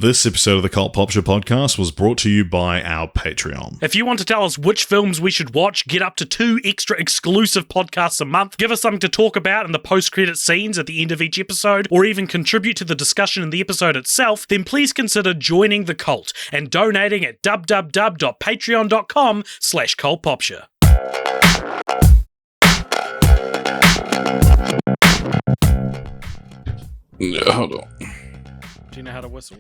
This episode of the Cult Popture Podcast was brought to you by our Patreon. If you want to tell us which films we should watch, get up to 2 extra exclusive podcasts a month, give us something to talk about in the post-credit scenes at the end of each episode, or even contribute to the discussion in the episode itself, then please consider joining the cult and donating at www.patreon.com/cultpopture. Yeah, hold on. Do you know how to whistle?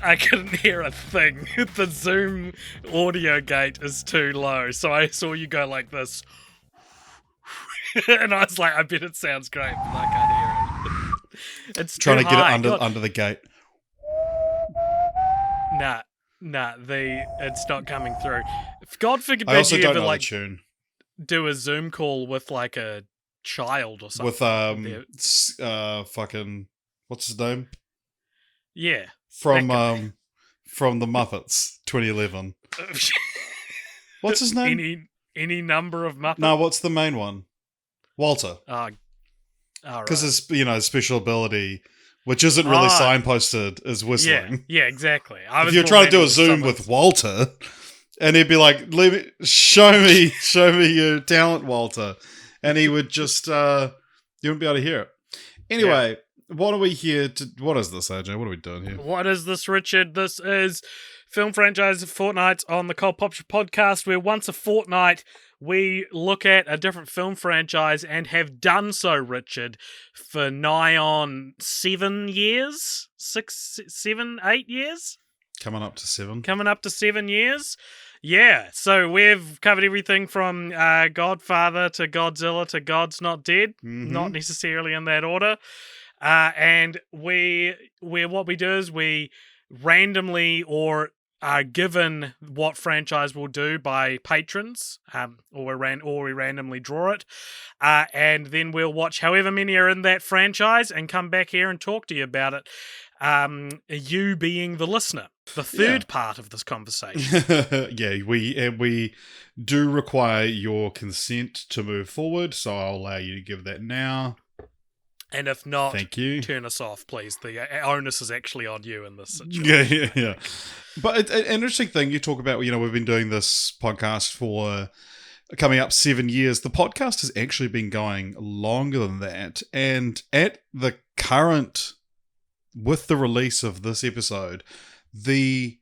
I couldn't hear a thing. The Zoom audio gate is too low, so I saw you go like this. And I was like, I bet it sounds great, but I can't hear it. It's trying to too get high. it under the gate. Nah, it's not coming through. God forbid I also you don't ever know like the tune. do a Zoom call with like a child or something. With fucking what's his name? Yeah. From the Muppets 2011. What's his name? Any number of Muppets. No, what's the main one? Walter. Because his special ability, which isn't really signposted, is whistling. Yeah, exactly. If you're trying to do a Zoom with Walter, and he'd be like, show me your talent, Walter. And he would just, you wouldn't be able to hear it. Anyway, what are we here to, what is this, AJ? What are we doing here? What is this, Richard? This is film franchise Fortnights on the Cult Popture Podcast, where once a fortnight we look at a different film franchise and have done so, Richard, for nigh on 7 years? 6, 7, 8 years? Coming up to 7. Coming up to 7 years. Yeah, so we've covered everything from Godfather to Godzilla to God's Not Dead, not necessarily in that order. And what we do is we randomly or are given what franchise we'll do by patrons, or we randomly draw it, and then we'll watch however many are in that franchise and come back here and talk to you about it. You being the listener, the third part of this conversation. Yeah, we do require your consent to move forward, so I'll allow you to give that now. And if not, thank you. Turn us off, please. The onus is actually on you in this situation. Yeah. But an interesting thing you talk about, we've been doing this podcast for coming up 7 years. The podcast has actually been going longer than that. And at the current, with the release of this episode, the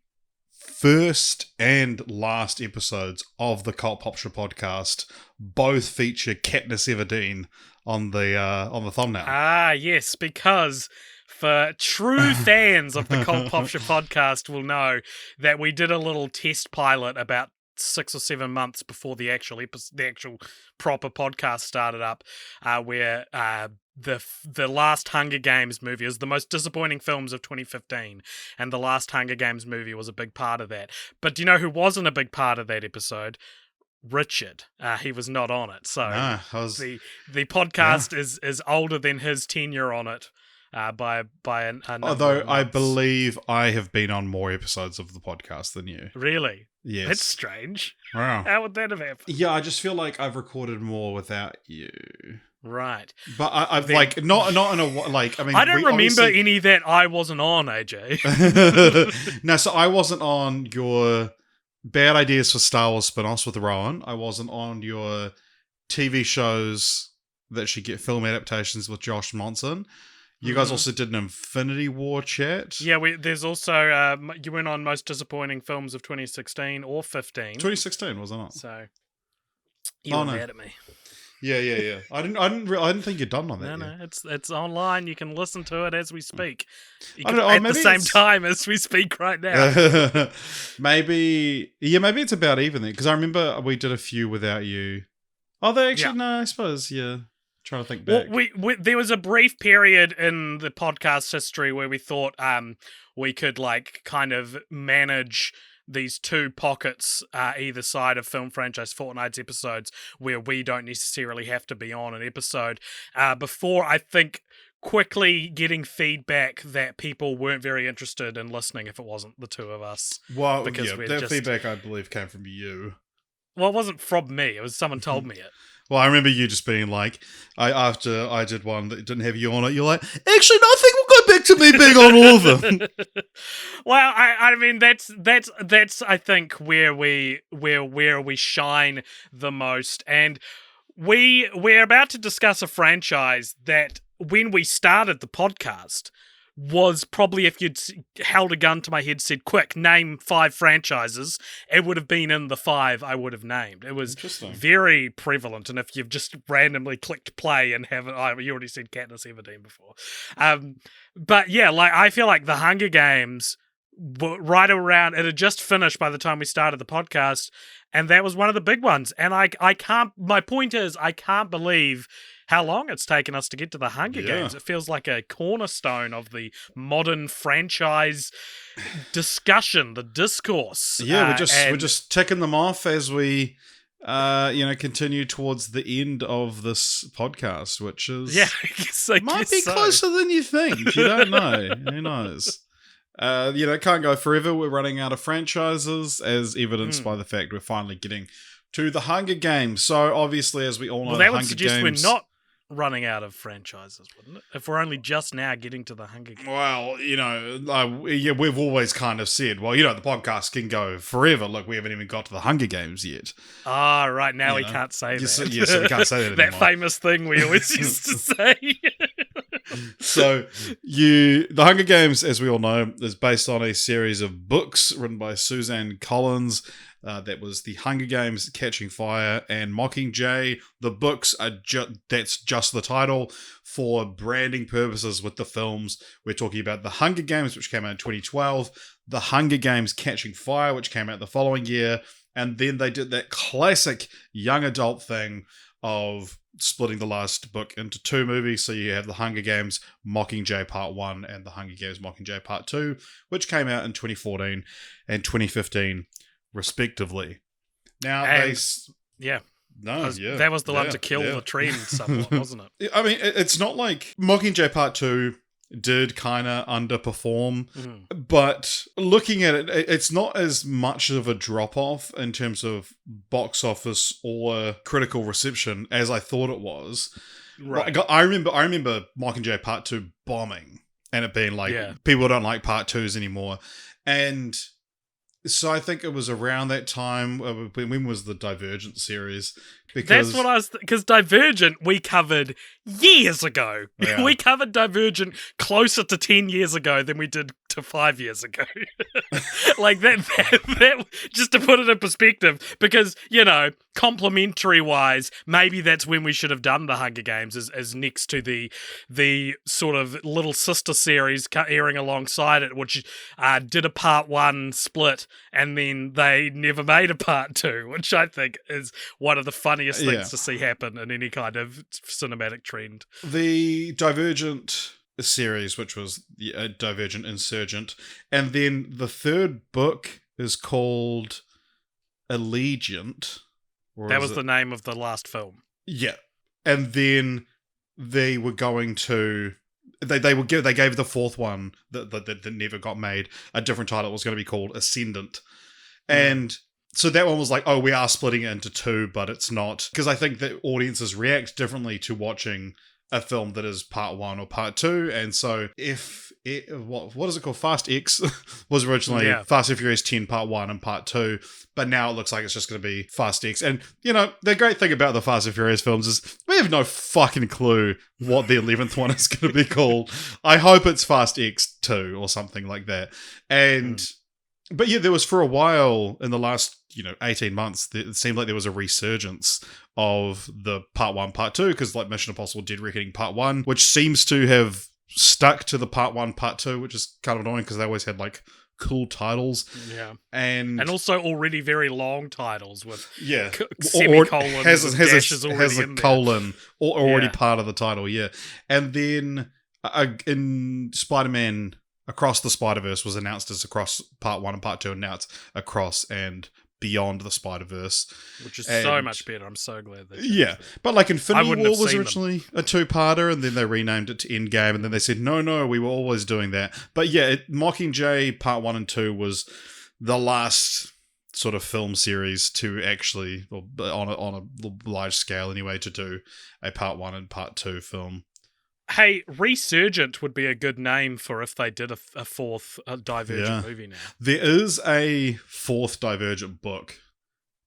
first and last episodes of the Cult Popture Podcast both feature Katniss Everdeen on the thumbnail. Yes, because for true fans of the Cult Popture Podcast will know that we did a little test pilot about 6 or 7 months before the actual proper podcast started up, where the last Hunger Games movie is the most disappointing films of 2015, and the last Hunger Games movie was a big part of that. But do you know who wasn't a big part of that episode? Richard. He was not on it. So the podcast is older than his tenure on it by a number Although of I months. believe I have been on more episodes of the podcast than you. Really? Yes. That's strange. Wow. How would that have happened? Yeah, I just feel like I've recorded more without you. Right. But I've like not in a like. I mean, I don't remember any that I wasn't on, AJ. No, so I wasn't on your Bad Ideas for Star Wars spin-offs with Rowan. I wasn't on your TV shows that should get film adaptations with Josh Monson. You guys also did an Infinity War chat. Yeah, there's also you went on most disappointing films of 2016 or 15. 2016 was it not? So you were mad at me. Yeah. I didn't think you'd done on that. No, it's online. You can listen to it as we speak. I don't know, at the same time as we speak right now. maybe it's about even then, because I remember we did a few without you. Oh, they actually no, I suppose Trying to think back. Well, there was a brief period in the podcast history where we thought we could like kind of manage these two pockets either side of Film Franchise Fortnights episodes where we don't necessarily have to be on an episode before I think quickly getting feedback that people weren't very interested in listening if it wasn't the two of us. Well, because that feedback I believe came from you. Well, it wasn't from me. It was someone told me it. Well, I remember you just being like, after I did one that didn't have you on it, you're like, actually, no, I think we'll go back to me being on all of them. Well, I mean that's I think where we shine the most, and we're about to discuss a franchise that when we started the podcast was probably, if you'd held a gun to my head, said, quick, name 5 franchises, it would have been in the 5 I would have named. It was very prevalent, and if you've just randomly clicked play and haven't, you already said Katniss Everdeen before. But yeah, like I feel like the Hunger Games, right around, it had just finished by the time we started the podcast, and that was one of the big ones. And I can't, my point is, I can't believe how long it's taken us to get to the Hunger Games. It feels like a cornerstone of the modern franchise discussion, the discourse. Yeah, we're just ticking them off as we continue towards the end of this podcast, which is might be closer than you think. You don't know. Who knows? It can't go forever. We're running out of franchises, as evidenced by the fact we're finally getting to the Hunger Games. So obviously, as we all know, that would suggest we're not running out of franchises, wouldn't it? If we're only just now getting to the Hunger Games. Well, we've always kind of said, well, the podcast can go forever. Look, we haven't even got to the Hunger Games yet. Ah, right, now we can't say that. Yes, we can't say that that anymore. Famous thing we always used to say. So, the Hunger Games, as we all know, is based on a series of books written by Suzanne Collins. That was The Hunger Games, Catching Fire, and Mockingjay. The books are that's just the title. For branding purposes with the films, we're talking about The Hunger Games, which came out in 2012, The Hunger Games, Catching Fire, which came out the following year, and then they did that classic young adult thing of splitting the last book into 2 movies. So you have The Hunger Games Mockingjay Part 1 and The Hunger Games Mockingjay Part 2, which came out in 2014 and 2015 respectively. Now that was the one to kill the trend somewhat, wasn't it? I mean, it's not like Mockingjay Part 2 did kind of underperform, but looking at it, it's not as much of a drop-off in terms of box office or critical reception as I thought it was. Right. I remember Mockingjay Part 2 bombing and it being like, people don't like Part 2s anymore. And so I think it was around that time. When was the Divergent series? That's what I was... Because Divergent, we covered years ago. Yeah. We covered Divergent closer to 10 years ago than we did to 5 years ago. Like, that just to put it in perspective, because, complimentary-wise, maybe that's when we should have done the Hunger Games, as next to the sort of little sister series airing alongside it, which did a Part 1 split, and then they never made a Part 2, which I think is one of the funniest things to see happen in any kind of cinematic trend. The Divergent series, which was Divergent Insurgent, and then the third book is called Allegiant. That was the name of the last film. Yeah, and then they were going to they gave the fourth one that never got made a different title. It was going to be called Ascendant, and so that one was like, oh, we are splitting it into 2, but it's not, because I think that audiences react differently to watching a film that is Part 1 or Part 2, and so what is it called? Fast X was originally Fast and Furious 10 Part 1 and Part 2, but now it looks like it's just going to be Fast X. And, the great thing about the Fast and Furious films is we have no fucking clue what the 11th one is going to be called. I hope it's Fast X 2 or something like that. And... But yeah, there was for a while in the last, 18 months, it seemed like there was a resurgence of the Part 1, Part 2, because like Mission Impossible Dead Reckoning Part 1, which seems to have stuck to the Part 1, Part 2, which is kind of annoying because they always had like cool titles. Yeah. And also already very long titles with semicolons, has a colon already part of the title, And then in Spider-Man Across the Spider-Verse was announced as Across Part 1 and Part 2, and now it's Across and Beyond the Spider-Verse. Which is so much better. I'm so glad that. Yeah. But like Infinity War was originally a 2-parter, and then they renamed it to Endgame, and then they said, no, we were always doing that. But yeah, Mockingjay Part 1 and 2 was the last sort of film series to actually, or on a large scale anyway, to do a part 1 and part 2 film. Hey, Resurgent would be a good name for if they did a fourth Divergent movie now. There is a fourth Divergent book.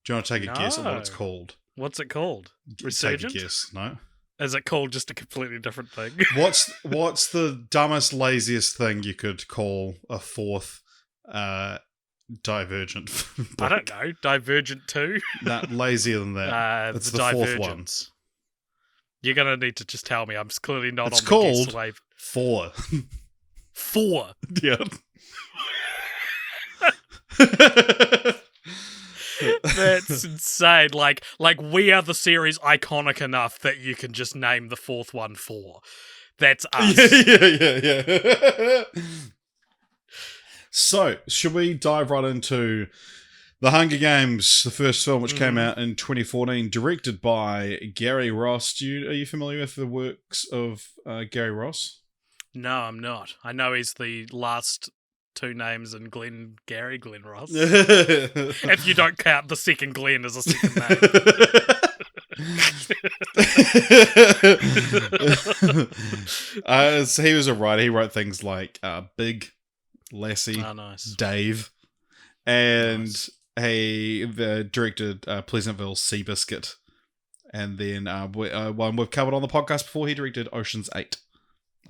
Do you want to take a guess at what it's No. called? What's it called? Resurgent? Take a guess, no? Is it called just a completely different thing? What's the dumbest, laziest thing you could call a fourth Divergent book? I don't know. Divergent 2? No, lazier than that. It's the fourth one. You're going to need to just tell me. I'm clearly not It's on the called guess wave. 4. 4? Yeah. That's insane. Like we are the series iconic enough that you can just name the fourth one 4. That's us. Yeah. So, should we dive right into The Hunger Games, the first film, which came out in 2014, directed by Gary Ross. Are you familiar with the works of Gary Ross? No, I'm not. I know he's the last 2 names in Glenn Ross. If you don't count the second Glenn as a second name. So he was a writer. He wrote things like Big, Lassie, Dave, and he directed Pleasantville Seabiscuit. And then one we've covered on the podcast before, he directed Ocean's 8.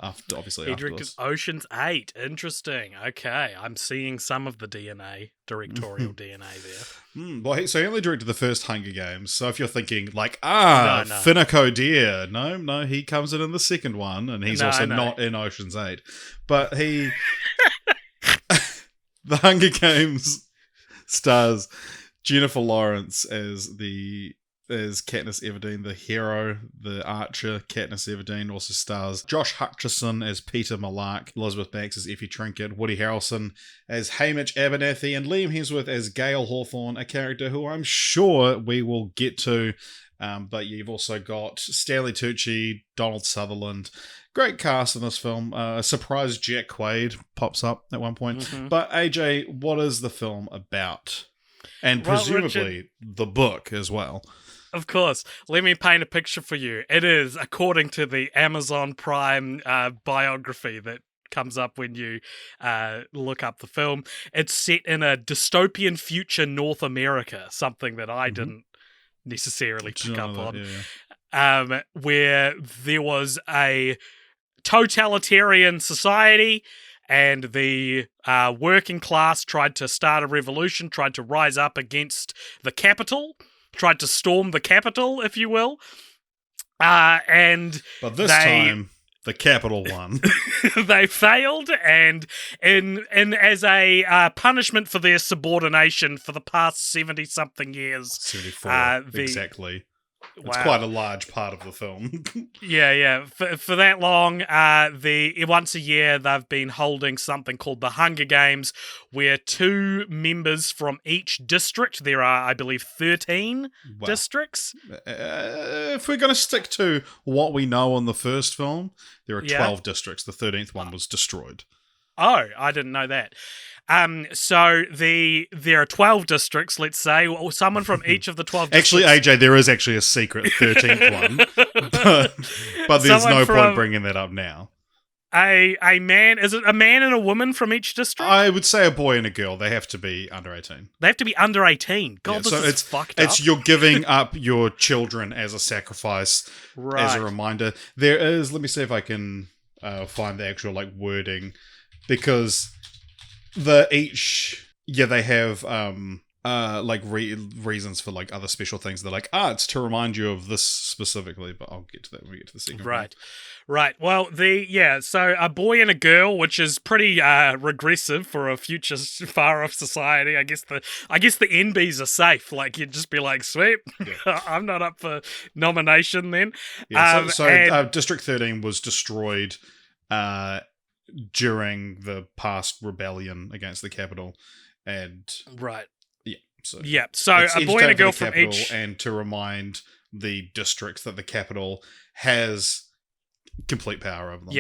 He directed Ocean's 8. Interesting. Okay, I'm seeing some of the directorial DNA there. Well, so he only directed the first Hunger Games. So if you're thinking like, Finico Deer, no, he comes in the second one, and he's also not in Ocean's 8. But he, the Hunger Games stars Jennifer Lawrence as Katniss Everdeen, the hero, the archer. Katniss Everdeen also stars Josh Hutcherson as Peter Malark, Elizabeth Banks as Effie Trinket, Woody Harrelson as Hamish Abernathy, and Liam Hemsworth as Gale Hawthorne, a character who I'm sure we will get to. But you've also got Stanley Tucci, Donald Sutherland. Great cast in this film. A surprise Jack Quaid pops up at one point. Mm-hmm. But AJ, what is the film about? And presumably Richard, the book as well. Of course. Let me paint a picture for you. It is, according to the Amazon Prime biography that comes up when you look up the film, it's set in a dystopian future North America, something that I didn't necessarily pick up on, where there was a totalitarian society and the working class tried to start a revolution, tried to rise up against the capital, tried to storm the capital, if you will. But this time, the capital won. They failed, and in as a punishment for their subordination for the past 70-something years. 74, exactly. It's quite a large part of the film. Yeah. For that long, once a year they've been holding something called the Hunger Games, where 2 members from each district, there are, I believe, 13 districts. If we're going to stick to what we know on the first film, there are 12 districts. The 13th one was destroyed. Oh, I didn't know that. So there are 12 districts, let's say, or someone from each of the 12 districts. Actually, AJ, there is actually a secret 13th one. but there's no point bringing that up now. A man, is it a man and a woman from each district? I would say a boy and a girl. They have to be under 18. They have to be under 18. God, this is fucked up. You're giving up your children as a sacrifice, as a reminder. There is, let me see if I can find the actual wording, because they have reasons for other special things. They're it's to remind you of this specifically, but I'll get to that when we get to the second one. Right. Well, so a boy and a girl, which is pretty regressive for a future far off society. I guess the NBs are safe. You'd just be sweet, I'm not up for nomination then. Yeah, District 13 was destroyed during the past rebellion against the capital, and so a boy and a girl from each, and to remind the districts that the capital has complete power over them.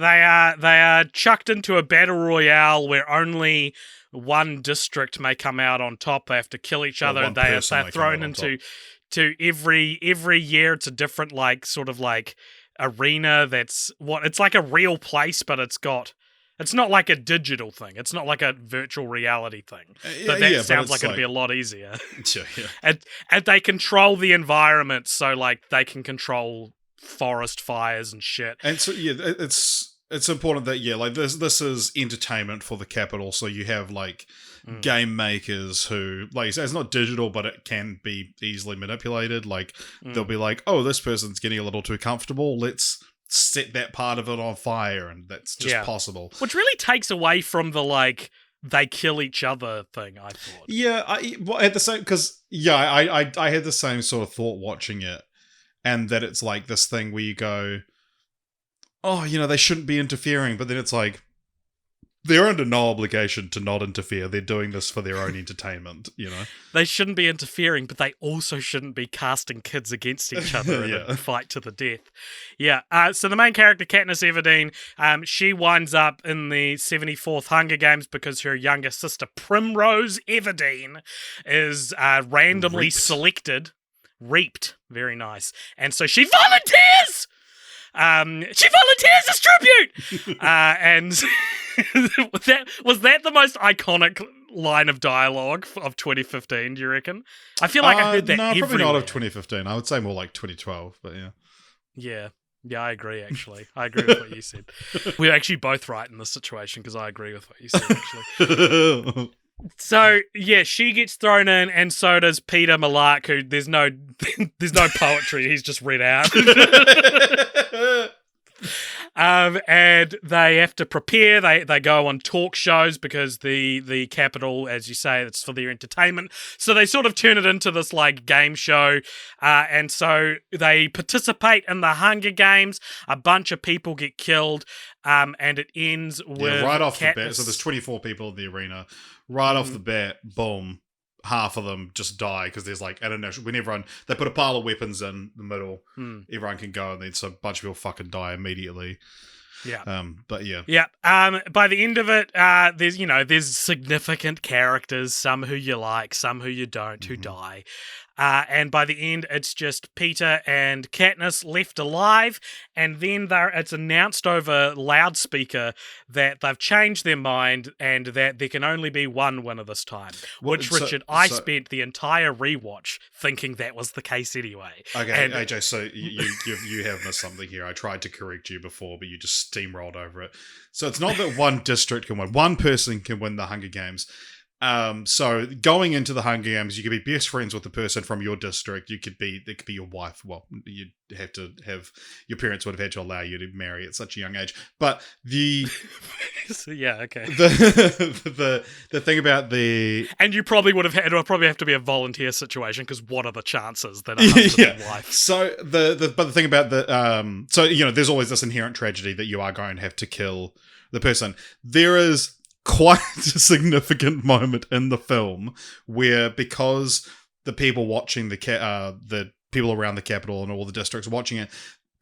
They are chucked into a battle royale where only one district may come out on top. They have to kill each other. one They're person may come thrown out on into to every year. It's a different sort of arena. It's like a real place, but it's not like a digital thing. It's not like a virtual reality thing. That sounds like it'd be a lot easier. Sure, yeah. And they control the environment, so they can control forest fires and shit. And so it's important that this is entertainment for the capital. So you have game makers who it's not digital, but it can be easily manipulated. They'll be like, oh, this person's getting a little too comfortable. Let's set that part of it on fire, and that's just possible. Which really takes away from the they kill each other thing, I thought. Yeah, I had the same I had the same sort of thought watching it, and that it's this thing where you go, oh, they shouldn't be interfering, but then it's they're under no obligation to not interfere. They're doing this for their own entertainment, They shouldn't be interfering, but they also shouldn't be casting kids against each other in a fight to the death. Yeah, so the main character, Katniss Everdeen, she winds up in the 74th Hunger Games because her younger sister, Primrose Everdeen, is randomly selected. Reaped. Very nice. And so she volunteers! She volunteers as tribute! And was that the most iconic line of dialogue of 2015, do you reckon? I feel like I heard that everywhere. No, probably not of 2015. I would say more like 2012, but yeah. Yeah. Yeah, I agree, actually. I agree with what you said. We're actually both right in this situation because I agree with what you said, actually. So, yeah, she gets thrown in, and so does Peter Malark, who there's no poetry, he's just read out. And they have to prepare. They go on talk shows because the capital, as you say, it's for their entertainment. So they sort of turn it into this game show. And so they participate in the Hunger Games. A bunch of people get killed. And it ends with right off the bat. So there's 24 people in the arena. Right off the bat, boom. Half of them just die because there's when they put a pile of weapons in the middle, everyone can go, and then so a bunch of people fucking die immediately. Yeah. But yeah. Yeah. By the end of it, there's significant characters, some who you like, some who you don't, who die. And by the end, it's just Peter and Katniss left alive, and then it's announced over loudspeaker that they've changed their mind and that there can only be one winner this time. Richard, I spent the entire rewatch thinking that was the case anyway. Okay, AJ, so you have missed something here. I tried to correct you before, but you just steamrolled over it. So it's not that one district can win. One person can win the Hunger Games. So going into the Hunger Games, you could be best friends with the person from your district. It could be your wife. Well, you'd have to have, your parents would have had to allow you to marry at such a young age. But yeah, okay. The thing about and you probably would have had, it'll probably have to be a volunteer situation because what are the chances that a husband and wife? So but the thing about there's always this inherent tragedy that you are going to have to kill the person. There is quite a significant moment in the film where, because the people watching the people around the capital and all the districts watching it,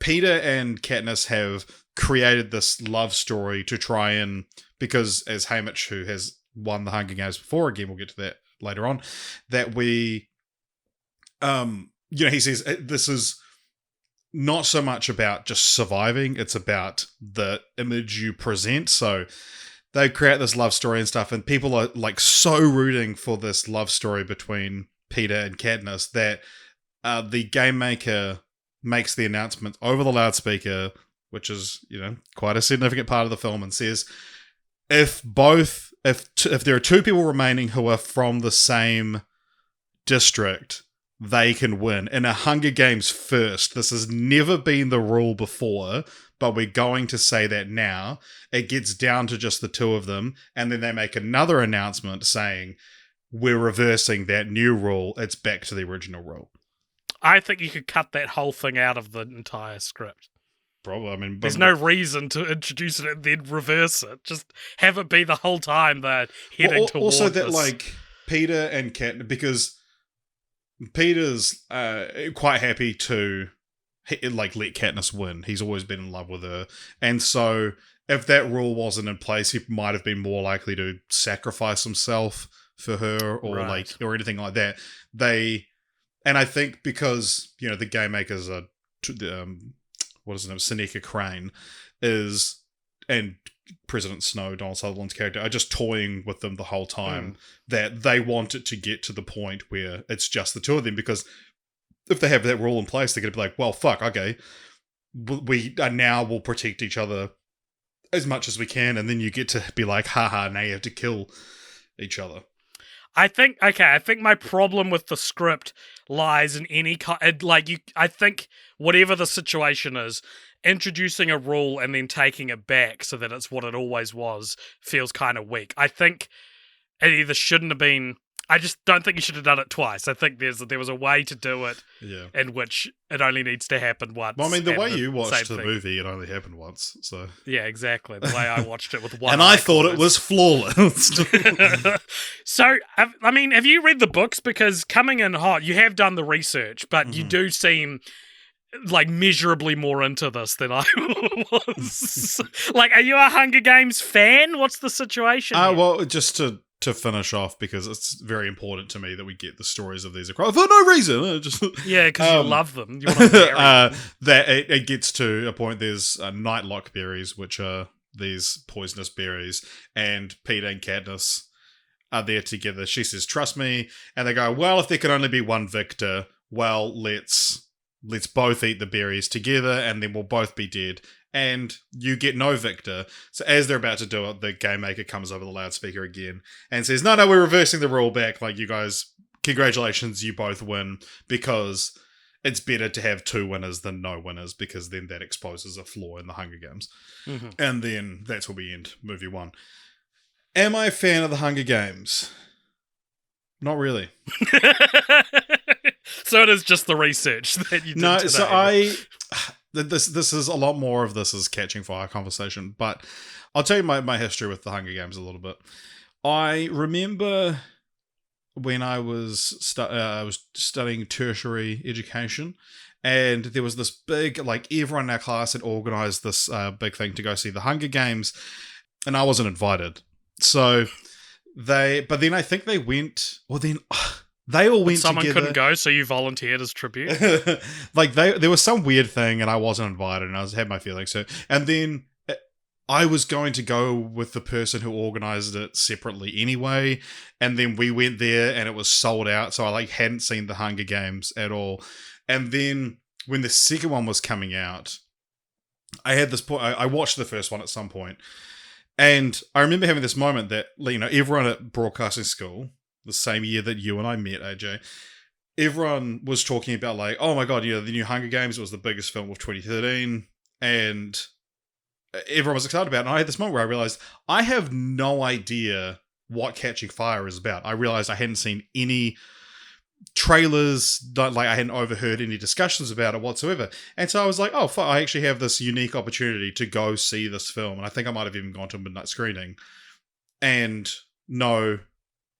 Peter and Katniss have created this love story to try and, because as Haymitch, who has won the Hunger Games before, again we'll get to that later on, that he says this is not so much about just surviving, it's about the image you present. So they create this love story and stuff, and people are so rooting for this love story between Peter and Katniss that the game maker makes the announcement over the loudspeaker, which is quite a significant part of the film, and says if there are two people remaining who are from the same district, they can win in a Hunger Games first. This has never been the rule before, but we're going to say that now. It gets down to just the two of them, and then they make another announcement saying, we're reversing that new rule. It's back to the original rule. I think you could cut that whole thing out of the entire script. Probably. I mean, there's no reason to introduce it and then reverse it. Just have it be the whole time they're heading towards also that Peter and Katniss, because Peter's quite happy to let Katniss win. He's always been in love with her, and so if that rule wasn't in place, he might have been more likely to sacrifice himself for her or Right. or anything like that. And I think because the game makers are what is his name, Seneca Crane and President Snow, Donald Sutherland's character, are just toying with them the whole time, that they want it to get to the point where it's just the two of them, because if they have that rule in place, they're going to be like, well, fuck, okay, we now will protect each other as much as we can, and then you get to be like, haha, now you have to kill each other. I think my problem with the script lies in any kind. I think whatever the situation is, introducing a rule and then taking it back so that it's what it always was feels kind of weak. I think it either shouldn't have been. I just don't think you should have done it twice. I think there was a way to do it, in which it only needs to happen once. Well, I mean, the way you watched the movie, it only happened once. So yeah, exactly. The way I watched it with one, and I thought it was flawless. So, I mean, have you read the books? Because coming in hot, you have done the research, but you do seem like measurably more into this than I was. Like, are you a Hunger Games fan? What's the situation? Well, just to finish off, because it's very important to me that we get the stories of these across for no reason. Yeah, because you love them. You want to marry them. That it gets to a point. There's nightlock berries, which are these poisonous berries, and Peter and Katniss are there together. She says, "Trust me," and they go, "Well, if there can only be one victor, well, let's both eat the berries together, and then we'll both be dead." And you get no victor. So as they're about to do it, the game maker comes over the loudspeaker again and says, no, we're reversing the rule back. Like, you guys, congratulations, you both win, because it's better to have two winners than no winners, because then that exposes a flaw in the Hunger Games. Mm-hmm. And then that's where we end movie one. Am I a fan of the Hunger Games? Not really. So it is just the research that you did today. So This is a lot more of this is catching fire conversation, but I'll tell you my history with the Hunger Games a little bit. I remember when I was studying tertiary education, and there was this big, like, everyone in our class had organised this big thing to go see the Hunger Games, and I wasn't invited. So but then I think they went, well then... They all went someone together. Couldn't go, so you volunteered as tribute. Like there was some weird thing, and I wasn't invited, and I had my feelings. So, and then I was going to go with the person who organized it separately anyway, and then we went there, and it was sold out. So I hadn't seen the Hunger Games at all. And then when the second one was coming out, I had this point. I watched the first one at some point, and I remember having this moment that everyone at broadcasting school, the same year that you and I met, AJ, everyone was talking about, like, oh my god, the new Hunger Games was the biggest film of 2013, and everyone was excited about it. And I had this moment where I realized I have no idea what Catching Fire is about. I realized I hadn't seen any trailers, I hadn't overheard any discussions about it whatsoever. And so I was like, oh, I actually have this unique opportunity to go see this film. And I think I might have even gone to a midnight screening and know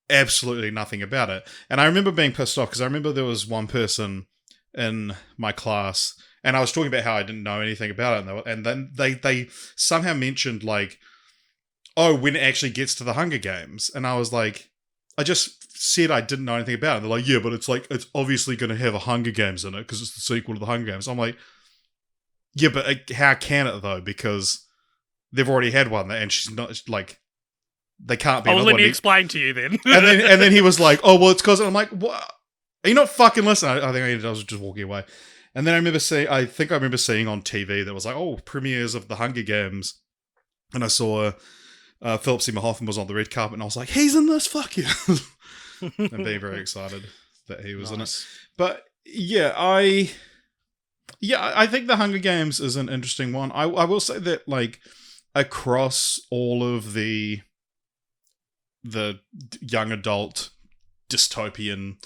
absolutely nothing about it. And I remember being pissed off, because I remember there was one person in my class, and I was talking about how I didn't know anything about it, and then they somehow mentioned, like, oh, when it actually gets to the Hunger Games. And I was like, I just said I didn't know anything about it. And they're like, yeah, but it's obviously going to have a Hunger Games in it because it's the sequel to the Hunger Games. I'm like, yeah, but how can it, though? Because they've already had one, and she's not, like, they can't be. Oh, let me explain to you then. and then he was like, "Oh, well, it's because." I'm like, "What? Are you not fucking listening?" I think I was just walking away. And then I remember seeing on TV that was like, "Oh, premieres of the Hunger Games," and I saw Philip Seymour Hoffman was on the red carpet, and I was like, "He's in this, fuck you!" And being very excited that he was in it. But yeah, I think the Hunger Games is an interesting one. I will say that, like, across all of the young adult dystopian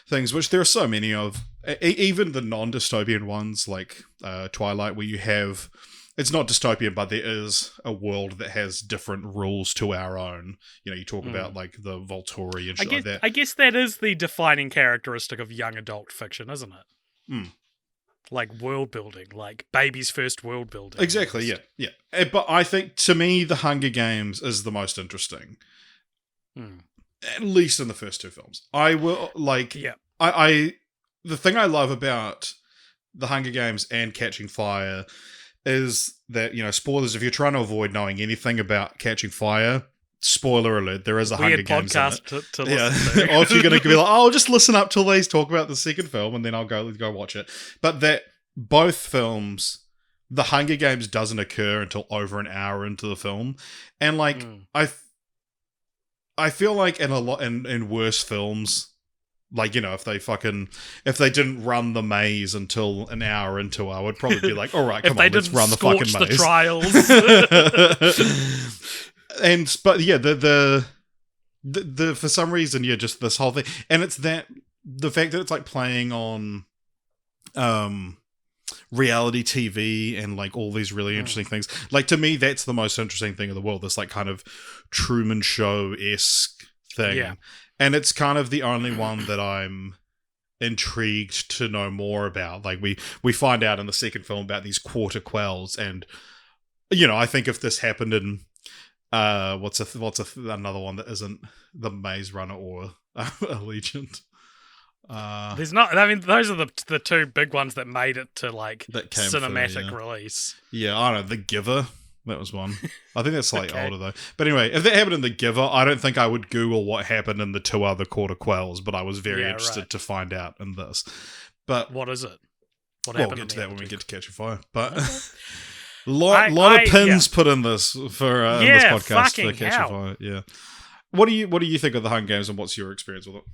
things, which there are so many of, even the non-dystopian ones like Twilight, where you have, it's not dystopian, but there is a world that has different rules to our own. You talk about, like, the Volturi and shit like that. I guess that is the defining characteristic of young adult fiction, isn't it? like world building, like baby's first world building. Exactly, yeah. But I think, to me, The Hunger Games is the most interesting. At least in the first two films. I will, like... Yeah. The thing I love about The Hunger Games and Catching Fire is that, spoilers, if you're trying to avoid knowing anything about Catching Fire, spoiler alert, there is a Hunger Games in it. To listen to. Or if you're going to be like, oh, I'll just listen up till they talk about the second film and then I'll go watch it. But that both films, The Hunger Games doesn't occur until over an hour into the film. And like, I feel like in worse films, like, if they didn't run the maze until an hour into it, I would probably be like, all right, come on, let's run the fucking maze. The trials. But yeah, the for some reason, just this whole thing, and it's the fact that it's like playing on reality TV and like all these really interesting things. Like, to me, that's the most interesting thing in the world. This like kind of Truman Show-esque thing. Yeah. And it's kind of the only one that I'm intrigued to know more about. Like, we find out in the second film about these quarter quells, and I think if this happened in what's another one that isn't the Maze Runner or Allegiant. There's not. I mean, those are the two big ones that made it to like cinematic through, release. Yeah, I don't know. The Giver. That was one. I think that's slightly older though. But anyway, if that happened in The Giver, I don't think I would Google what happened in the two other quarter quells, but I was very interested to find out in this. But what is it? We'll get to that when we get to Catching Fire. But lot of pins put in this for in this podcast for Catching Fire. Yeah. What do you think of The Hunger Games, and what's your experience with it?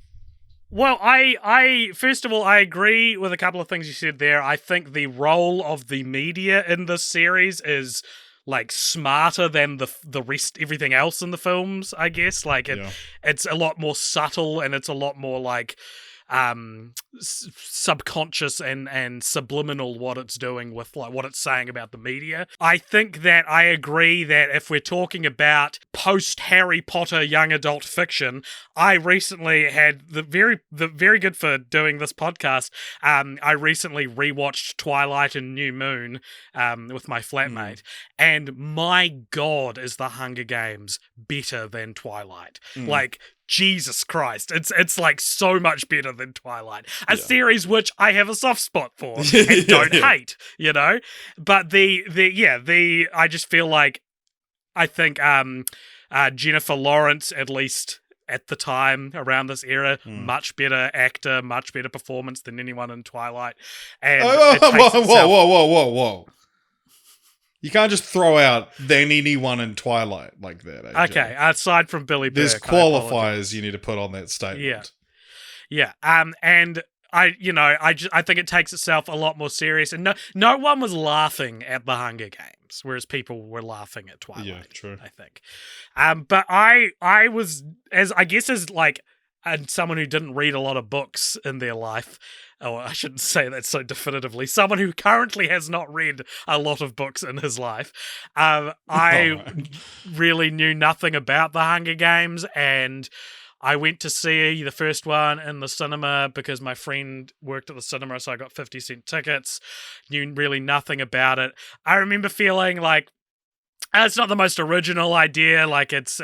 Well, I first of all, I agree with a couple of things you said there. I think the role of the media in this series is like smarter than the rest, everything else in the films, I guess. Like it's a lot more subtle, and it's a lot more like subconscious and subliminal what it's doing with like what it's saying about the media. I think that I agree that if we're talking about post Harry Potter young adult fiction, I recently had the very good for doing this podcast. I recently rewatched Twilight and New Moon with my flatmate, and my God, is The Hunger Games better than Twilight? Like, Jesus Christ, it's like so much better than Twilight, a series which I have a soft spot for and don't hate, But I just feel like I think Jennifer Lawrence, at least at the time around this era, much better actor, much better performance than anyone in Twilight. And whoa. You can't just throw out than anyone in Twilight like that. AJ. Okay, aside from Billy Burke. There's qualifiers you need to put on that statement. Yeah. And I think it takes itself a lot more serious. And no one was laughing at The Hunger Games, whereas people were laughing at Twilight. Yeah, true. I think. But I was, as like, and someone who didn't read a lot of books in their life, or I shouldn't say that so definitively, someone who currently has not read a lot of books in his life, I really knew nothing about The Hunger Games, and I went to see the first one in the cinema because my friend worked at the cinema, so I got 50-cent tickets, knew really nothing about it. I remember feeling like, it's not the most original idea, like it's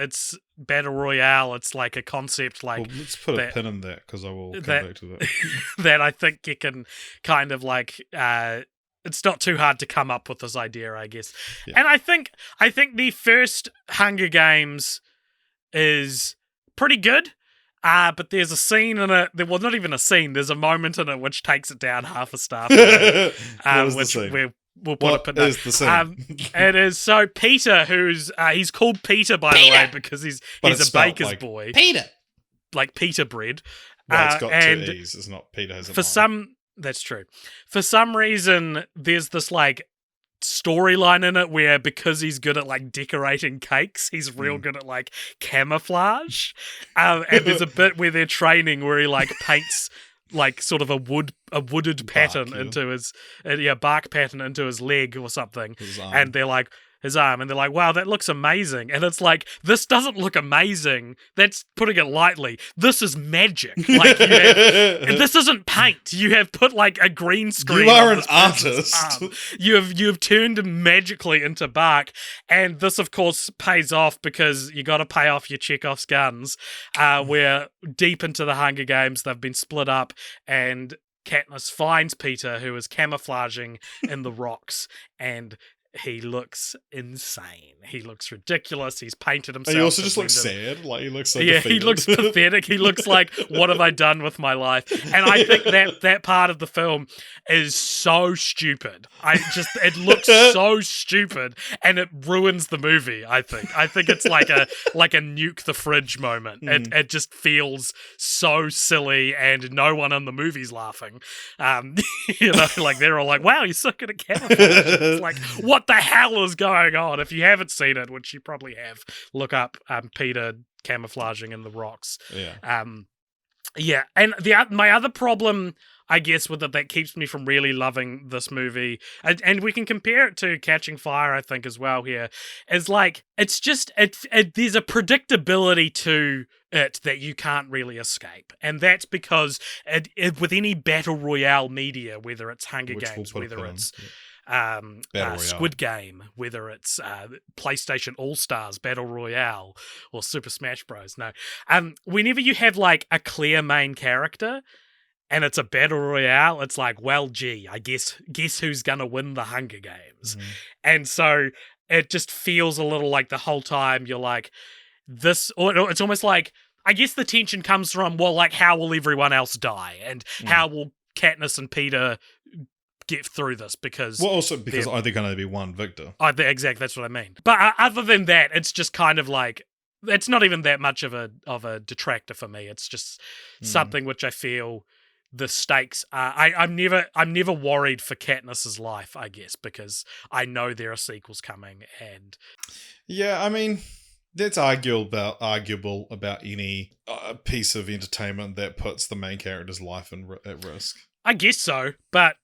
Battle Royale, it's like a concept like... Well, let's put a pin in that, because I will come back to that. That I think you can kind of like... it's not too hard to come up with this idea, I guess. Yeah. And I think the first Hunger Games is pretty good, but there's a scene in it... Well, not even a scene, there's a moment in it which takes it down half a star. Which we'll put what is the scene? It is so Peter, who's he's called Peter by the way because he's a baker's boy. Peter, like Peter bread. Well, it's got two E's. It's not Peter. That's true. For some reason, there's this like storyline in it where because he's good at like decorating cakes, he's real good at like camouflage. And there's a bit where they're training where he like paints like sort of a wooded pattern into his bark pattern into his leg or something, and they're like, his arm, and they're like, wow, that looks amazing. And it's like, this doesn't look amazing. That's putting it lightly. This is magic. Like, this isn't paint. You have put like a green screen. You are on an artist. You have turned magically into bark. And this, of course, pays off because you got to pay off your Chekhov's guns. We're deep into the Hunger Games. They've been split up, and Katniss finds Peter, who is camouflaging in the rocks, and he looks insane. He looks ridiculous. He's painted himself. He also just looks sad. Like, he looks so defeated. he looks pathetic. He looks like, what have I done with my life? And I think that part of the film is so stupid. It looks so stupid, and it ruins the movie, I think. I think it's like a nuke the fridge moment. It just feels so silly, and no one in the movie's laughing. Like they're all like, wow, you're so good at camouflage. It's like, what the hell is going on? If you haven't seen it, which you probably have, look up Peter camouflaging in the rocks. Yeah. And my other problem, I guess, with it that keeps me from really loving this movie, and we can compare it to Catching Fire, I think, as well here, is like, it's just, there's a predictability to it that you can't really escape. And that's because with any battle royale media, whether it's Hunger Games, whether it's Squid Game, whether it's PlayStation All-Stars Battle Royale or Super Smash Bros. No. Whenever you have like a clear main character and it's a Battle Royale, it's like, well, gee, I guess who's gonna win the Hunger Games? And so it just feels a little like the whole time you're like, this, or it's almost like, I guess the tension comes from, well, like, how will everyone else die? And how will Katniss and Peter get through this? Because also because are there going to be one victor? Exactly, that's what I mean. But other than that, it's just kind of like, it's not even that much of a detractor for me. It's just something which I feel the stakes are. I'm never worried for Katniss's life, I guess, because I know there are sequels coming. And yeah, I mean, that's arguable about any piece of entertainment that puts the main character's life at risk. I guess so, but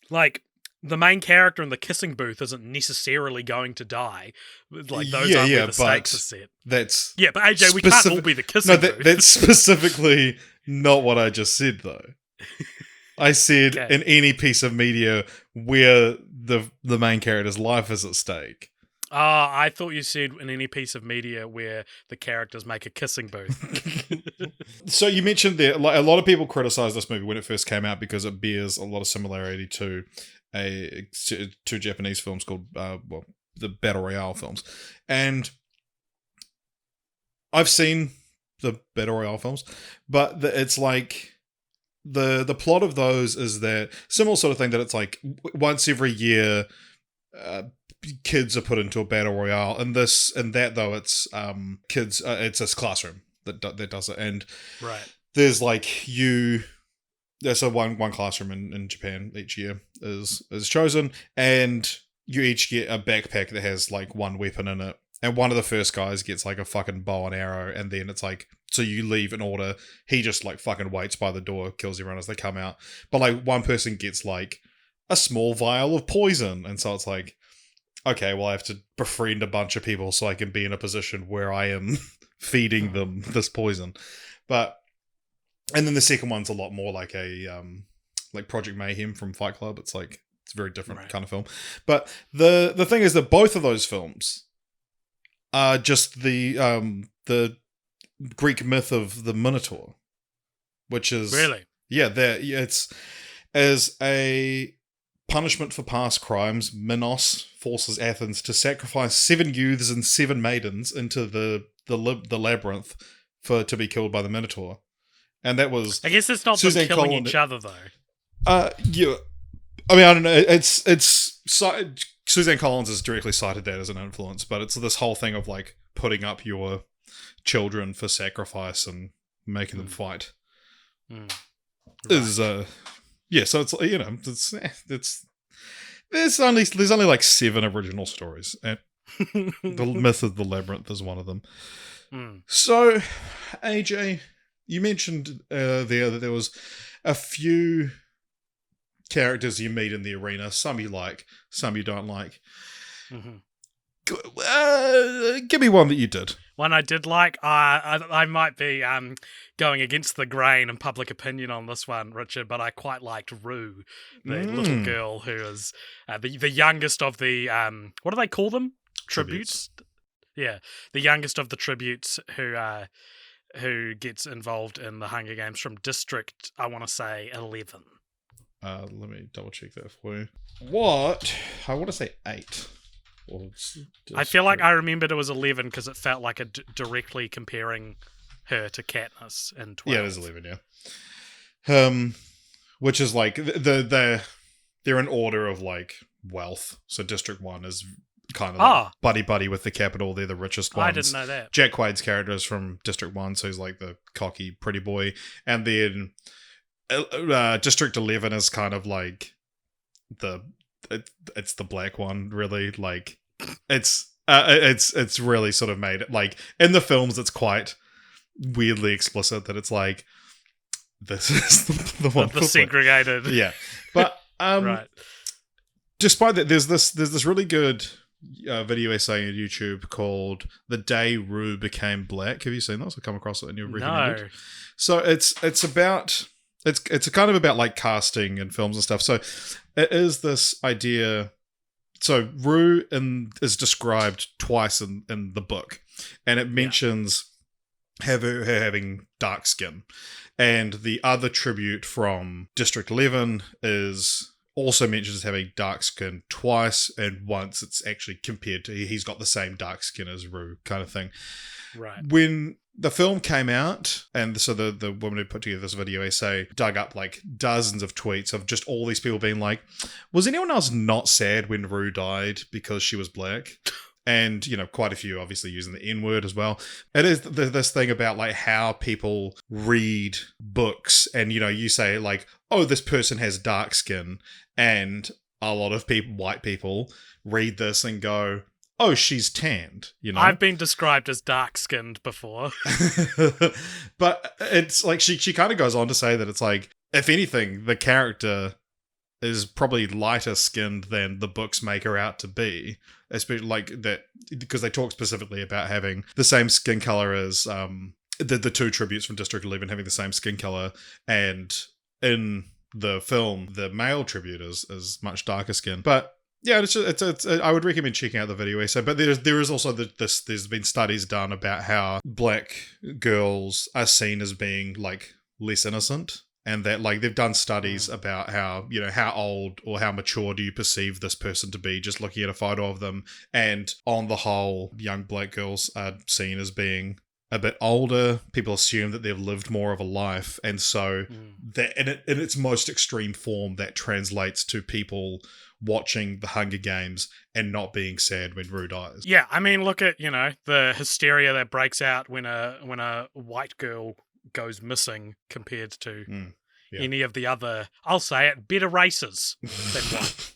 like, the main character in the kissing booth isn't necessarily going to die. Like, those aren't where the stakes are set. But AJ, we can't all be the kissing booth. That's specifically not what I just said, though. I said in any piece of media where the main character's life is at stake. I thought you said in any piece of media where the characters make a kissing booth. So you mentioned there, like, a lot of people criticized this movie when it first came out because it bears a lot of similarity to two Japanese films called the Battle Royale films, and I've seen the Battle Royale films, but it's like the plot of those is that similar sort of thing, that it's like once every year kids are put into a battle royale, and that though it's kids, it's this classroom that does it, and there's like so one classroom in Japan each year is chosen, and you each get a backpack that has like one weapon in it, and one of the first guys gets like a fucking bow and arrow, and then it's like, so you leave in order, he just like fucking waits by the door, kills everyone as they come out, but like one person gets like a small vial of poison, and so it's like, okay, well, I have to befriend a bunch of people so I can be in a position where I am feeding them this poison. And then the second one's a lot more like a like Project Mayhem from Fight Club. It's like, it's a very different kind of film. But the thing is that both of those films are just the Greek myth of the Minotaur, which is it's as a punishment for past crimes, Minos forces Athens to sacrifice 7 youths and 7 maidens into the labyrinth to be killed by the Minotaur. And that was, I guess it's not them killing each other, though. Yeah. I mean, I don't know. It's Suzanne Collins has directly cited that as an influence, but it's this whole thing of like putting up your children for sacrifice and making them fight. Is yeah, so it's, you know, there's only like 7 original stories, and the myth of the labyrinth is one of them. So, AJ, you mentioned there that there was a few characters you meet in the arena. Some you like, some you don't like. Give me one that you did. One I did like. I might be going against the grain and public opinion on this one, Richard, but I quite liked Rue, the little girl who is the youngest of the what do they call them? Tributes. Yeah, the youngest of the tributes who gets involved in the Hunger Games from District, I want to say 11. Let me double check that for you. What? I want to say 8. I feel like I remembered it was 11 because it felt like directly comparing her to Katniss in 12. Yeah, it is 11, yeah. Which is like, they're in order of like wealth. So District 1 is kind of like buddy-buddy with the Capitol. They're the richest ones. I didn't know that. Jack Quaid's character is from District 1, so he's like the cocky, pretty boy. And then District 11 is kind of like it's the black one, really. Like, it's really sort of made it, like, in the films, it's quite weirdly explicit that it's like, this is the one. The segregated. Yeah. But, right. Despite that, there's this really good video essay on YouTube called "The Day Rue Became Black." Have you seen this? I come across it and you recommend it. So it's a kind of about like casting and films and stuff. So it is this idea. So Rue is described twice in the book, and it mentions her having dark skin, and the other tribute from District 11 is also mentions as having dark skin twice, and once it's actually compared to he's got the same dark skin as Rue, kind of thing. Right. When the film came out, and so the woman who put together this video essay dug up like dozens of tweets of just all these people being like, was anyone else not sad when Rue died because she was black? And, you know, quite a few obviously using the N-word as well. It is this thing about like how people read books, and, you know, you say like, oh, this person has dark skin, and a lot of people, white people, read this and go, oh, she's tanned, you know? I've been described as dark-skinned before. But it's like, she kind of goes on to say that it's like, if anything, the character is probably lighter skinned than the books make her out to be. Especially like that, because they talk specifically about having the same skin color as the two tributes from District 11 having the same skin color, and in the film, the male tribute is much darker skin. But yeah, it's I would recommend checking out the video essay. But there is also there's been studies done about how black girls are seen as being like less innocent, and that like they've done studies about how, you know, how old or how mature do you perceive this person to be just looking at a photo of them, and on the whole, young black girls are seen as being a bit older. People assume that they've lived more of a life, and so that in its most extreme form, that translates to people watching the Hunger Games and not being sad when Rue dies. Yeah, I mean, look at, you know, the hysteria that breaks out when a white girl goes missing compared to any of the other, I'll say it, better races than white.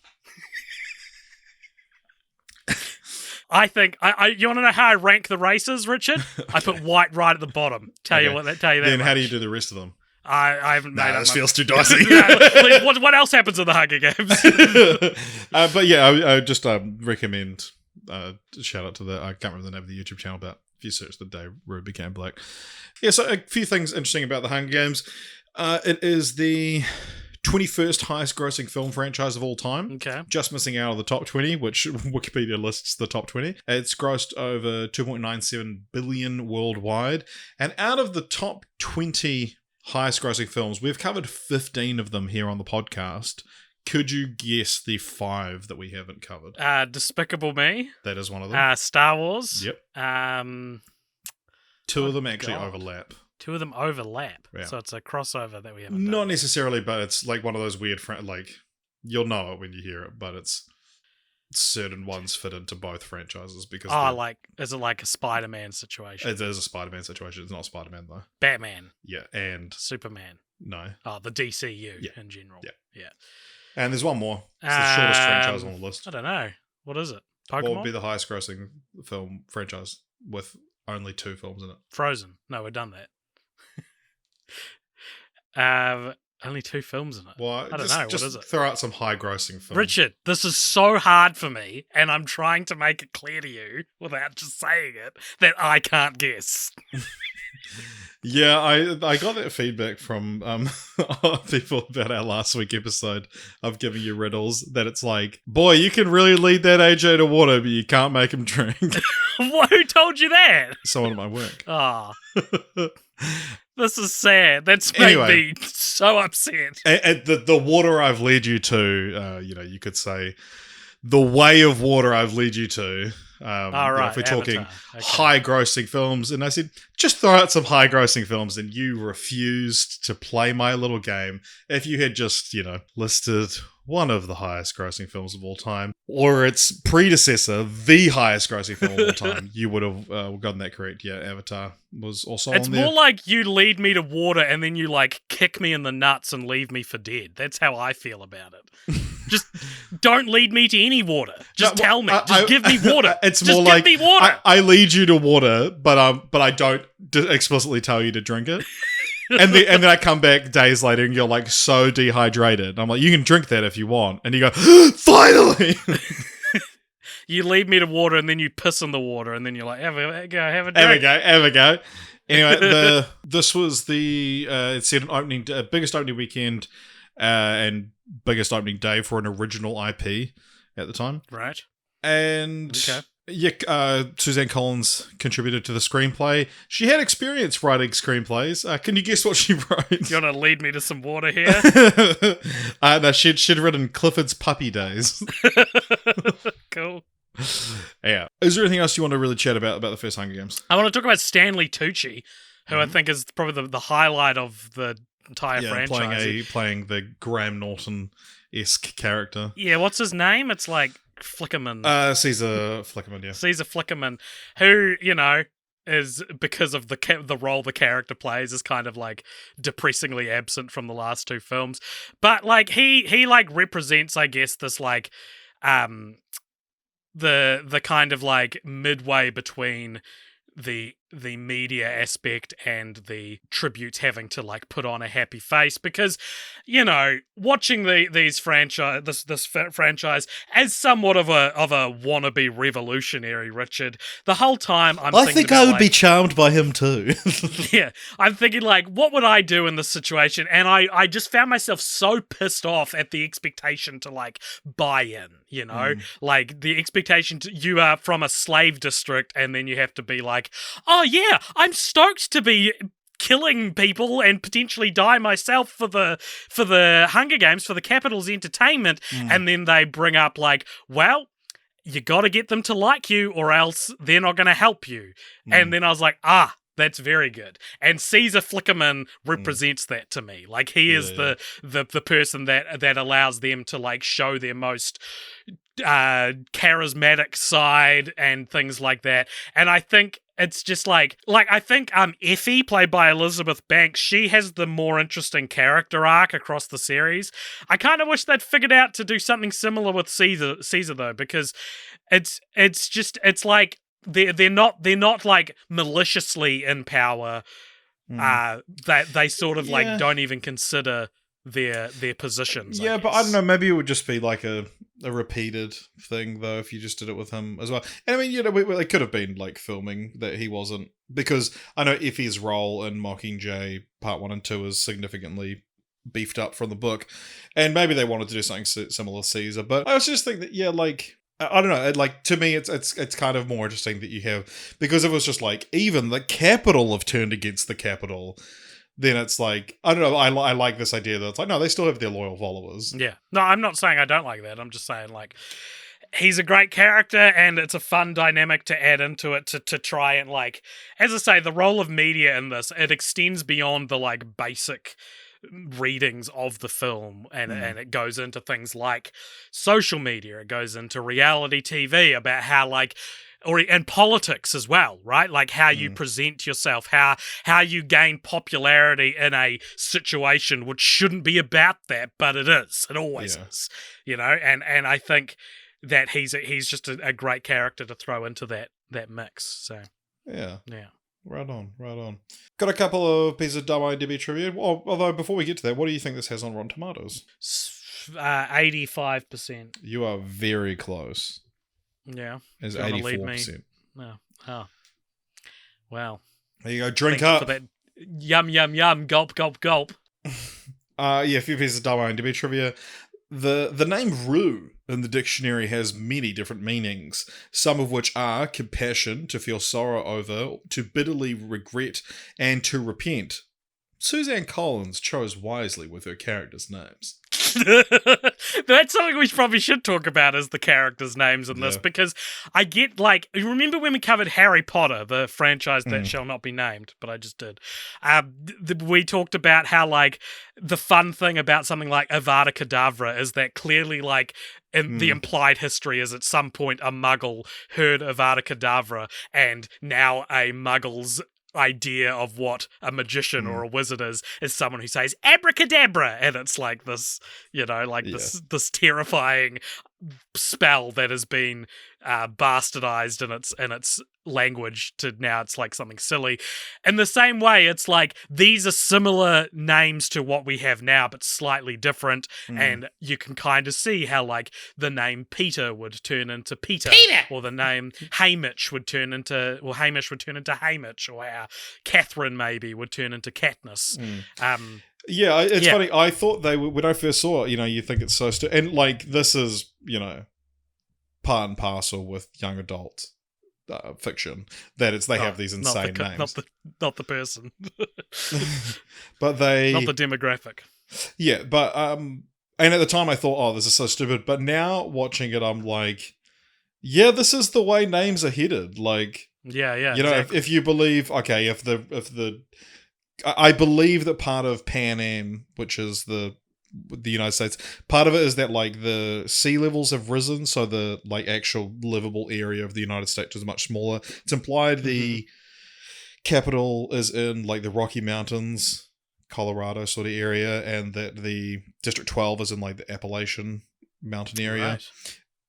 I think you want to know how I rank the races, Richard? I put white right at the bottom. Tell you that. Then how do you do the rest of them? I haven't made up. This feels too dicey. What else happens in the Hunger Games? But yeah, I just recommend. Shout out to I can't remember the name of the YouTube channel, but if you search "The Day Rue Became Black," yeah. So a few things interesting about the Hunger Games. It is the 21st highest grossing film franchise of all time. Okay. Just missing out of the top 20, which Wikipedia lists the top 20. It's grossed over 2.97 billion worldwide. And out of the top 20 highest grossing films, we've covered 15 of them here on the podcast. Could you guess the 5 that we haven't covered? Despicable Me. That is one of them. Star Wars. Yep. 2 of them actually overlap. 2 of them overlap. Yeah. So it's a crossover that we haven't done. Not necessarily, but it's like one of those weird, like, you'll know it when you hear it, but it's certain ones fit into both franchises because... is it like a Spider-Man situation? It is a Spider-Man situation. It's not Spider-Man, though. Batman. Yeah, and... Superman. No. Oh, the DCU in general. Yeah. And there's one more. It's the shortest franchise on the list. I don't know. What is it? Pokemon? What would be the highest grossing film franchise with only 2 films in it? Frozen. No, we've done that. Only 2 films in it. Well, I don't know. just What is it? throw out some high-grossing films. Richard, this is so hard for me, and I'm trying to make it clear to you without just saying it that I can't guess. Yeah, I got that feedback from people about our last week episode of giving you riddles, that it's like, boy, you can really lead that AJ to water, but you can't make him drink. Who told you that? Someone at my work. Ah. This is sad. That's made me so upset. And the water I've led you to, you could say, the way of water I've led you to. Right, if we're talking Avatar. high-grossing films, and I said, just throw out some high-grossing films, and you refused to play my little game. If you had just, listed one of the highest-grossing films of all time, or its predecessor, the highest-grossing film of all time, you would have gotten that correct. Yeah, Avatar was also It's on there. more like you lead me to water and then you, kick me in the nuts and leave me for dead. That's how I feel about it. Just don't lead me to any water. Just tell me. Just give me water. It's just more give like me water. I lead you to water, but I don't explicitly tell you to drink it. and then I come back days later and you're so dehydrated. I'm like, you can drink that if you want, and you go, finally. You lead me to water and then you piss in the water and then you're like, have a drink. Have a go. Anyway, this was the it said an biggest opening weekend and biggest opening day for an original IP at the time. Right. And Suzanne Collins contributed to the screenplay. She had experience writing screenplays. Can you guess what she wrote? You want to lead me to some water here? No, she'd written Clifford's Puppy Days. Cool. Yeah. Is there anything else you want to really chat about the first Hunger Games? I want to talk about Stanley Tucci, who I think is probably the highlight of the entire franchise. Playing the Graham Norton-esque character. Yeah, what's his name? It's Flickerman. Caesar Flickerman, yeah. Caesar Flickerman, who, is, because of the role the character plays, is kind of depressingly absent from the last 2 films. But he represents, I guess, this the kind of midway between the media aspect and the tributes having to put on a happy face, because watching this franchise as somewhat of a wannabe revolutionary, Richard, the whole time I think I would be charmed by him too. Yeah, I'm thinking what would I do in this situation, and I just found myself so pissed off at the expectation to buy in, the expectation you are from a slave district and then you have to be oh yeah, I'm stoked to be killing people and potentially die myself for the Hunger Games, for the Capitol's entertainment, and then they bring up well, you got to get them to like you or else they're not going to help you. And then I was like, that's very good. And Caesar Flickerman represents that to me. He is the person that allows them to show their most charismatic side and things like that. And I think it's just I think Effie, played by Elizabeth Banks, she has the more interesting character arc across the series. I kind of wish they'd figured out to do something similar with Caesar though, because it's they're not maliciously in power. That they sort of don't even consider their positions. Yeah, but I don't know. Maybe it would just be a repeated thing, though, if you just did it with him as well. And I mean, it could have been filming that he wasn't, because I know Effie's role in Mockingjay Part 1 and 2 is significantly beefed up from the book, and maybe they wanted to do something similar to Caesar. But I also just think that I don't know. To me, it's kind of more interesting that you have, because if it was just even the Capitol have turned against the Capitol, then it's I don't know. I like this idea that it's no, they still have their loyal followers. Yeah, no, I'm not saying I don't like that. I'm just saying he's a great character and it's a fun dynamic to add into it to try and as I say, the role of media in this, it extends beyond the basic readings of the film, and it goes into things like social media, it goes into reality TV about how and politics as well, right? How you present yourself, how you gain popularity in a situation which shouldn't be about that, but it is. It always is, and I think that he's just a great character to throw into that mix. So yeah. Right on, right on. Got a couple of pieces of dumb IMDb trivia. Well, although, before we get to that, what do you think this has on Rotten Tomatoes? 85%. You are very close. Yeah. It's Do you want to lead me? 84%. No. Oh. Wow. There you go, drink Thank you up. for that. Yum, yum, yum. Gulp, gulp, gulp. Yeah, a few pieces of dumb IMDb trivia. The name Rue in the dictionary has many different meanings, some of which are compassion, to feel sorrow over, to bitterly regret, and to repent. Suzanne Collins chose wisely with her characters' names. That's something we probably should talk about is the characters' names in this, Yeah. because I get, like, you remember when we covered Harry Potter, the franchise that shall not be named, but I just did. We talked about how, like, the fun thing about something like Avada Kedavra is that clearly, like, in the implied history is at some point a muggle heard Avada Kedavra, and now a muggle's idea of what a magician or a wizard is someone who says abracadabra, and it's like this, this terrifying spell that has been bastardized in its language to now it's like something silly. In the same way, it's like these are similar names to what we have now, but slightly different, and you can kind of see how like the name Peter would turn into Peter, or the name Hamish would turn into Hamish, or how Catherine maybe would turn into Katniss. Yeah, it's funny. I thought they were, when I first saw it, you think it's so and like this is, part and parcel with young adult fiction that they have these insane names. Not the person, but they not the demographic. Yeah, but and at the time I thought, oh, this is so stupid. But now watching it, I'm like, yeah, this is the way names are headed. Like, yeah, exactly. if you believe, okay, I believe that part of Pan Am, which is the United States, part of it is that like the sea levels have risen, so the like actual livable area of the United States is much smaller. It's implied the capital is in like the Rocky Mountains, Colorado sort of area, and that the District 12 is in like the Appalachian Mountain area.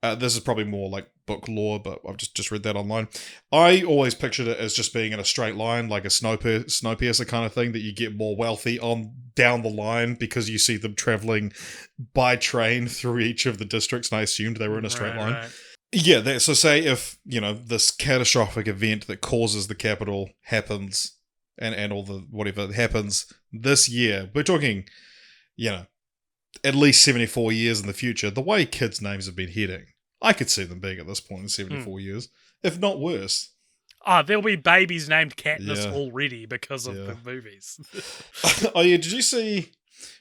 Right. This is probably more like book lore, but I've just read that online. I always pictured it as just being in a straight line, like a Snowpiercer kind of thing, that you get more wealthy on down the line because you see them traveling by train through each of the districts, and I assumed they were in a straight line. Right. Yeah, so say if, this catastrophic event that causes the capital happens, and all the whatever happens this year, we're talking, at least 74 years in the future, the way kids' names have been heading, I could see them being at this point in 74 years, if not worse. There'll be babies named Katniss already because of the movies. Oh yeah, did you see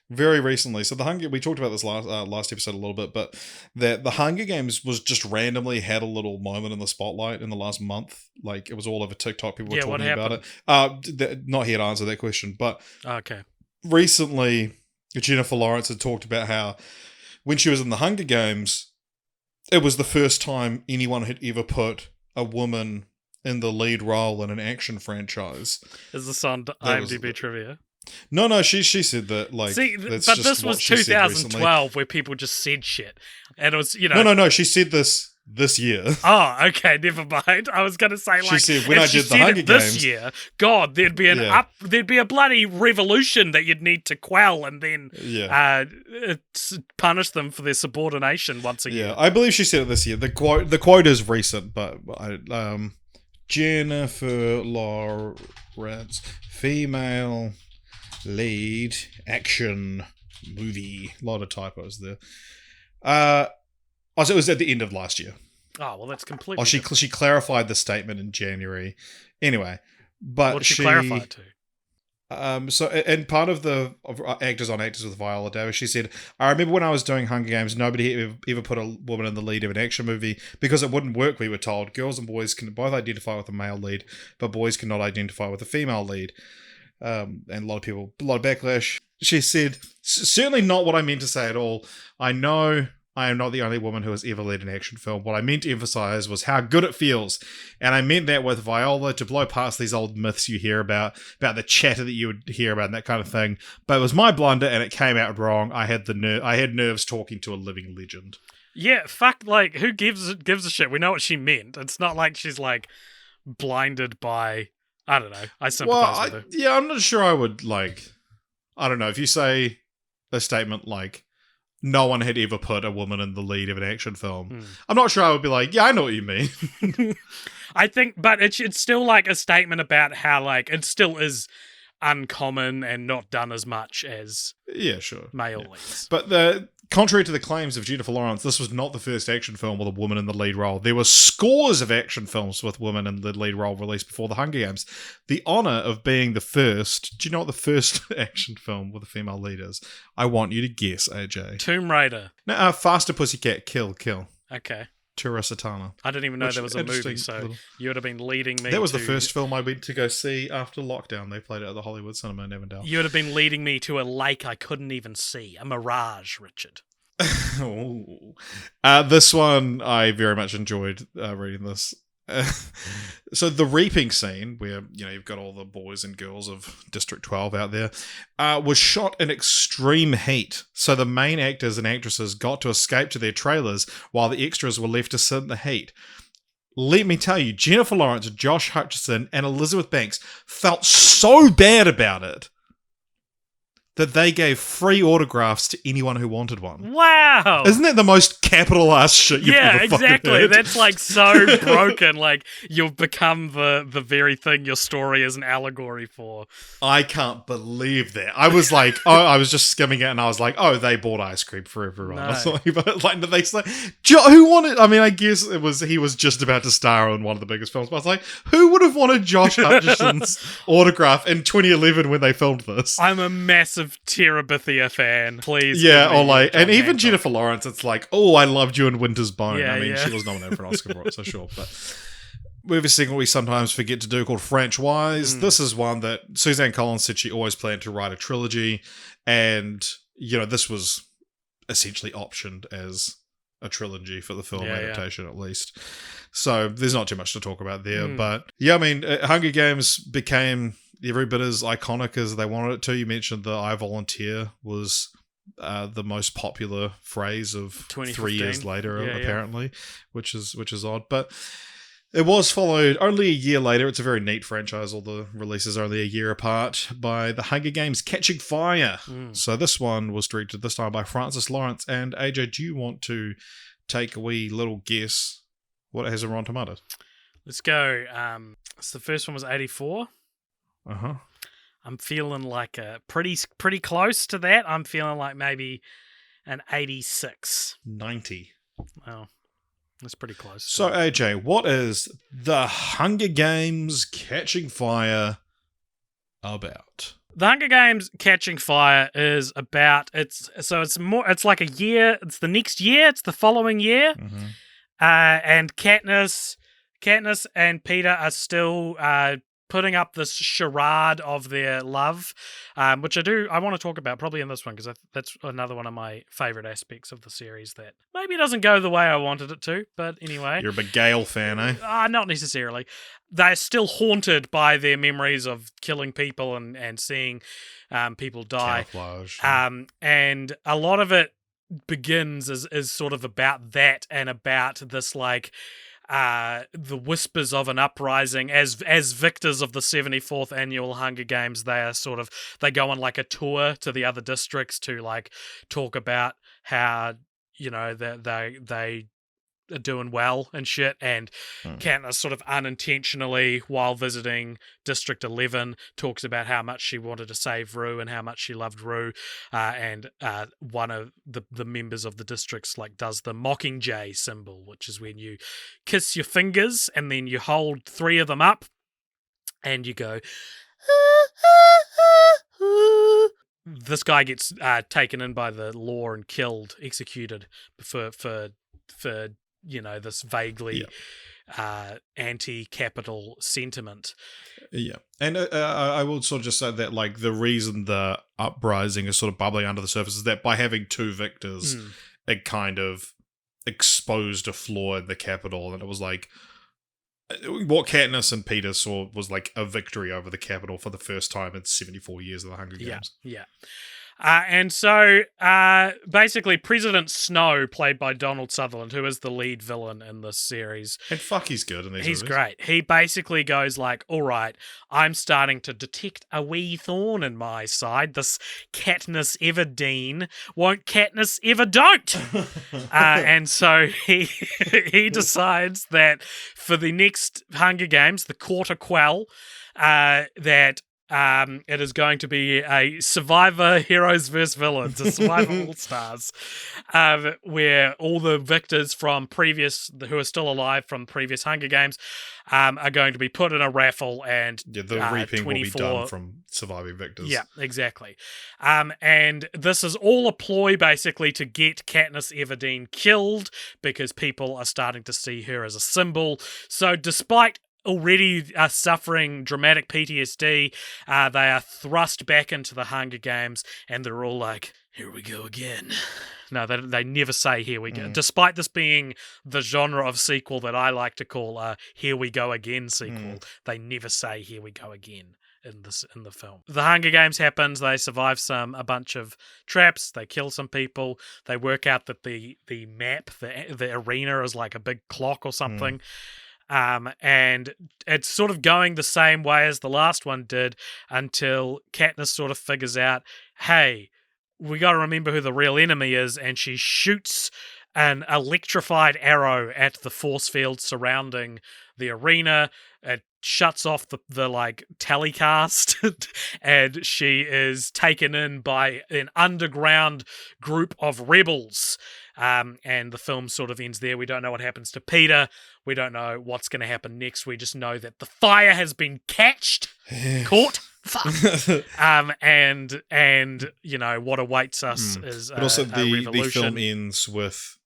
very recently? So we talked about this last episode a little bit, but that the Hunger Games was just randomly had a little moment in the spotlight in the last month. Like it was all over TikTok. People were talking about it. Not here to answer that question, but okay. Recently, Jennifer Lawrence had talked about how when she was in the Hunger Games, it was the first time anyone had ever put a woman in the lead role in an action franchise. Is this on IMDb trivia? No, she said that, like... See, but this was 2012 where people just said shit. And it was, No, she said this year. Oh, okay, never mind. I was going to say, like... She said, when I did the Hunger Games... this year, God, there'd be there'd be a bloody revolution that you'd need to quell and then punish them for their subordination once a year. Yeah, I believe she said it this year. The quote is recent, but... Jennifer Lawrence, female lead action movie. A lot of typos there. So it was at the end of last year. Oh, well, that's completely she clarified the statement in January. Anyway, but what did she clarify to? So, and part of the Actors on Actors with Viola Davis, she said, I remember when I was doing Hunger Games, nobody ever put a woman in the lead of an action movie because it wouldn't work, we were told. Girls and boys can both identify with a male lead, but boys cannot identify with a female lead. And a lot of backlash. She said, certainly not what I meant to say at all. I know I am not the only woman who has ever led an action film. What I meant to emphasize was how good it feels. And I meant that with Viola to blow past these old myths you hear about the chatter that you would hear about and that kind of thing. But it was my blunder and it came out wrong. I had nerves talking to a living legend. Yeah, fuck, like, who gives a shit? We know what she meant. It's not like she's, like, blinded by I don't know. I Well, sympathize with her. yeah, I'm not sure I would, like, I don't know, if you say a statement like, no one had ever put a woman in the lead of an action film, I'm not sure I would be like, yeah, I know what you mean. I think, but it's still like a statement about how like it still is uncommon and not done as much as Yeah, sure. male Yeah. leads. But contrary to the claims of Jennifer Lawrence, this was not the first action film with a woman in the lead role. There were scores of action films with women in the lead role released before the Hunger Games. The honor of being the first. Do you know what the first action film with a female lead is? I want you to guess, AJ. Tomb Raider. No, Faster Pussycat Kill. Okay. Tura Satana. I didn't even know there was a movie, so little... you would have been leading me. That was the first film I went to go see after lockdown. They played it at the Hollywood Cinema in Avondale. You would have been leading me to a lake I couldn't even see. A mirage, Richard. This one, I very much enjoyed reading this. So the reaping scene, where you've got all the boys and girls of District 12 out there, was shot in extreme heat. So the main actors and actresses got to escape to their trailers while the extras were left to sit in the heat. Let me tell you, Jennifer Lawrence, Josh Hutcherson, and Elizabeth Banks felt so bad about it that they gave free autographs to anyone who wanted one. Wow! Isn't that the most capital ass shit you've ever fucking exactly. heard? That's like so broken. Like you've become the very thing your story is an allegory for. I can't believe that. I was like, I was just skimming it and I was like, oh, they bought ice cream for everyone. No. Or something. But like, they say, who wanted? I mean, I guess he was just about to star in one of the biggest films. But I was like, who would have wanted Josh Hutcherson's autograph in 2011 when they filmed this? I'm a massive Terabithia fan. Please. Yeah, or like, John and even Hancock. Jennifer Lawrence, it's like, oh, I loved you in Winter's Bone. Yeah, I mean, yeah. she was nominated for an Oscar for it, so sure. But we have a segment we sometimes forget to do called French Wise. This is one that Suzanne Collins said she always planned to write a trilogy, and this was essentially optioned as a trilogy for the film adaptation, at least. So there's not too much to talk about there. But yeah, I mean, Hunger Games became every bit as iconic as they wanted it to. You mentioned the I Volunteer was the most popular phrase of 3 years later, apparently, which is odd. But it was followed only a year later. It's a very neat franchise. All the releases are only a year apart, by The Hunger Games Catching Fire. So this one was directed this time by Francis Lawrence. And AJ, do you want to take a wee little guess what it has in Rotten Tomatoes? Let's go. So the first one was 84. Uh-huh. I'm feeling like a pretty close to that. I'm feeling like maybe an 86. 90. Oh, that's pretty close. So AJ, what is The Hunger Games Catching Fire about? The Hunger Games Catching Fire is about it's like a year. It's the next year. It's the following year. Mm-hmm. And Katniss and Peter are still putting up this charade of their love, which I want to talk about probably in this one, because that's another one of my favourite aspects of the series that maybe doesn't go the way I wanted it to, but anyway. You're a big Gale fan, eh? Not necessarily. They're still haunted by their memories of killing people and seeing people die. Camouflage. And a lot of it begins is sort of about that, and about this like the whispers of an uprising as victors of the 74th annual Hunger Games. They go on like a tour to the other districts to like talk about how they are doing well and shit, and Katniss sort of unintentionally, while visiting District 11, talks about how much she wanted to save Rue and how much she loved Rue, and one of the members of the districts like does the Mockingjay symbol, which is when you kiss your fingers and then you hold 3 of them up and you go this guy gets taken in by the law and executed for this vaguely anti-capital sentiment. Yeah. And I will sort of just say that, like, the reason the uprising is sort of bubbling under the surface is that by having 2 victors, it kind of exposed a flaw in the capital, and it was like what Katniss and Peter saw was like a victory over the capital for the first time in 74 years of the Hunger Games. Yeah. And so, basically, President Snow, played by Donald Sutherland, who is the lead villain in this series, And fuck, he's good in these he's movies. great. He basically goes like, all right, I'm starting to detect a wee thorn in my side. This Katniss Everdeen won't Katniss ever don't. And so he decides that for the next Hunger Games, the Quarter Quell, that it is going to be a Survivor Heroes vs. Villains, a Survivor All-Stars, where all the victors from who are still alive from previous Hunger Games, are going to be put in a raffle, and the reaping will be done from surviving victors. Yeah, exactly. And this is all a ploy, basically, to get Katniss Everdeen killed, because people are starting to see her as a symbol. So despite already suffering dramatic PTSD, they are thrust back into the Hunger Games, and they're all like, here we go again. No, they never say here we go. Despite this being the genre of sequel that I like to call a here we go again sequel, they never say here we go again in the film. The Hunger Games happens, they survive a bunch of traps, they kill some people, they work out that the map, the arena is like a big clock or something. And it's sort of going the same way as the last one did, until Katniss sort of figures out, hey, we got to remember who the real enemy is, and she shoots an electrified arrow at the force field surrounding the arena. It shuts off the like telecast, and she is taken in by an underground group of rebels. And the film sort of ends there. We don't know what happens to Peter. We don't know what's going to happen next. We just know that the fire has been caught. Fuck. And you know what awaits us is but also a revolution. the film ends with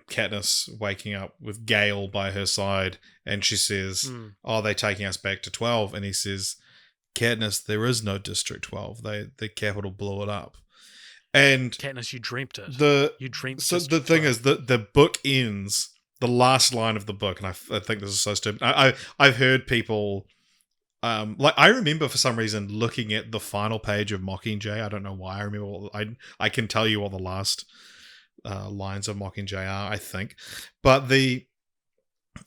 Katniss waking up with Gale by her side, and she says, "Are they taking us back to 12?" And he says, "Katniss, there is no District 12. The Capitol blew it up." And Katniss, you dreamt it. You dreamt. So the thing is that the book ends. The last line of the book, and I think this is so stupid. I've heard people. Like I remember for some reason looking at the final page of Mockingjay. I don't know why I remember. I can tell you what the last lines of Mockingjay are, I think, but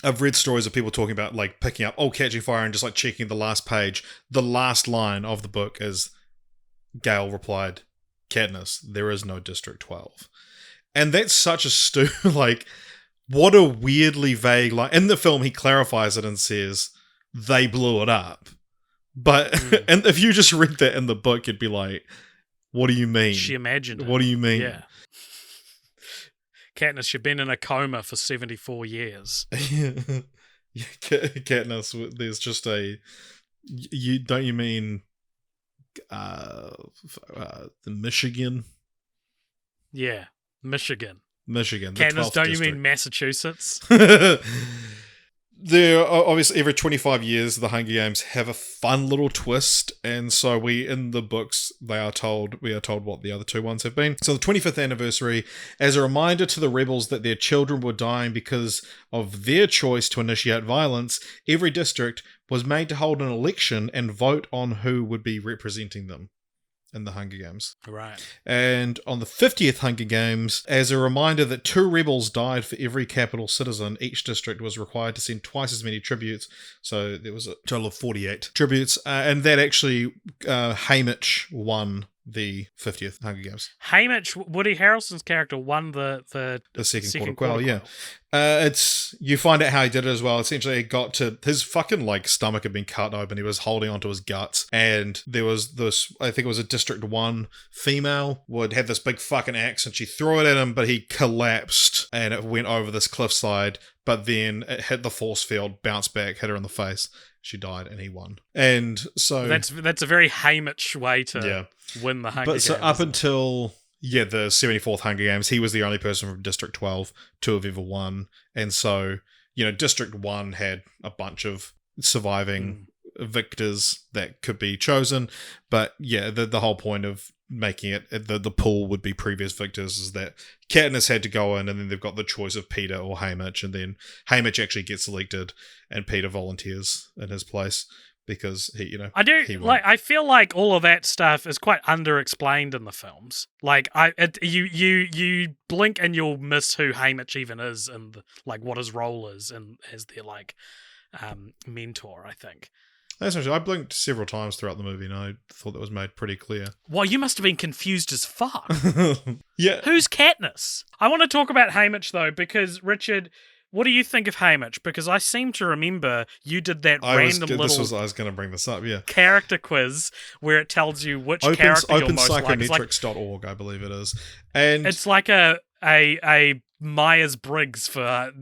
I've read stories of people talking about like picking up Catching Fire and just like checking the last page. The last line of the book is Gale replied, "Katniss, there is no District 12," and that's such a like what a weirdly vague line. In the film, he clarifies it and says they blew it up. But and if you just read that in the book, you'd be like, what do you mean? She imagined it. What do you mean? Yeah. Katniss, you've been in a coma for 74 years. Katniss, there's just don't you mean the Michigan? Yeah, Michigan. Katniss, don't you mean Massachusetts? There are obviously every 25 years the Hunger Games have a fun little twist, and so in the books we are told what the other two ones have been. So the 25th anniversary, as a reminder to the rebels that their children were dying because of their choice to initiate violence, every district was made to hold an election and vote on who would be representing them in the Hunger Games. Right. And on the 50th Hunger Games, as a reminder that 2 rebels died for every capital citizen, each district was required to send twice as many tributes. So there was a total of 48 tributes. And that actually, Haymitch won the 50th Hunger Games. Haymitch, Woody Harrelson's character, won the second Quarter Quell, yeah. You find out how he did it as well. Essentially, it got to his fucking like stomach had been cut open. He was holding onto his guts, and there was this. I think it was a District 1 female would have this big fucking axe, and she threw it at him, but he collapsed, and it went over this cliffside. But then it hit the force field, bounced back, hit her in the face. She died, and he won. And so that's a very Haymitch way to win the Hunger Games. But so up until the 74th Hunger Games, he was the only person from District 12 to have ever won. And so, District 1 had a bunch of surviving victors that could be chosen. But the whole point of making it the pool would be previous victors is that Katniss had to go in, and then they've got the choice of Peter or Haymitch, and then Haymitch actually gets elected and Peter volunteers in his place. because I do he won't. like. I feel like all of that stuff is quite underexplained in the films. Like, you blink and you'll miss who Haymitch even is, and like what his role is, and as their like mentor. I think. That's interesting. I blinked several times throughout the movie, and I thought that was made pretty clear. Well, you must have been confused as fuck. Yeah. Who's Katniss? I want to talk about Haymitch though, because Richard, what do you think of Haymitch? Because I seem to remember you did that I was little going to bring this up. Yeah. character quiz where it tells you which character you're most like. OpenPsychometrics.org, I believe it is, and It's like a Myers Briggs for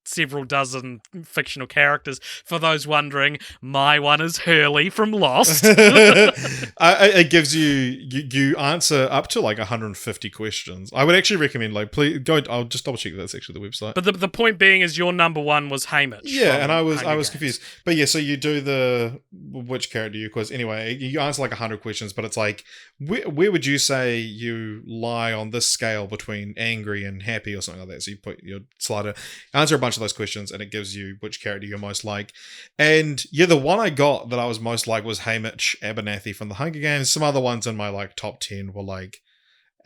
several dozen fictional characters. For those wondering, my one is Hurley from Lost. it gives you answer up to like 150 questions. I would actually recommend please go. I'll just double check that that's actually the website. But the point being is your number one was Haymitch. Yeah, and I was confused. But yeah, so you do the which character you quiz. Anyway, you answer like 100 questions, but it's like where would you say you lie on this scale between angry and happy or something like that? So you put your slider, answer a bunch of those questions, and it gives you which character you're most like. And yeah, the one I got that I was most like was Haymitch Abernathy from the Hunger Games. Some other ones in my like top 10 were like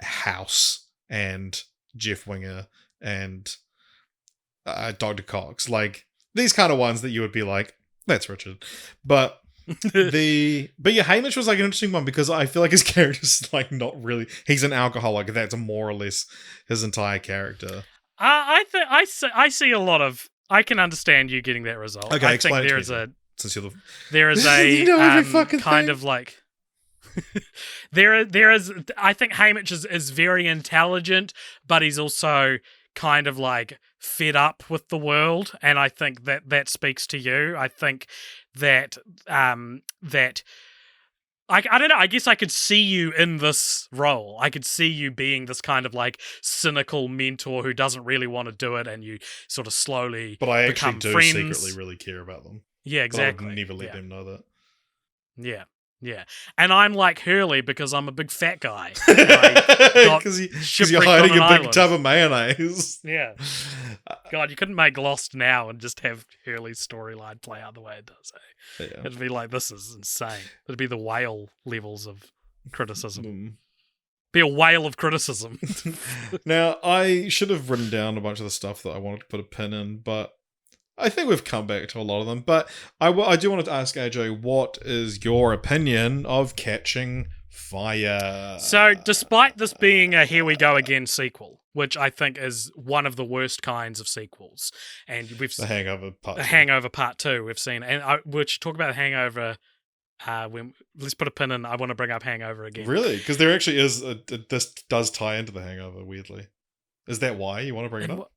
House and Jeff Winger and Dr. Cox. Like these kind of ones that you would be like, that's Richard. But yeah, Haymitch was like an interesting one because I feel like his character's like not really. He's an alcoholic. That's more or less his entire character. I see a lot of. I can understand you getting that result. Okay, I think there is there is a kind of like there is. I think Haymitch is very intelligent, but he's also kind of like fed up with the world, and I think that speaks to you. I think that I don't know. I guess I could see you in this role. I could see you being this kind of like cynical mentor who doesn't really want to do it, and you sort of slowly But I actually do friends. secretly really care about them. Yeah, exactly. But I would never let them know that. Yeah. And I'm like Hurley because I'm a big fat guy. Because you're hiding a big tub of mayonnaise. Yeah. God, you couldn't make Lost now and just have Hurley's storyline play out the way it does. Eh? Yeah. It'd be like, this is insane. It'd be the whale levels of criticism. Be a whale of criticism. Now, I should have written down a bunch of the stuff that I wanted to put a pin in, but I think we've come back to a lot of them. But I do want to ask AJ, what is your opinion of Catching Fire? So, despite this being a Here We Go Again sequel, which I think is one of the worst kinds of sequels, and we've The Hangover Part 2. The Hangover Part 2 we've seen, and we should talk about Hangover. Let's put a pin in. I want to bring up Hangover again. Really? Because there actually is this does tie into The Hangover weirdly. Is that why you want to bring it up?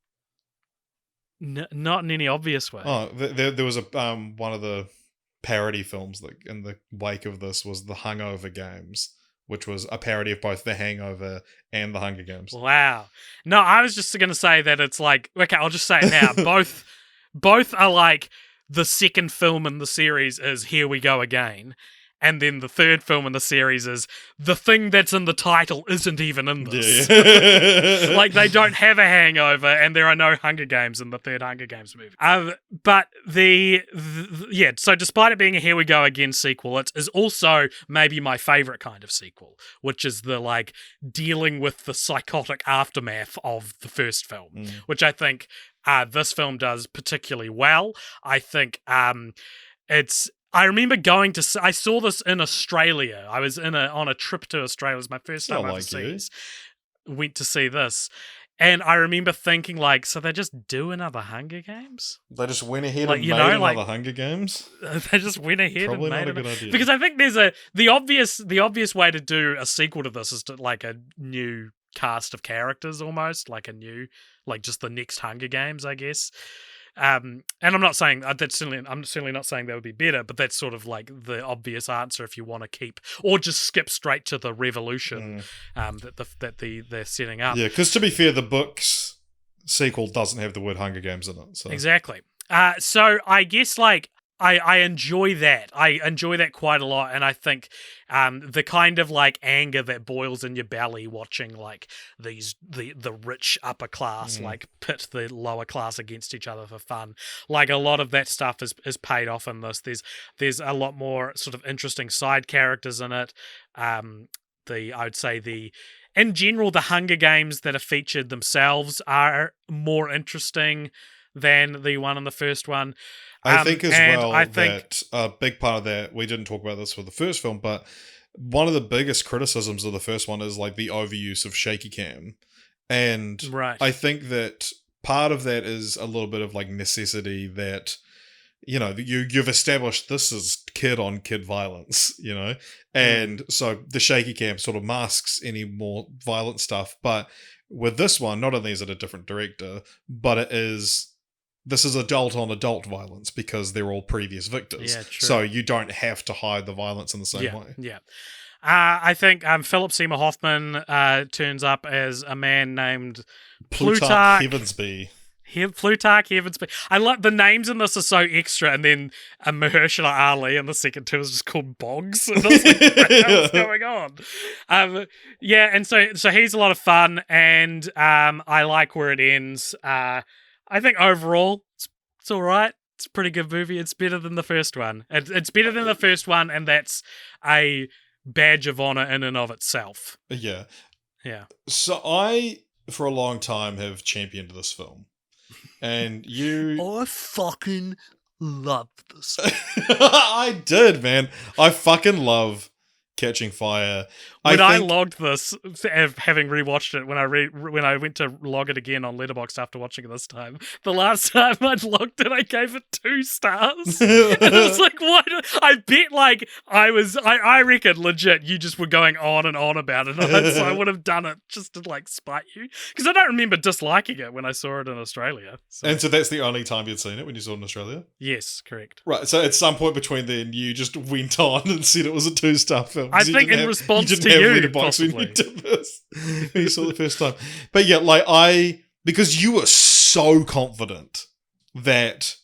Not in any obvious way. Oh, there was a one of the parody films that in the wake of this was The Hungover Games, which was a parody of both The Hangover and The Hunger Games. Wow. No, I was just going to say that it's like, okay, I'll just say it now. both are like the second film in the series is Here We Go Again. And then the third film in the series is the thing that's in the title isn't even in this. Yeah. Like they don't have a hangover, and there are no Hunger Games in the third Hunger Games movie. But so despite it being a Here We Go Again sequel, it is also maybe my favorite kind of sequel, which is the like dealing with the psychotic aftermath of the first film, which I think this film does particularly well. I think I remember I saw this in Australia. I was on a trip to Australia. It was my first time overseas. Went to see this. And I remember thinking, like, so they just do another Hunger Games? They just went ahead and made another Hunger Games? They just went ahead Probably and made not a good idea. Because I think there's the obvious way to do a sequel to this is to like a new cast of characters almost, like just the next Hunger Games, I guess. And I'm not saying I'm certainly not saying that would be better, but that's sort of like the obvious answer if you want to keep, or just skip straight to the revolution that they're setting up. Yeah, because to be fair, the book's sequel doesn't have the word Hunger Games in it. So. Exactly. So I guess like I enjoy that. I enjoy that quite a lot, and I think the kind of like anger that boils in your belly watching like the rich upper class like pit the lower class against each other for fun. Like a lot of that stuff is paid off in this. There's a lot more sort of interesting side characters in it. I would say in general the Hunger Games that are featured themselves are more interesting than the one in the first one. I think as well I think that a big part of that, we didn't talk about this with the first film, but one of the biggest criticisms of the first one is like the overuse of shaky cam. And right. I think that part of that is a little bit of like necessity that, you know, you've established this is kid on kid violence, you know, and so the shaky cam sort of masks any more violent stuff. But with this one, not only is it a different director, but this is adult on adult violence because they're all previous victors. Yeah, true. So you don't have to hide the violence in the same way. Yeah. I think Philip Seymour Hoffman turns up as a man named Plutarch Heavensby. Plutarch Heavensby. I like the names in this are so extra, and then Mahershala Ali in the second two is just called Boggs. And I was like, what the hell's going on? Yeah, and so he's a lot of fun, and I like where it ends. I think overall, it's all right. It's a pretty good movie. It's better than the first one. It's better than the first one, and that's a badge of honor in and of itself. Yeah. Yeah. So I, for a long time, have championed this film. And you... I fucking love this. I did, man. I fucking love Catching Fire. I logged this, having rewatched it when I went to log it again on Letterboxd after watching it this time. The last time I'd logged it, I gave it 2 stars, and I was like, "What?" I bet, like I reckon, legit, you just were going on and on about it, so I would have done it just to like spite you, because I don't remember disliking it when I saw it in Australia. And so that's the only time you'd seen it, when you saw it in Australia? Yes, correct. Right. So at some point between then, you just went on and said it was a 2-star film. I think in response to you, possibly. When you saw it the first time. But yeah, because you were so confident that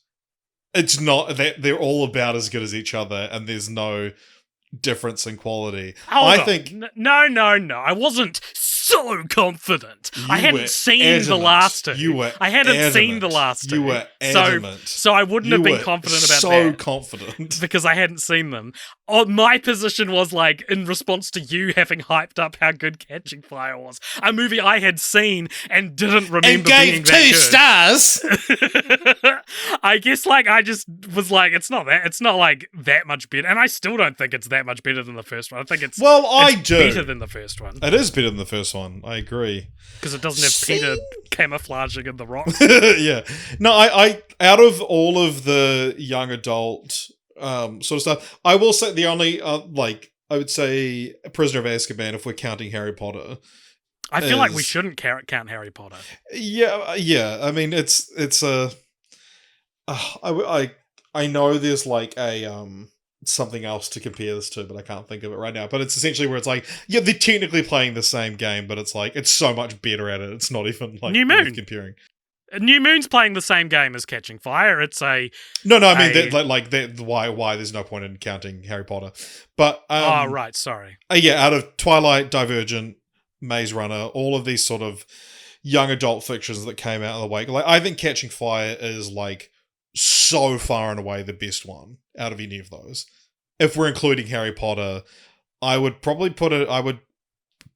it's not, that they're all about as good as each other and there's no difference in quality. I think no. I wasn't so confident. I hadn't seen the last two. I hadn't seen the last two. You were adamant. So I wouldn't have been confident about that. So confident. Because I hadn't seen them. My position was like, in response to you having hyped up how good Catching Fire was, a movie I had seen and didn't remember being that good. And gave 2 stars! I guess like I just was like, it's not like that much better. And I still don't think it's that much better than the first one. I think it's better than the first one. It is better than the first one. I agree. Because it doesn't have Peter camouflaging in the rocks. Yeah. No, I out of all of the young adult sort of stuff, I will say the only I would say Prisoner of Azkaban, if we're counting Harry Potter. I feel like we shouldn't count Harry Potter. Yeah. I mean, it's a. I know there's like a something else to compare this to, but I can't think of it right now. But it's essentially where it's like, yeah, they're technically playing the same game, but it's like it's so much better at it. It's not even like New Moon comparing. New Moon's playing the same game as Catching Fire. It's a no. I mean, that why there's no point in counting Harry Potter. But oh right, sorry. Yeah, out of Twilight, Divergent, Maze Runner, all of these sort of young adult fictions that came out of the wake, like I think Catching Fire is like so far and away the best one out of any of those. If we're including Harry Potter, I would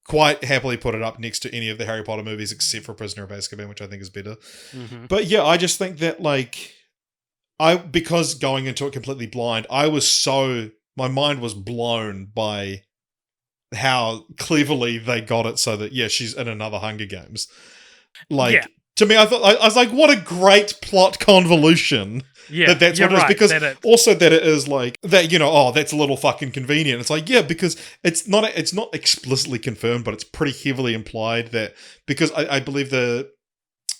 quite happily put it up next to any of the Harry Potter movies except for Prisoner of Azkaban, which I think is better. Mm-hmm. But yeah, I just think that because going into it completely blind, my mind was blown by how cleverly they got it so that, yeah, she's in another Hunger Games. To me, I was like, what a great plot convolution. Yeah, that's what it is. Because also that it is like that, that's a little fucking convenient. It's like, yeah, because it's not explicitly confirmed, but it's pretty heavily implied that, because I believe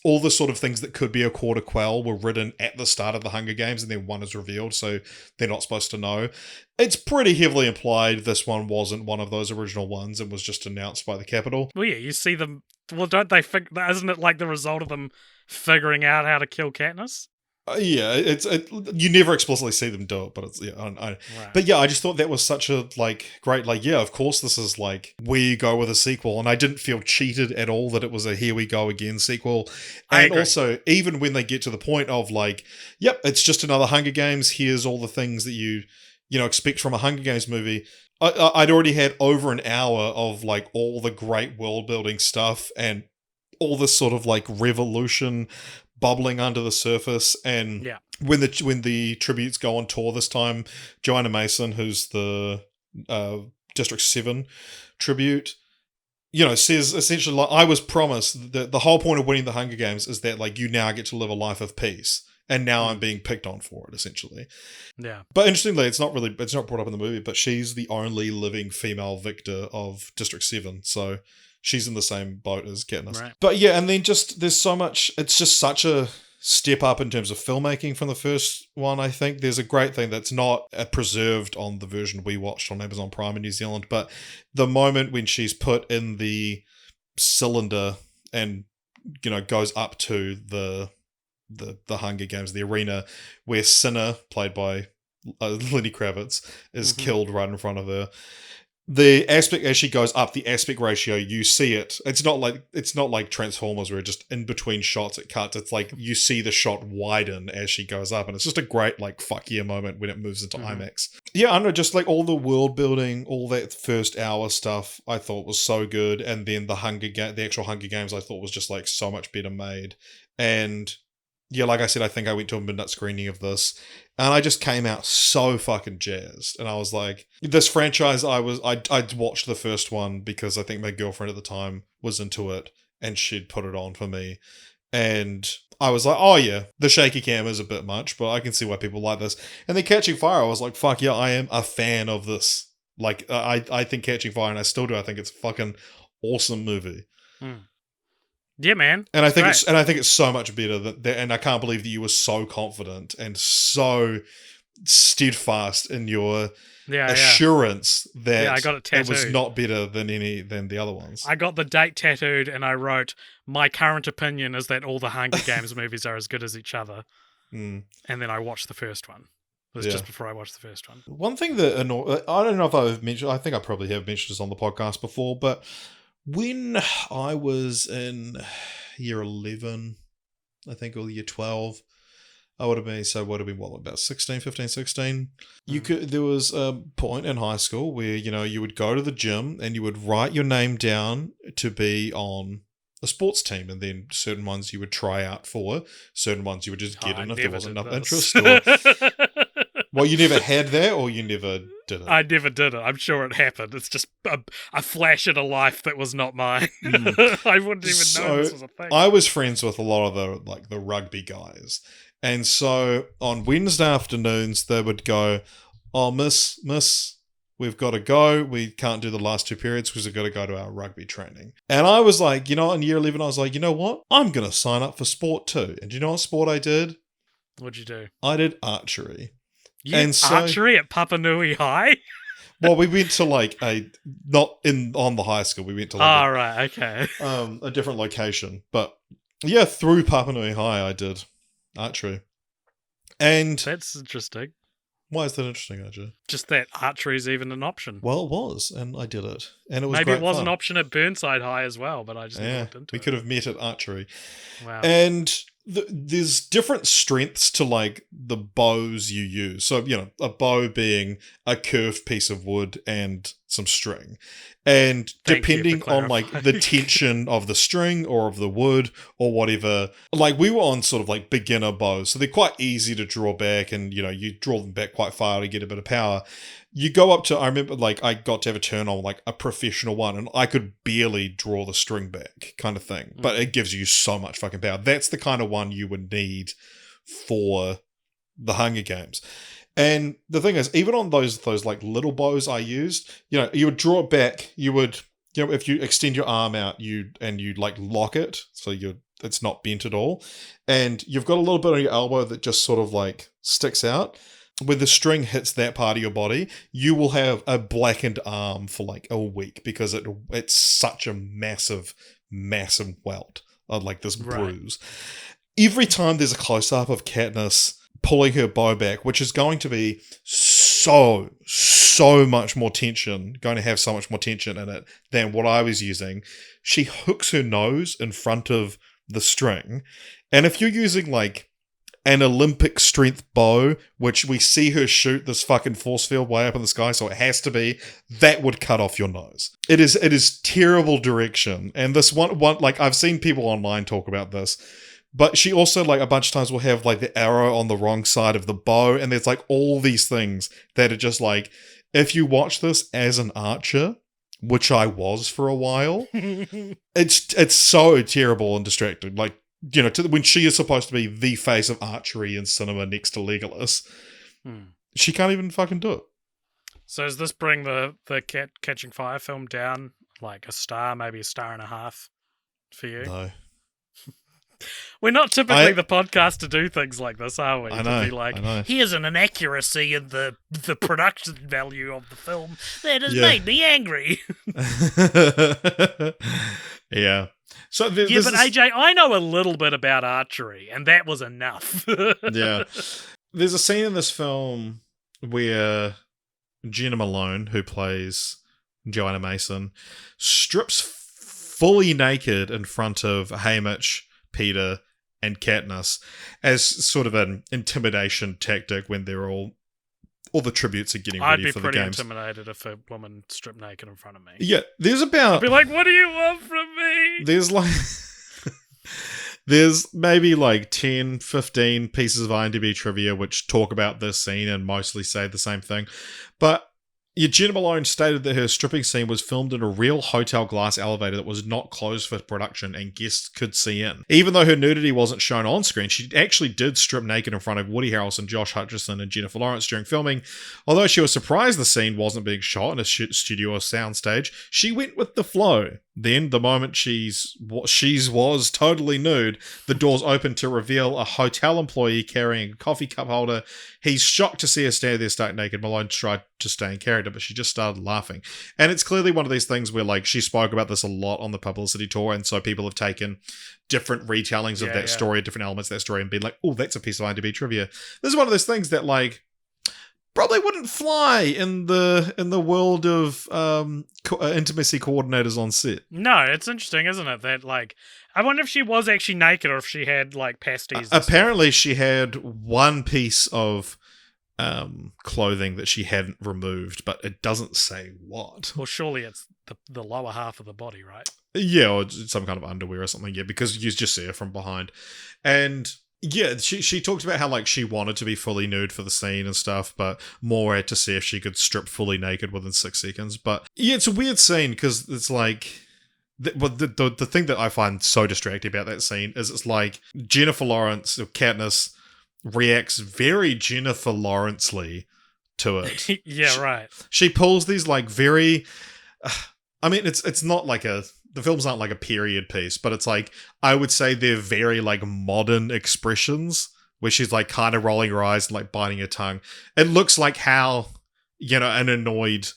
all the sort of things that could be a quarter quell were written at the start of the Hunger Games, and then one is revealed, so they're not supposed to know. It's pretty heavily implied this one wasn't one of those original ones and was just announced by the Capitol. Well, yeah, you see them. Well, don't they? Isn't it like the result of them figuring out how to kill Katniss? Yeah, you never explicitly see them do it, but it's Right. but yeah, I just thought that was such a great yeah, of course this is where you go with a sequel, and I didn't feel cheated at all that it was a here we go again sequel, I and agree. also even when they get to the point of yep, it's just another Hunger Games. Here's all the things that you expect from a Hunger Games movie. I'd already had over an hour of all the great world building stuff and all this sort of revolution bubbling under the surface. And Yeah. when the tributes go on tour this time, Joanna Mason, who's the District 7 tribute, says essentially I was promised that the whole point of winning the Hunger Games is that you now get to live a life of peace, and now I'm being picked on for it, essentially. Yeah. But interestingly, it's not brought up in the movie, but she's the only living female victor of District 7, so she's in the same boat as Katniss. Right. But yeah, and then there's so much, it's just such a step up in terms of filmmaking from the first one, I think. There's a great thing that's not preserved on the version we watched on Amazon Prime in New Zealand, but the moment when she's put in the cylinder and, goes up to the Hunger Games, the arena, where Cinna, played by Lenny Kravitz, is killed right in front of her. The aspect, as she goes up, the aspect ratio, you see it. It's not like Transformers where just in between shots it cuts. It's you see the shot widen as she goes up, and it's just a great fuck yeah moment when it moves into IMAX. Yeah, I don't know, just all the world building, all that first hour stuff, I thought was so good, and then the actual Hunger Games, I thought was just so much better made. And yeah, like I said, I think I went to a midnight screening of this, and I just came out so fucking jazzed. And I was like, this franchise, I'd watched the first one because I think my girlfriend at the time was into it, and she'd put it on for me. And I was like, oh yeah, the shaky cam is a bit much, but I can see why people like this. And then Catching Fire, I was like, fuck yeah, I am a fan of this. I think Catching Fire, and I still do, I think it's a fucking awesome movie. Yeah, man. And I think it's so much better that, and I can't believe that you were so confident and so steadfast in your assurance that I got it tattooed. It was not better than the other ones. I got the date tattooed, and I wrote, my current opinion is that all the Hunger Games movies are as good as each other. And then I watched the first one. It was just before I watched the first one. One thing that I don't know if I've mentioned, I think I probably have mentioned this on the podcast before, but when I was in year 11, I think, or year 12, I would have been, about 16, 15, 16. There was a point in high school where, you would go to the gym and you would write your name down to be on a sports team, and then certain ones you would try out for, certain ones you would just get in if there wasn't enough interest. Well, you never had that, or you never did it? I never did it. I'm sure it happened. It's just a flash in a life that was not mine. I wouldn't even know this was a thing. I was friends with a lot of the rugby guys. And so on Wednesday afternoons, they would go, oh, miss, we've got to go. We can't do the last 2 periods because we've got to go to our rugby training. And I was like, in year 11, I was like, you know what? I'm going to sign up for sport too. And do you know what sport I did? What'd you do? I did archery. Archery at Papanui High? Well, we went to on the high school. We went to right, okay. A different location. But yeah, through Papanui High, I did archery. And that's interesting. Why is that interesting, AJ? Just that archery is even an option. Well, it was, and I did it, and it was maybe great it was fun. An option at Burnside High as well, but I just never looked into it. We could have met at archery. Wow. And there's different strengths to the bows you use. So, a bow being a curved piece of wood and some string. And depending on the tension of the string or of the wood or whatever, we were on sort of beginner bows. So they're quite easy to draw back, and, you draw them back quite far to get a bit of power. You go up to, I remember I got to have a turn on a professional one, and I could barely draw the string back kind of thing. But it gives you so much fucking power. That's the kind of one you would need for the Hunger Games. And the thing is, even on those little bows I used, you would draw it back. You would, if you extend your arm out, you'd lock it so it's not bent at all, and you've got a little bit on your elbow that just sort of sticks out. When the string hits that part of your body, you will have a blackened arm for a week because it's such a massive, massive welt of this bruise. every time there's a close-up of Katniss pulling her bow back, which is going to be so much more tension, going to have so much more tension in it than what I was using, she hooks her nose in front of the string. And if you're using like an Olympic strength bow, which we see her shoot this fucking force field way up in the sky, so it has to be, that would cut off your nose. It is terrible direction. And this one like I've seen people online talk about this, but she also, like, a bunch of times will have, like, the arrow on the wrong side of the bow, and there's, like, all these things that are just, like, if you watch this as an archer, which I was for a while, it's so terrible and distracting. Like, you know, when she is supposed to be the face of archery in cinema next to Legolas, she can't even fucking do it. So does this bring the Catching Fire film down, like, a star, maybe a star and a half for you? No. We're not typically the podcast to do things like this, are we? I know, to be like, here's an inaccuracy in the production value of the film that has made me angry. Yeah. So but AJ, I know a little bit about archery, and that was enough. Yeah. There's a scene in this film where Jenna Malone, who plays Joanna Mason, strips fully naked in front of Haymitch, Peter, and Katniss as sort of an intimidation tactic when they're all the tributes are getting ready for the games. I'd be pretty intimidated if a woman stripped naked in front of me. Yeah, there's about... I'd be like, what do you want from me? There's like... There's maybe like 10, 15 pieces of IMDb trivia which talk about this scene and mostly say the same thing. But Jenna Malone stated that her stripping scene was filmed in a real hotel glass elevator that was not closed for production and guests could see in. Even though her nudity wasn't shown on screen, she actually did strip naked in front of Woody Harrelson, Josh Hutcherson, and Jennifer Lawrence during filming. Although she was surprised the scene wasn't being shot in a studio or soundstage, she went with the flow. Then, the moment she's was totally nude, the doors opened to reveal a hotel employee carrying a coffee cup holder. He's shocked to see her stand there stark naked. Malone tried to stay in character, but she just started laughing. And it's clearly one of these things where, like, she spoke about this a lot on the publicity tour, and so people have taken different retellings of that story, different elements of that story, and been like, oh, that's a piece of IMDb trivia. This is one of those things that, like, probably wouldn't fly in the world of intimacy coordinators on set. No, it's interesting, isn't it? That, like, I wonder if she was actually naked or if she had, like, pasties. Apparently, she had one piece of clothing that she hadn't removed, but it doesn't say what. Well, surely it's the lower half of the body, right? Yeah, or some kind of underwear or something. Yeah, because you just see her from behind, and. Yeah, she talked about how, like, she wanted to be fully nude for the scene and stuff, but more had to see if she could strip fully naked within 6 seconds. But yeah, it's a weird scene because it's like... The thing that I find so distracting about that scene is it's like Jennifer Lawrence, or Katniss, reacts very Jennifer Lawrence-ly to it. Yeah, right. She pulls these, like, very... I mean, it's not like a... The film's not like a period piece, but it's like, I would say they're very, like, modern expressions where she's, like, kind of rolling her eyes and, like, biting her tongue. It looks like how, you know, an annoyed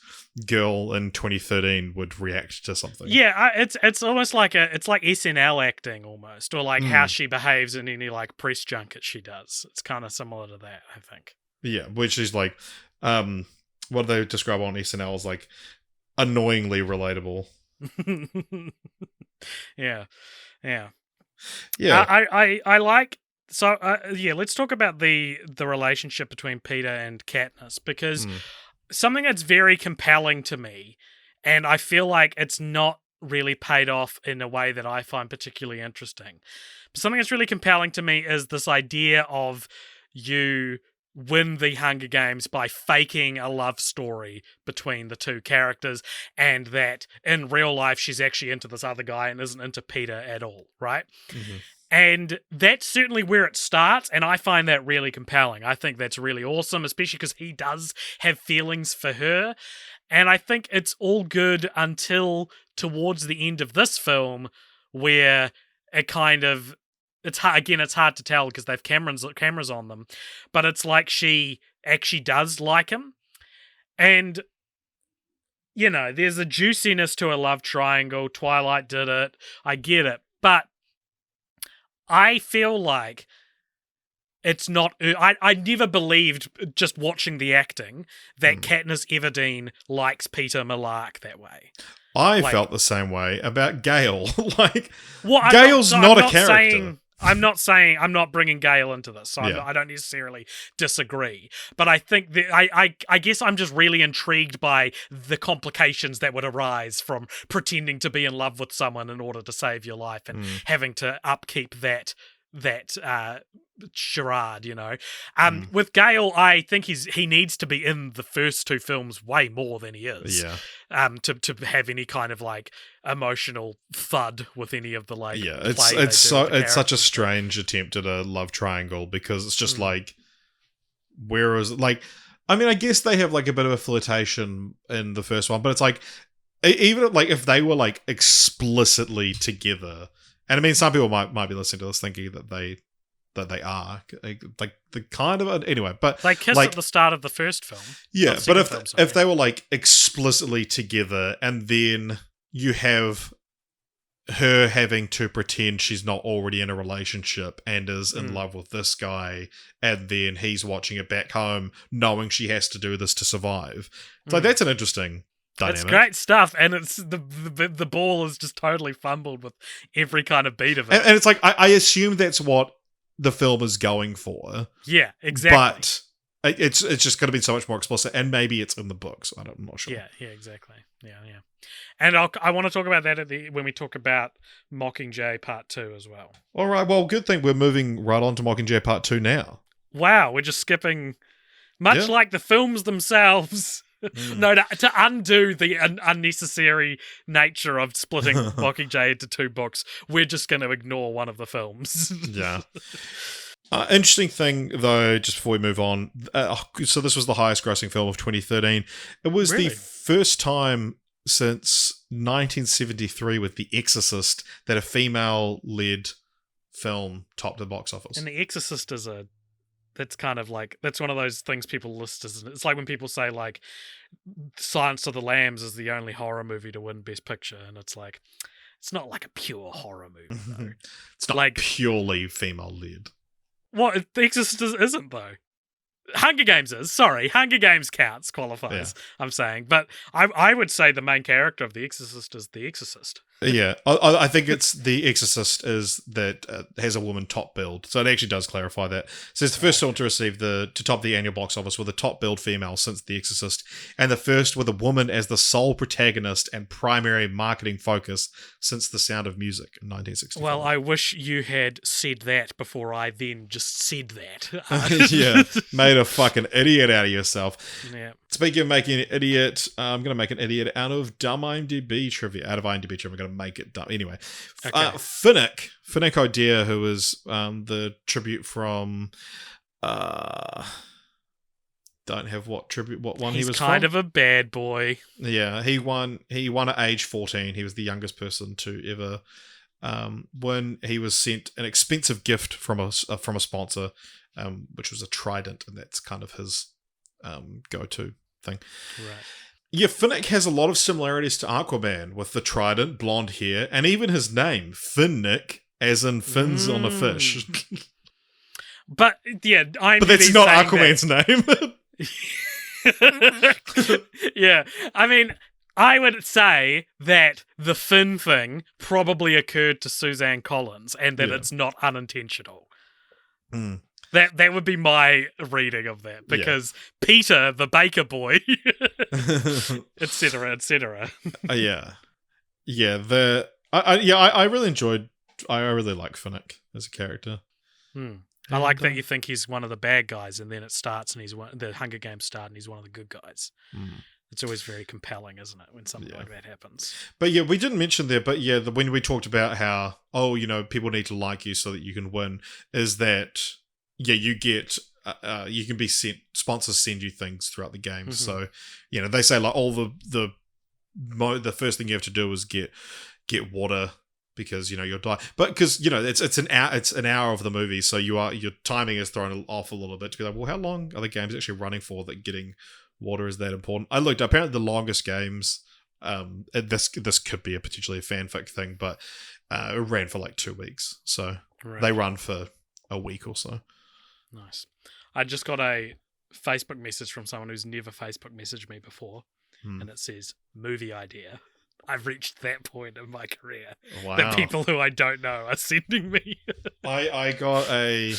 girl in 2013 would react to something. Yeah, it's almost like it's like SNL acting almost, or like how she behaves in any, like, press junket she does. It's kind of similar to that, I think. Yeah, which is like, what do they describe on SNL as, like, annoyingly relatable. yeah. I like. So let's talk about the relationship between Peter and Katniss, because something that's very compelling to me, and I feel like it's not really paid off in a way that I find particularly interesting. But something that's really compelling to me is this idea of you win the Hunger Games by faking a love story between the two characters, and that in real life she's actually into this other guy and isn't into Peter at all, right? Mm-hmm. And that's certainly where it starts, and I find that really compelling. I think that's really awesome, especially because he does have feelings for her, and I think it's all good until towards the end of this film, where it kind of... It's hard to tell because they've cameras on them, but it's like she actually does like him. And, you know, there's a juiciness to a love triangle. Twilight did it. I get it. But I feel like it's not. I never believed, just watching the acting, that Katniss Everdeen likes Peter Millark that way. I felt the same way about Gale. Like, well, Gale's not a character. I'm not bringing Gale into this, so I don't necessarily disagree. But I think that I guess I'm just really intrigued by the complications that would arise from pretending to be in love with someone in order to save your life and having to upkeep that charade, you know. With Gale, I think he needs to be in the first two films way more than he is. Yeah. To have any kind of like emotional thud with any of the like. Yeah, it's such a strange attempt at a love triangle, because it's just like, whereas like, I mean, I guess they have like a bit of a flirtation in the first one, but it's like, even like if they were like explicitly together. And I mean, some people might be listening to this thinking that they are like the kind of anyway, but they kiss like, at the start of the first film. Yeah, but if they were like explicitly together, and then you have her having to pretend she's not already in a relationship and is in love with this guy, and then he's watching it back home, knowing she has to do this to survive. So that's an interesting dynamic. It's great stuff, and it's the ball is just totally fumbled with every kind of beat of it. And it's like, I assume that's what the film is going for. Yeah, exactly. But it's just going to be so much more explicit, and maybe it's in the books. I'm not sure. Yeah, exactly. Yeah. And I want to talk about that when we talk about Mockingjay Part 2 as well. All right, well, good thing we're moving right on to Mockingjay Part 2 now. Wow, we're just skipping, much like the films themselves. No, to undo the unnecessary nature of splitting Mockingjay into two books, we're just going to ignore one of the films. Yeah. Interesting thing, though, just before we move on. So this was the highest grossing film of 2013. It was the first time since 1973 with The Exorcist that a female-led film topped the box office. And The Exorcist is that's kind of like, that's one of those things people list as, it's like when people say like Silence of the Lambs is the only horror movie to win Best Picture, and it's like, it's not like a pure horror movie though. It's not like purely female led. What, The Exorcist isn't though. Hunger Games is. Sorry, Hunger Games qualifies, I'm saying. But I would say the main character of The Exorcist is The Exorcist. Yeah, I think it's The Exorcist is that has a woman top billed, so it actually does clarify that. So it's the first film to receive to top the annual box office with a top billed female since The Exorcist, and the first with a woman as the sole protagonist and primary marketing focus since The Sound of Music in 1964. Well, I wish you had said that before I then just said that. Yeah, made a fucking idiot out of yourself. Yeah. Speaking of making an idiot, I'm going to make an idiot out of dumb IMDb trivia. Out of IMDb trivia, I'm going to make it dumb. Anyway, okay. Finnick O'Dea, who was the tribute from... don't have what one he was from. He's kind of a bad boy. Yeah, he won at age 14. He was the youngest person to ever win. He was sent an expensive gift from a sponsor, which was a trident, and that's kind of his go-to thing. Right. Yeah, Finnick has a lot of similarities to Aquaman with the trident, blonde hair, and even his name, Finnick, as in fins on a fish. But yeah, but that's not Aquaman's name. Yeah, I mean, I would say that the fin thing probably occurred to Suzanne Collins, and that it's not unintentional. That would be my reading of that, because Peter, the baker boy, etc., etc. I really enjoyed. I really like Finnick as a character. I like that you think he's one of the bad guys, and then it starts, and the Hunger Games start, and he's one of the good guys. It's always very compelling, isn't it, when something like that happens? But yeah, we didn't mention there, but yeah, when we talked about how, people need to like you so that you can win, is that, you get, you can be sent, sponsors send you things throughout the game. Mm-hmm. So, they say like all the first thing you have to do is get water, because you'll die, but because it's an hour of the movie, so your timing is thrown off a little bit to be like, well, how long are the games actually running for that getting water is that important? I looked, apparently the longest games, this could be potentially a fanfic thing, but It ran for like 2 weeks, so Right. they run for a week or so. Nice. I just got a Facebook message from someone who's never Facebook messaged me before, and it says, movie idea. I've reached that point in my career that people who I don't know are sending me. I got an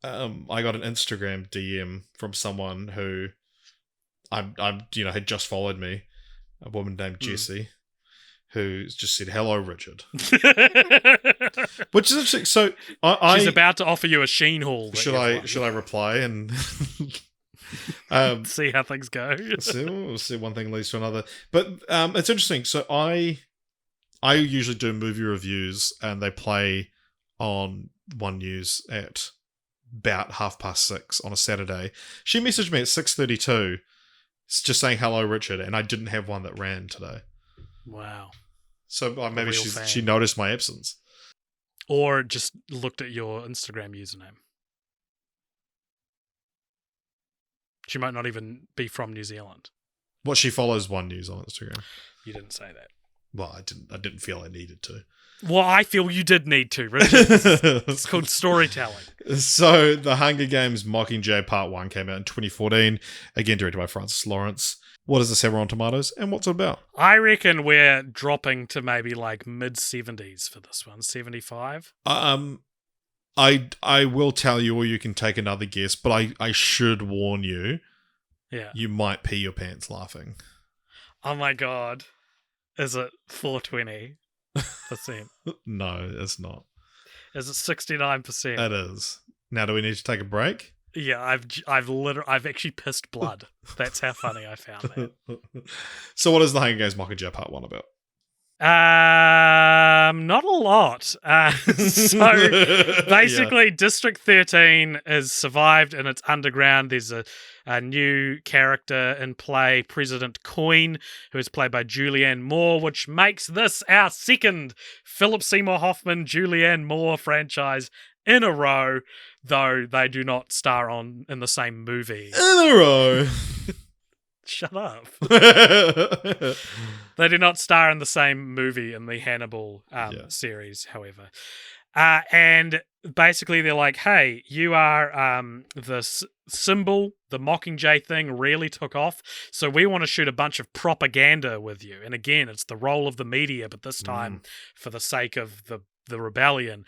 Instagram DM from someone who I'm had just followed me, a woman named Jessie, who just said, "Hello, Richard," which is interesting. So she's about to offer you a Sheen haul. Should I reply and see how things go? We'll see. One thing leads to another, but it's interesting. So I usually do movie reviews, and they play on One News at about 6:30 on a Saturday. She messaged me at 6:32, just saying hello, Richard, and I didn't have one that ran today. Wow. So maybe she noticed my absence, or just looked at your Instagram username. She might not even be from New Zealand. Well, she follows One News on Instagram. You didn't say that. Well, I didn't feel I needed to. Well, I feel you did need to, Richard. It's called storytelling. So, The Hunger Games Mockingjay Part 1 came out in 2014, again directed by Francis Lawrence. What does this have on Tomatoes, and what's it about? I reckon we're dropping to maybe like mid-70s for this one, 75. I will tell you, or you can take another guess, but I should warn you. Yeah. You might pee your pants laughing. Oh my god. Is it 420%? No, it's not. Is it 69%? It is. Now, do we need to take a break? Yeah, I've actually pissed blood. That's how funny I found that. So what is The Hunger Games Mockingjay Part 1 about? Not a lot. So basically, District 13 is survived and it's underground. There's a new character in play, President Coin, who is played by Julianne Moore, which makes this our second Philip Seymour Hoffman, Julianne Moore franchise in a row, though they do not star in the same movie. In a row. Shut up. They do not star in the same movie in the Hannibal series, however. And basically they're like, hey, you are this symbol, the Mockingjay thing really took off, so we want to shoot a bunch of propaganda with you. And again, it's the role of the media, but this time for the sake of the rebellion.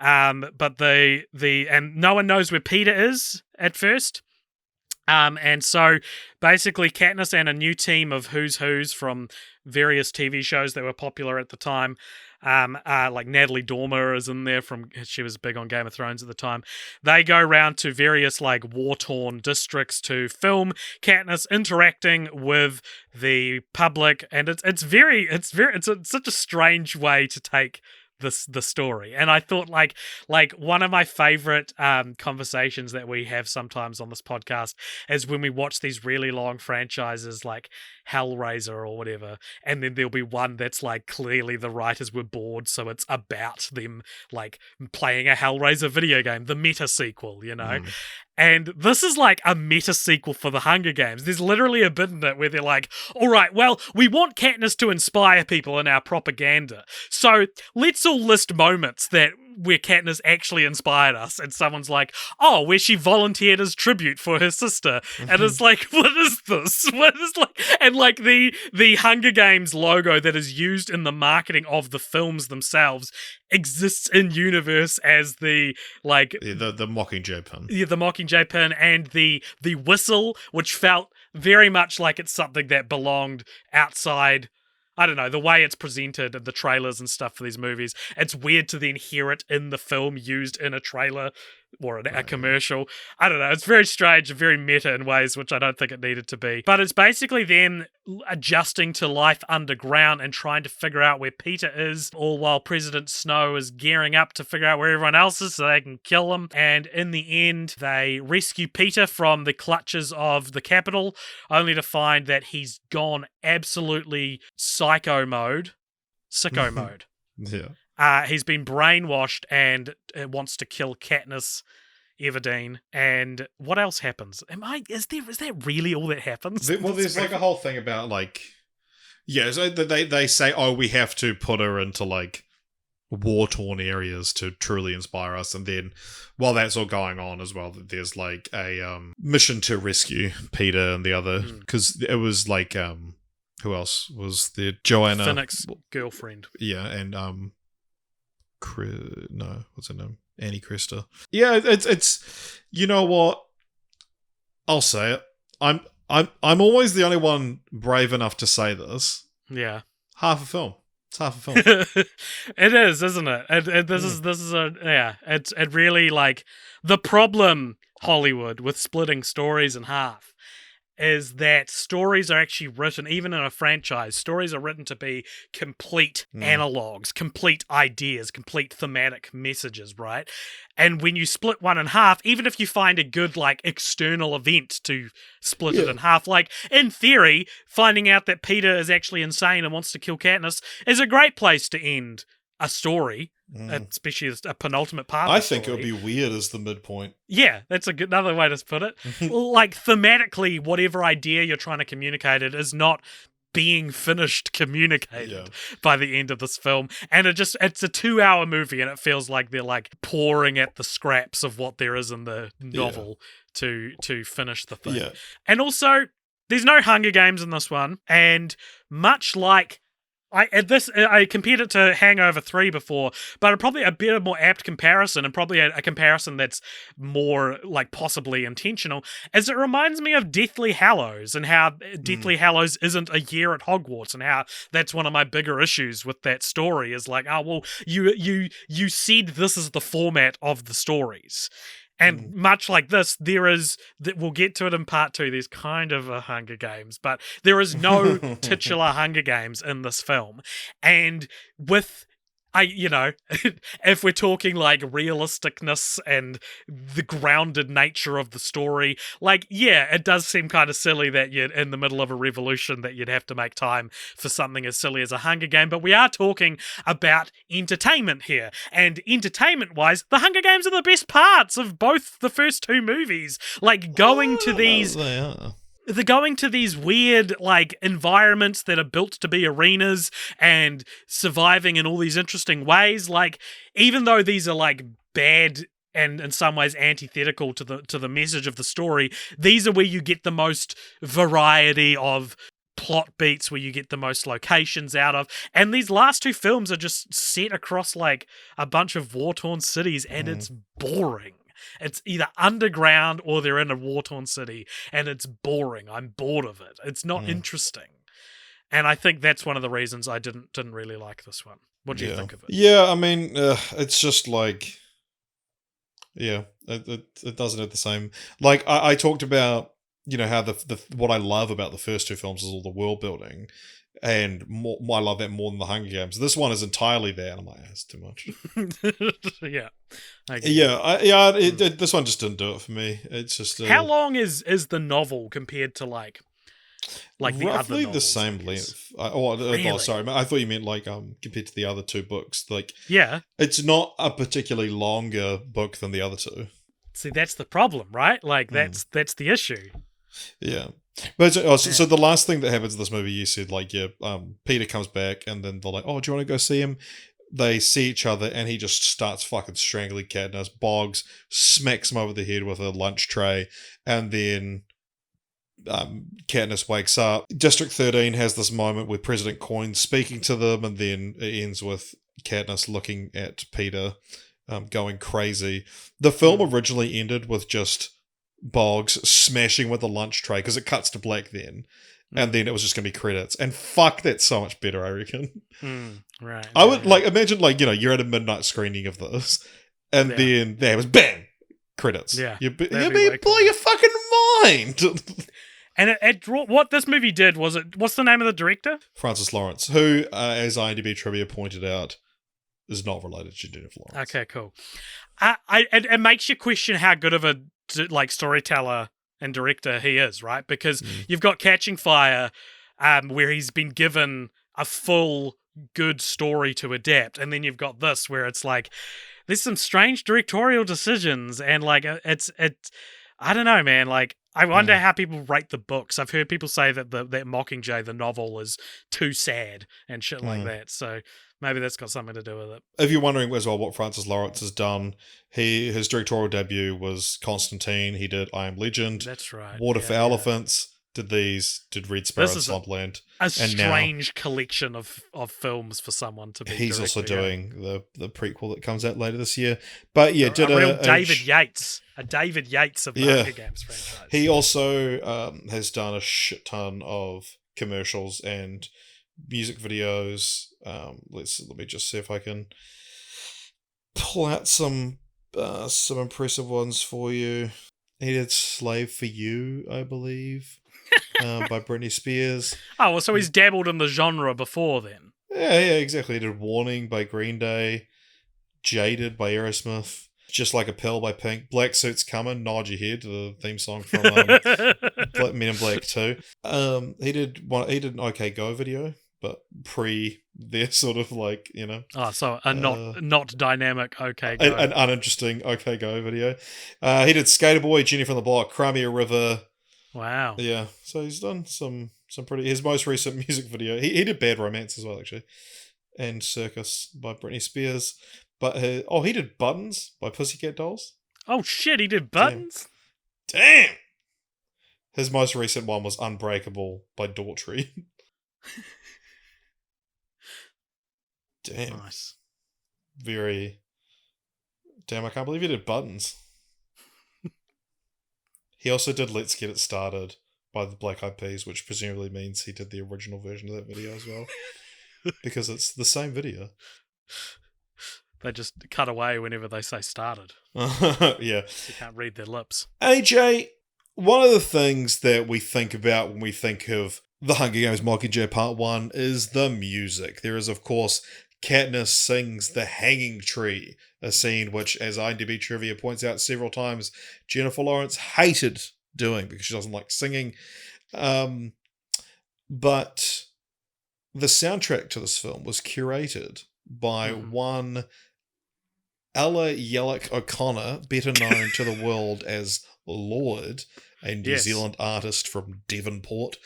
But and no one knows where Peter is at first. And so basically Katniss and a new team of who's from various TV shows that were popular at the time, like Natalie Dormer is in there she was big on Game of Thrones at the time. They go around to various like war-torn districts to film Katniss interacting with the public, and it's such a strange way to take the story. And I thought like one of my favorite conversations that we have sometimes on this podcast is when we watch these really long franchises like Hellraiser or whatever, and then there'll be one that's like clearly the writers were bored, so it's about them like playing a Hellraiser video game, the meta sequel, you know. And this is like a meta sequel for The Hunger Games. There's literally a bit in it where they're like, all right, well, we want Katniss to inspire people in our propaganda, so let's all list moments where Katniss actually inspired us. And someone's like, oh, where she volunteered as tribute for her sister. And it's like, what is this? What is like, and like the Hunger Games logo that is used in the marketing of the films themselves exists in universe as the Mockingjay pin. Yeah, the Mockingjay pin, and the whistle, which felt very much like it's something that belonged outside. I don't know, the way it's presented in the trailers and stuff for these movies, it's weird to then hear it in the film used in a trailer or a commercial. I don't know, it's very strange and very meta in ways which I don't think it needed to be. But it's basically them adjusting to life underground and trying to figure out where Peter is, all while President Snow is gearing up to figure out where everyone else is so they can kill him. And in the end, they rescue Peter from the clutches of the Capitol, only to find that he's gone absolutely sicko mode. Yeah. He's been brainwashed and wants to kill Katniss Everdeen. And what else happens? Is that really all that happens? There's like a whole thing about like, so they say, oh, we have to put her into like war-torn areas to truly inspire us. And then while that's all going on as well, there's like a mission to rescue Peter and the other, because it was like who else was there? Joanna, Finnick's girlfriend. Yeah, and what's her name? Annie Cresta. Yeah, it's you know what? I'll say it. I'm always the only one brave enough to say this. Yeah. Half a film. It's half a film. It is, isn't it? This is a It really, like, the problem, Hollywood, with splitting stories in half is that stories are actually written, even in a franchise, stories are written to be complete analogues, complete ideas, complete thematic messages, right? And when you split one in half, even if you find a good, like, external event to split it in half, like, in theory, finding out that Peter is actually insane and wants to kill Katniss is a great place to end a story, especially a penultimate part of the story. I think it would be weird as the midpoint. Yeah, that's another way to put it. Like, thematically, whatever idea you're trying to communicate, it is not being finished communicated by the end of this film. And it's a 2-hour movie, and it feels like they're, like, pouring at the scraps of what there is in the novel to finish the thing. Yeah. And also, there's no Hunger Games in this one, and much like I compared it to Hangover 3 before, but probably a better, more apt comparison, and probably a comparison that's more, like, possibly intentional, as it reminds me of Deathly Hallows, and how Deathly Hallows isn't a year at Hogwarts, and how that's one of my bigger issues with that story, is like, oh, well, you said this is the format of the stories. And much like this, we'll get to it in part 2, there's kind of a Hunger Games, but there is no titular Hunger Games in this film. And if we're talking, like, realisticness and the grounded nature of the story, like, yeah, it does seem kind of silly that you're in the middle of a revolution that you'd have to make time for something as silly as a Hunger Game, but we are talking about entertainment here. And entertainment-wise, the Hunger Games are the best parts of both the first 2 movies. Like, going to these... They're going to these weird, like, environments that are built to be arenas and surviving in all these interesting ways. Like, even though these are, like, bad and in some ways antithetical to the message of the story, these are where you get the most variety of plot beats, where you get the most locations out of. And these last 2 films are just set across, like, a bunch of war-torn cities, and it's boring. It's either underground or they're in a war-torn city, and it's boring. I'm bored of it. It's not interesting. And I think that's one of the reasons I didn't really like this one. What do you think of it? Yeah, I mean, it's just like... Yeah, it doesn't have the same... Like, I talked about, you know, how what I love about the first 2 films is all the world building. And I love that more than the Hunger Games. This one is entirely there, and I'm like, that's too much. Yeah. This one just didn't do it for me. It's just... How long is the novel compared to, like the other novels? Roughly the same length. Really? Sorry, I thought you meant, like, compared to the other 2 books. Like, yeah, it's not a particularly longer book than the other 2. See, that's the problem, right? Like, that's the issue. Yeah. But so the last thing that happens in this movie, you said, like, Peter comes back, and then they're like, oh, do you want to go see him? They see each other, and he just starts fucking strangling Katniss. Boggs smacks him over the head with a lunch tray, and then Katniss wakes up. District 13 has this moment with President Coin's speaking to them, and then it ends with Katniss looking at Peter, going crazy. The film originally ended with just Boggs smashing with a lunch tray, because it cuts to black then, and then it was just going to be credits. And fuck, that's so much better, I reckon. Right. I would like imagine, like, you know, you're at a midnight screening of this, and then there was bang, credits. Yeah, you'd blow your fucking mind. And what this movie did was what's the name of the director? Francis Lawrence, who, as IMDb trivia pointed out, is not related to Jennifer Lawrence. Okay, cool. It makes you question how good of a, like, storyteller and director he is, right? Because you've got Catching Fire, where he's been given a full good story to adapt, and then you've got this where it's like there's some strange directorial decisions, and, like, it's I don't know, man. Like, I wonder how people rate the books. I've heard people say that that Mockingjay, the novel, is too sad and shit like that. So maybe that's got something to do with it. If you're wondering as well what Francis Lawrence has done, his directorial debut was Constantine. He did I Am Legend. That's right. Water for Elephants. Did Red Sparrow and Swampland. A strange collection of films for someone to be. He's also doing the prequel that comes out later this year. But yeah, did a real David Yates. A David Yates of the Hunger Games franchise. He also has done a shit ton of commercials and music videos. Let me just see if I can pull out some impressive ones for you. He did Slave for You, I believe. By Britney Spears. Oh, well, so he's dabbled in the genre before then. Yeah, exactly. He did Warning by Green Day, Jaded by Aerosmith, Just Like a Pill by Pink, Black Suits Coming, Nod Your Head, the theme song from Men in Black 2. He did an OK Go video, but pre their sort of like, you know. Oh, so a not dynamic OK Go. An uninteresting OK Go video. He did Skater Boy, Jenny from the Block, Cry Me a River. Wow. Yeah, so he's done some pretty... His most recent music video... He did Bad Romance as well, actually. And Circus by Britney Spears. But he did Buttons by Pussycat Dolls. Oh shit, he did Buttons? Damn! His most recent one was Unbreakable by Daughtry. Damn. Nice. Very... Damn, I can't believe he did Buttons. He also did Let's Get It Started by the Black Eyed Peas, which presumably means he did the original version of that video as well. Because it's the same video. They just cut away whenever they say started. Yeah. You can't read their lips. AJ, one of the things that we think about when we think of The Hunger Games Mockingjay Part 1 is the music. There is, of course, Katniss sings The Hanging Tree, a scene which, as IMDb Trivia points out several times, Jennifer Lawrence hated doing because she doesn't like singing. But the soundtrack to this film was curated by one Ella Yellick O'Connor, better known to the world as Lord, a New Zealand artist from Devonport.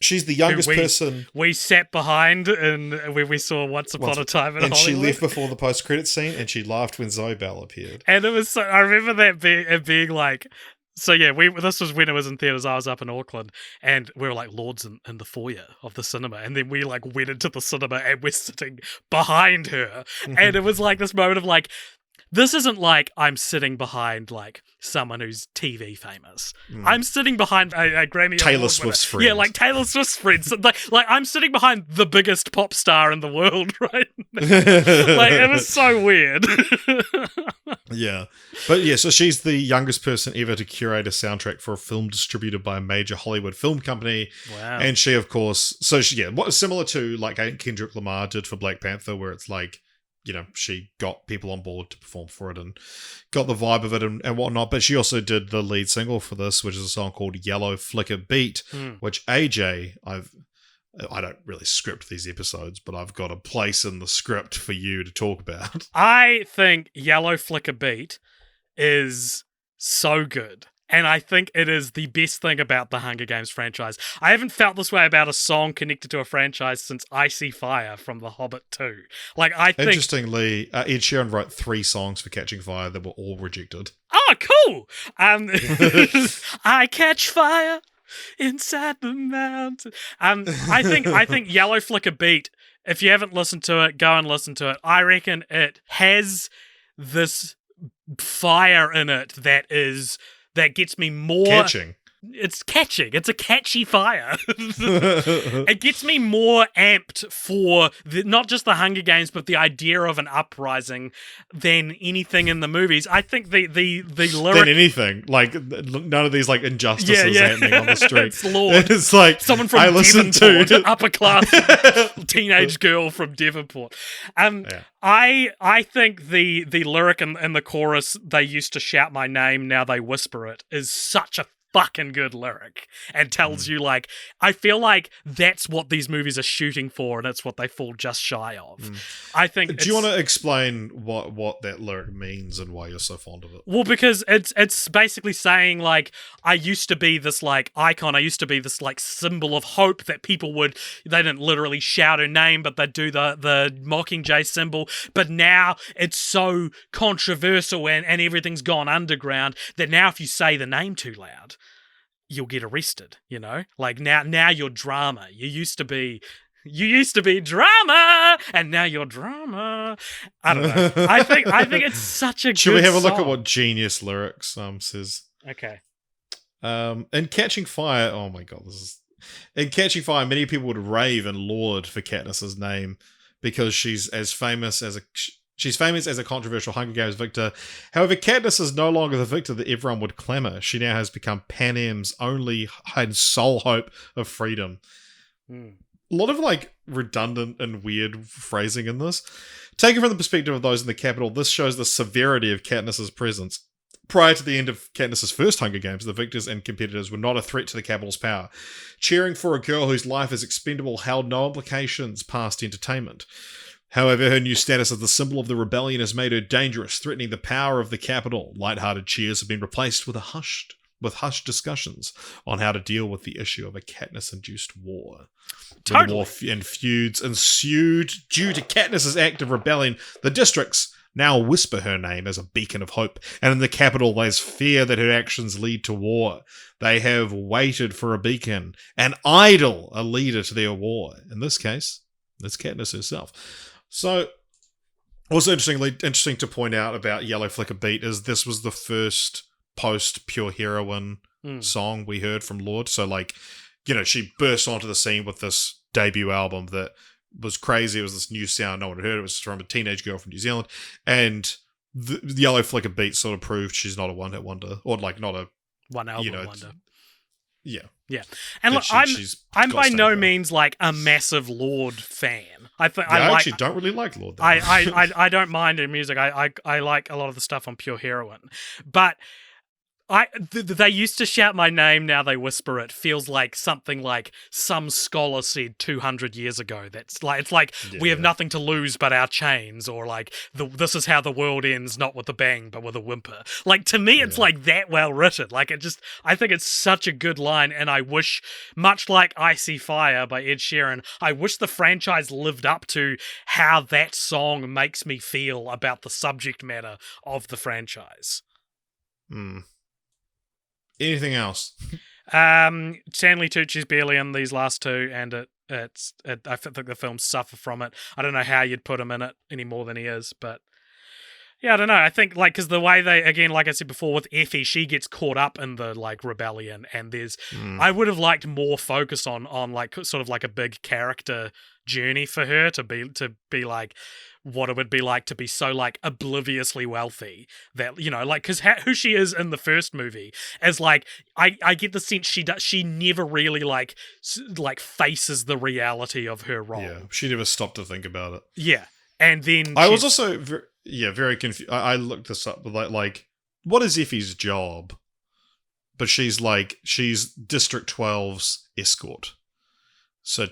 She's the youngest person. We sat behind and when we saw Once Upon a Time in Hollywood. And she left before the post-credit scene, and she laughed when Zoe Bell appeared. And it was so, I remember that being like, so yeah, this was when it was in theaters. I was up in Auckland, and we were like Lords in the foyer of the cinema, and then we like went into the cinema and we're sitting behind her, and it was like this moment of like, this isn't like I'm sitting behind like someone who's TV famous. I'm sitting behind a Grammy Taylor Swift's friend. Yeah, like Taylor Swift's friends. like I'm sitting behind the biggest pop star in the world, right? Like it was so weird. Yeah. But yeah, so she's the youngest person ever to curate a soundtrack for a film distributed by a major Hollywood film company. Wow. And she, of course, what similar to like Kendrick Lamar did for Black Panther, where it's like, you know, she got people on board to perform for it and got the vibe of it and whatnot. But she also did the lead single for this, which is a song called Yellow Flicker Beat, which AJ, I don't really script these episodes, but I've got a place in the script for you to talk about. I think Yellow Flicker Beat is so good. And I think it is the best thing about the Hunger Games franchise. I haven't felt this way about a song connected to a franchise since Icy Fire from The Hobbit 2. Like, I think... Interestingly, Ed Sheeran wrote 3 songs for Catching Fire that were all rejected. Oh, cool! I catch fire inside the mountain. I think Yellow Flicker Beat, if you haven't listened to it, go and listen to it. I reckon it has this fire in it that gets me more... Catching. It's catching. It's a catchy fire. It gets me more amped for not just the Hunger Games, but the idea of an uprising than anything in the movies. I think the lyric... Than anything. Like, none of these, like, injustices happening on the street. It's Lord. It's like... Someone from Devonport, an upper-class teenage girl from Devonport. I think the lyric and the chorus, they used to shout my name, now they whisper it, is such a fucking good lyric and tells you, like, I feel like that's what these movies are shooting for, and it's what they fall just shy of. I think. Do you want to explain what that lyric means and why you're so fond of it? Well, because it's basically saying, like, I used to be this, like, icon. I used to be this, like, symbol of hope that people would. They didn't literally shout her name, but they'd do the Mockingjay symbol. But now it's so controversial and everything's gone underground that now if you say the name too loud, you'll get arrested, you know? Like, now you're drama. You used to be drama, and now you're drama. I don't know. I think it's such a Should good we have a look song. at what Genius Lyrics says? Okay. In Catching Fire, oh my god, in Catching Fire, many people would rave and laud for Katniss's name because she's famous as a controversial Hunger Games victor. However, Katniss is no longer the victor that everyone would clamour. She now has become Panem's only and sole hope of freedom. A lot of, like, redundant and weird phrasing in this. Taken from the perspective of those in the capital, this shows the severity of Katniss's presence. Prior to the end of Katniss's first Hunger Games, the victors and competitors were not a threat to the capital's power. Cheering for a girl whose life is expendable held no implications past entertainment. However, her new status as the symbol of the rebellion has made her dangerous, threatening the power of the capital. Light-hearted cheers have been replaced with hushed discussions on how to deal with the issue of a Katniss-induced war. Totally. War and feuds ensued due to Katniss's act of rebellion. The districts now whisper her name as a beacon of hope, and in the capital there's fear that her actions lead to war. They have waited for a beacon, an idol, a leader to their war. In this case, it's Katniss herself. So, also interesting to point out about Yellow Flicker Beat is this was the first post-Pure Heroine song we heard from Lorde. So, like, you know, she burst onto the scene with this debut album that was crazy. It was this new sound no one had heard. It was from a teenage girl from New Zealand. And the Yellow Flicker Beat sort of proved she's not a one-hit wonder. Or, like, not a... One album wonder. Yeah. Yeah. And look, I'm by no means, like, a massive Lorde fan. I actually don't really like Lorde. I don't mind her music. I like a lot of the stuff on Pure Heroine. But they used to shout my name, now they whisper it. Feels like something like some scholar said 200 years ago. That's like, it's like, we have nothing to lose but our chains, or like, this is how the world ends, not with a bang, but with a whimper. Like, to me, it's like that well written. Like, I think it's such a good line, and I wish, much like Icy Fire by Ed Sheeran, I wish the franchise lived up to how that song makes me feel about the subject matter of the franchise. Anything else? Stanley Tucci's barely in these last two, and I think the films suffer from it. I don't know how you'd put him in it any more than he is, but yeah, I don't know. I think, like, because the way they, again, like I said before, with Effie, she gets caught up in the, like, rebellion, and there's, I would have liked more focus on like, sort of like a big character journey for her to be like, what it would be like to be so, like, obliviously wealthy that, you know, like, because who she is in the first movie is, like, I get the sense she never really, like faces the reality of her role. Yeah, she never stopped to think about it. Yeah, and then I was also very confused. I looked this up, but like, what is Effie's job? But she's District 12's escort. So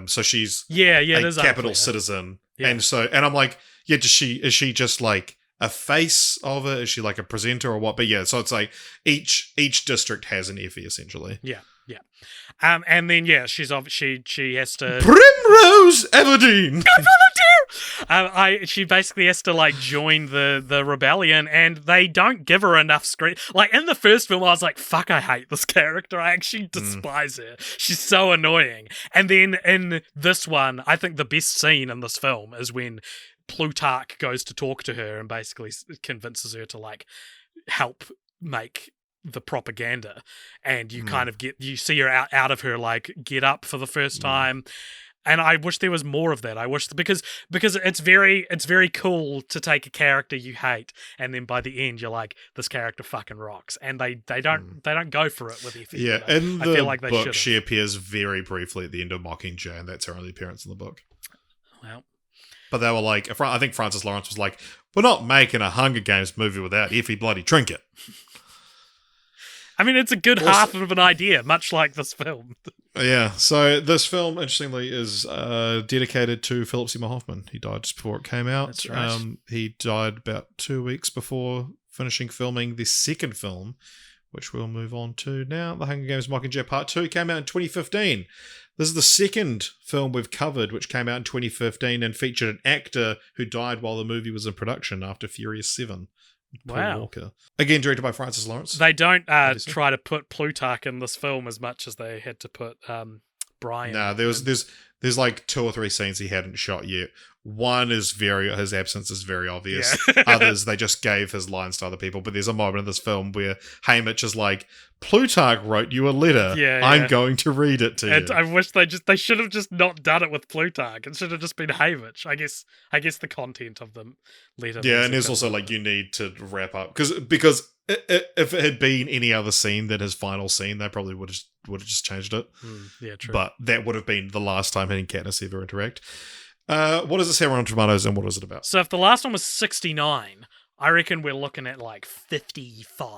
so she's a capital citizen, and I'm like, is she just like a face of it? Is she like a presenter or what? But yeah, so it's like each district has an Effie essentially. Yeah. And then she has to Primrose Everdeen. She basically has to, like, join the rebellion, and they don't give her enough screen. Like, in the first film, I was like, fuck, I hate this character. I actually despise her. She's so annoying. And then in this one, I think the best scene in this film is when Plutarch goes to talk to her and basically convinces her to, like, help make the propaganda, and you kind of you see her out of her, like, get up for the first time. And I wish there was more of that. I wish, because it's very cool to take a character you hate, and then by the end you're like, this character fucking rocks. And they don't go for it with Effie. Yeah, you know? in I the feel like they book, should've. she appears very briefly at the end of Mockingjay, and that's her only appearance in the book. Well, but they were like, I think Francis Lawrence was like, we're not making a Hunger Games movie without Effie bloody Trinket. I mean, it's a good half of an idea, much like this film. Yeah, so this film, interestingly, is dedicated to Philip Seymour Hoffman. He died just before it came out. That's right. He died about 2 weeks before finishing filming the second film, which we'll move on to now. The Hunger Games Mockingjay Part 2 came out in 2015. This is the second film we've covered, which came out in 2015 and featured an actor who died while the movie was in production after Furious 7. Paul Walker. Again, directed by Francis Lawrence. They don't try to put Plutarch in this film as much as they had to put Brian. No, there's like 2 or 3 scenes he hadn't shot yet. One is his absence is very obvious. Yeah. Others, they just gave his lines to other people. But there's a moment in this film where Haymitch is like, Plutarch wrote you a letter. Yeah, I'm going to read it to you. And I wish they should have just not done it with Plutarch. It should have just been Haymitch. I guess the content of the letter. Yeah, and there's also like you need to wrap up because if it had been any other scene than his final scene, they probably would have just changed it. Yeah, true. But that would have been the last time he and Katniss ever interact. What does this have on Tomatoes, and what is it about? So if the last one was 69, I reckon we're looking at like 55.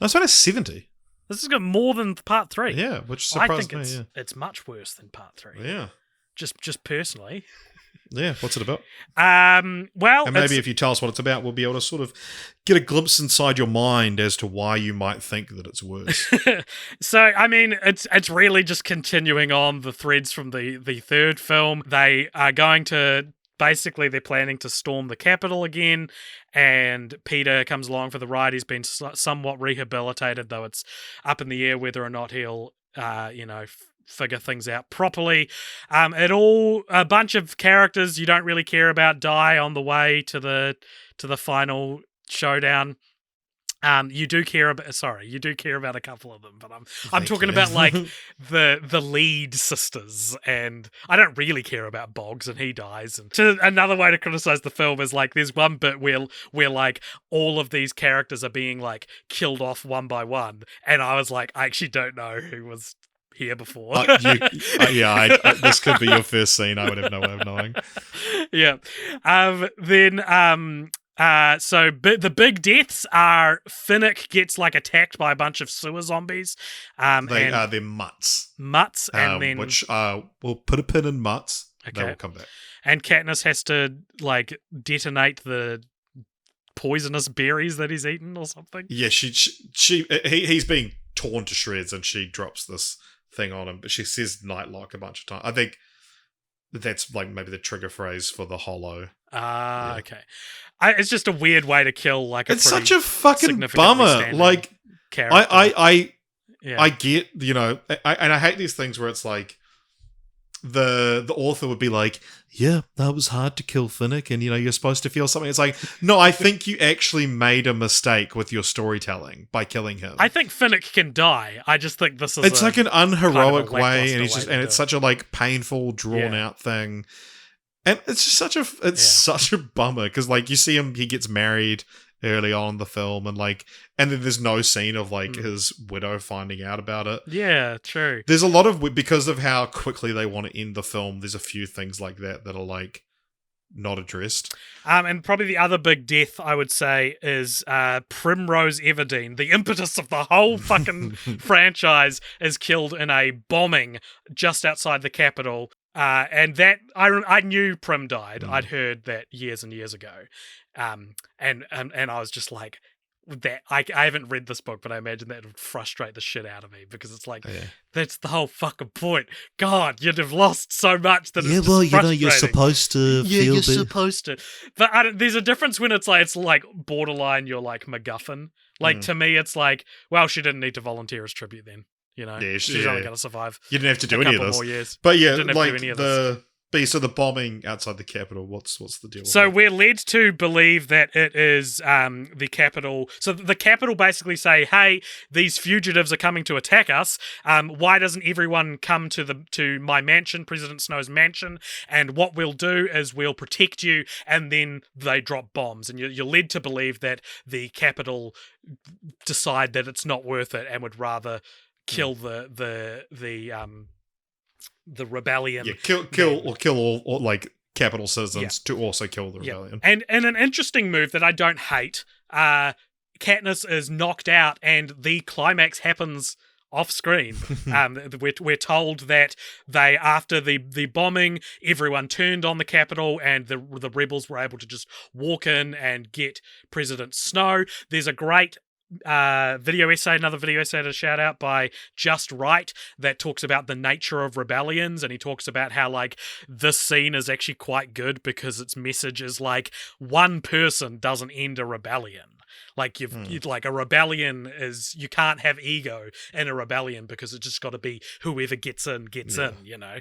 That's only 70. This has got more than part 3. Yeah, which surprised me. It's much worse than part 3. Yeah. Just personally. Yeah, what's it about? Well, and maybe if you tell us what it's about, we'll be able to sort of get a glimpse inside your mind as to why you might think that it's worse. So, I mean, it's really just continuing on the threads from the third film. They are going to basically they're planning to storm the Capitol again, and Peter comes along for the ride. He's been somewhat rehabilitated, though it's up in the air whether or not he'll, figure things out properly. A bunch of characters you don't really care about die on the way to the final showdown. You do care about a couple of them, but I'm talking about like the lead sisters, and I don't really care about Boggs, and he dies. And another way to criticize the film is like there's one bit where like all of these characters are being like killed off one by one, and I was like, I actually don't know who was here before. This could be your first scene. I would have no way of knowing. Yeah. So the big deaths are Finnick gets like attacked by a bunch of sewer zombies. They're mutts. Mutts, and then which we'll put a pin in mutts. Okay. They will come back. And Katniss has to like detonate the poisonous berries that he's eaten or something. Yeah, he's being torn to shreds, and she drops this thing on him, but she says Nightlock a bunch of times. I think that's like maybe the trigger phrase for the hollow. Okay. It's just a weird way to kill like it's such a fucking bummer. Like character. I get, and I hate these things where it's like the author would be like, yeah, that was hard to kill Finnick, and you're supposed to feel something. It's like, no, I think you actually made a mistake with your storytelling by killing him. I think Finnick can die. I just think this is it's like an unheroic kind of way, and it's such a like painful, drawn out thing. And it's just such a bummer because like you see him, he gets married early on in the film, and then there's no scene of like his widow finding out about it. Yeah, true. There's a lot of, because of how quickly they want to end the film, there's a few things like that are like not addressed. And probably the other big death I would say is Primrose Everdeen. The impetus of the whole fucking franchise is killed in a bombing just outside the Capitol. And that I knew Prim died. I'd heard that years and years ago. And I was just like, that I haven't read this book, but I imagine that would frustrate the shit out of me, because it's like, that's the whole fucking point. God, you'd have lost so much that it's just frustrating. You're supposed to feel you're supposed to. But there's a difference when it's like borderline, you're like MacGuffin. Like to me, it's like, well, she didn't need to volunteer as tribute then. She's only going to survive. You didn't have to do any of this. More years. But yeah, didn't have like to do any of this. So the bombing outside the Capitol, what's the deal? So we're led to believe that it is the Capitol. So the Capitol basically say, hey, these fugitives are coming to attack us. Why doesn't everyone come to my mansion, President Snow's mansion? And what we'll do is we'll protect you. And then they drop bombs. And you're led to believe that the Capitol decide that it's not worth it and would rather kill the rebellion. Yeah, kill all like Capitol citizens to also kill the rebellion. And an interesting move that I don't hate, Katniss is knocked out, and the climax happens off screen. We're told that after the bombing, everyone turned on the Capitol, and the rebels were able to just walk in and get President Snow. There's a great another video essay to shout out by Just Right that talks about the nature of rebellions, and he talks about how like this scene is actually quite good because its message is like one person doesn't end a rebellion. Like you'd like a rebellion is, you can't have ego in a rebellion because it's just got to be whoever gets in, you know.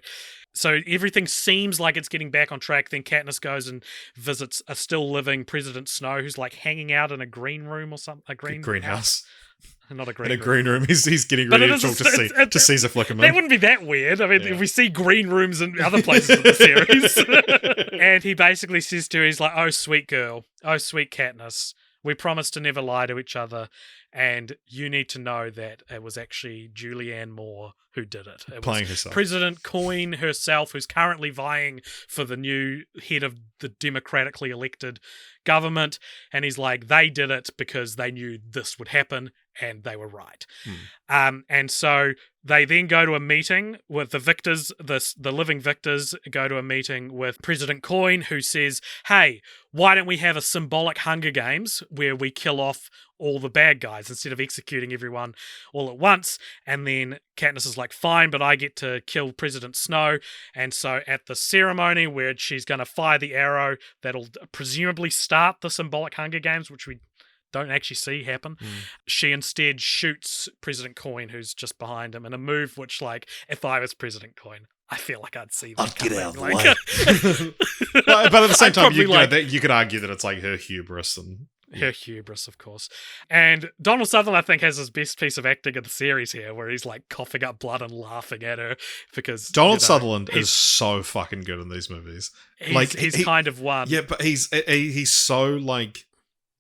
So everything seems like it's getting back on track. Then Katniss goes and visits a still living President Snow who's like hanging out in a green room or something. A greenhouse. Not a green in a green room. He's getting ready to talk to Caesar Flickerman. That wouldn't be that weird. I mean, we see green rooms in other places in the series. And he basically says to her, he's like, "Oh, sweet girl. Oh, sweet Katniss. We promised to never lie to each other, and you need to know that it was actually Julianne Moore who did it. It Playing was herself. President Coyne herself, who's currently vying for the new head of the democratically elected government." And he's like, they did it because they knew this would happen, and they were right. And so they then go to a meeting with the victors, the living victors go to a meeting with President Coyne, who says, "Hey, why don't we have a symbolic Hunger Games where we kill off all the bad guys instead of executing everyone all at once?" And then Katniss is like, "Fine, but I get to kill President Snow." And so at the ceremony where she's going to fire the arrow that'll presumably start the symbolic Hunger Games, which we don't actually see happen, she instead shoots President Coyne, who's just behind him, in a move which, like, if I was President Coyne, I feel like I'd see that. I'd get out of the way. but at the same time, you could argue that it's like her hubris and... Her hubris, of course. And Donald Sutherland, I think, has his best piece of acting in the series here, where he's like coughing up blood and laughing at her because Donald Sutherland is so fucking good in these movies. He's kind of one. Yeah, but he's so like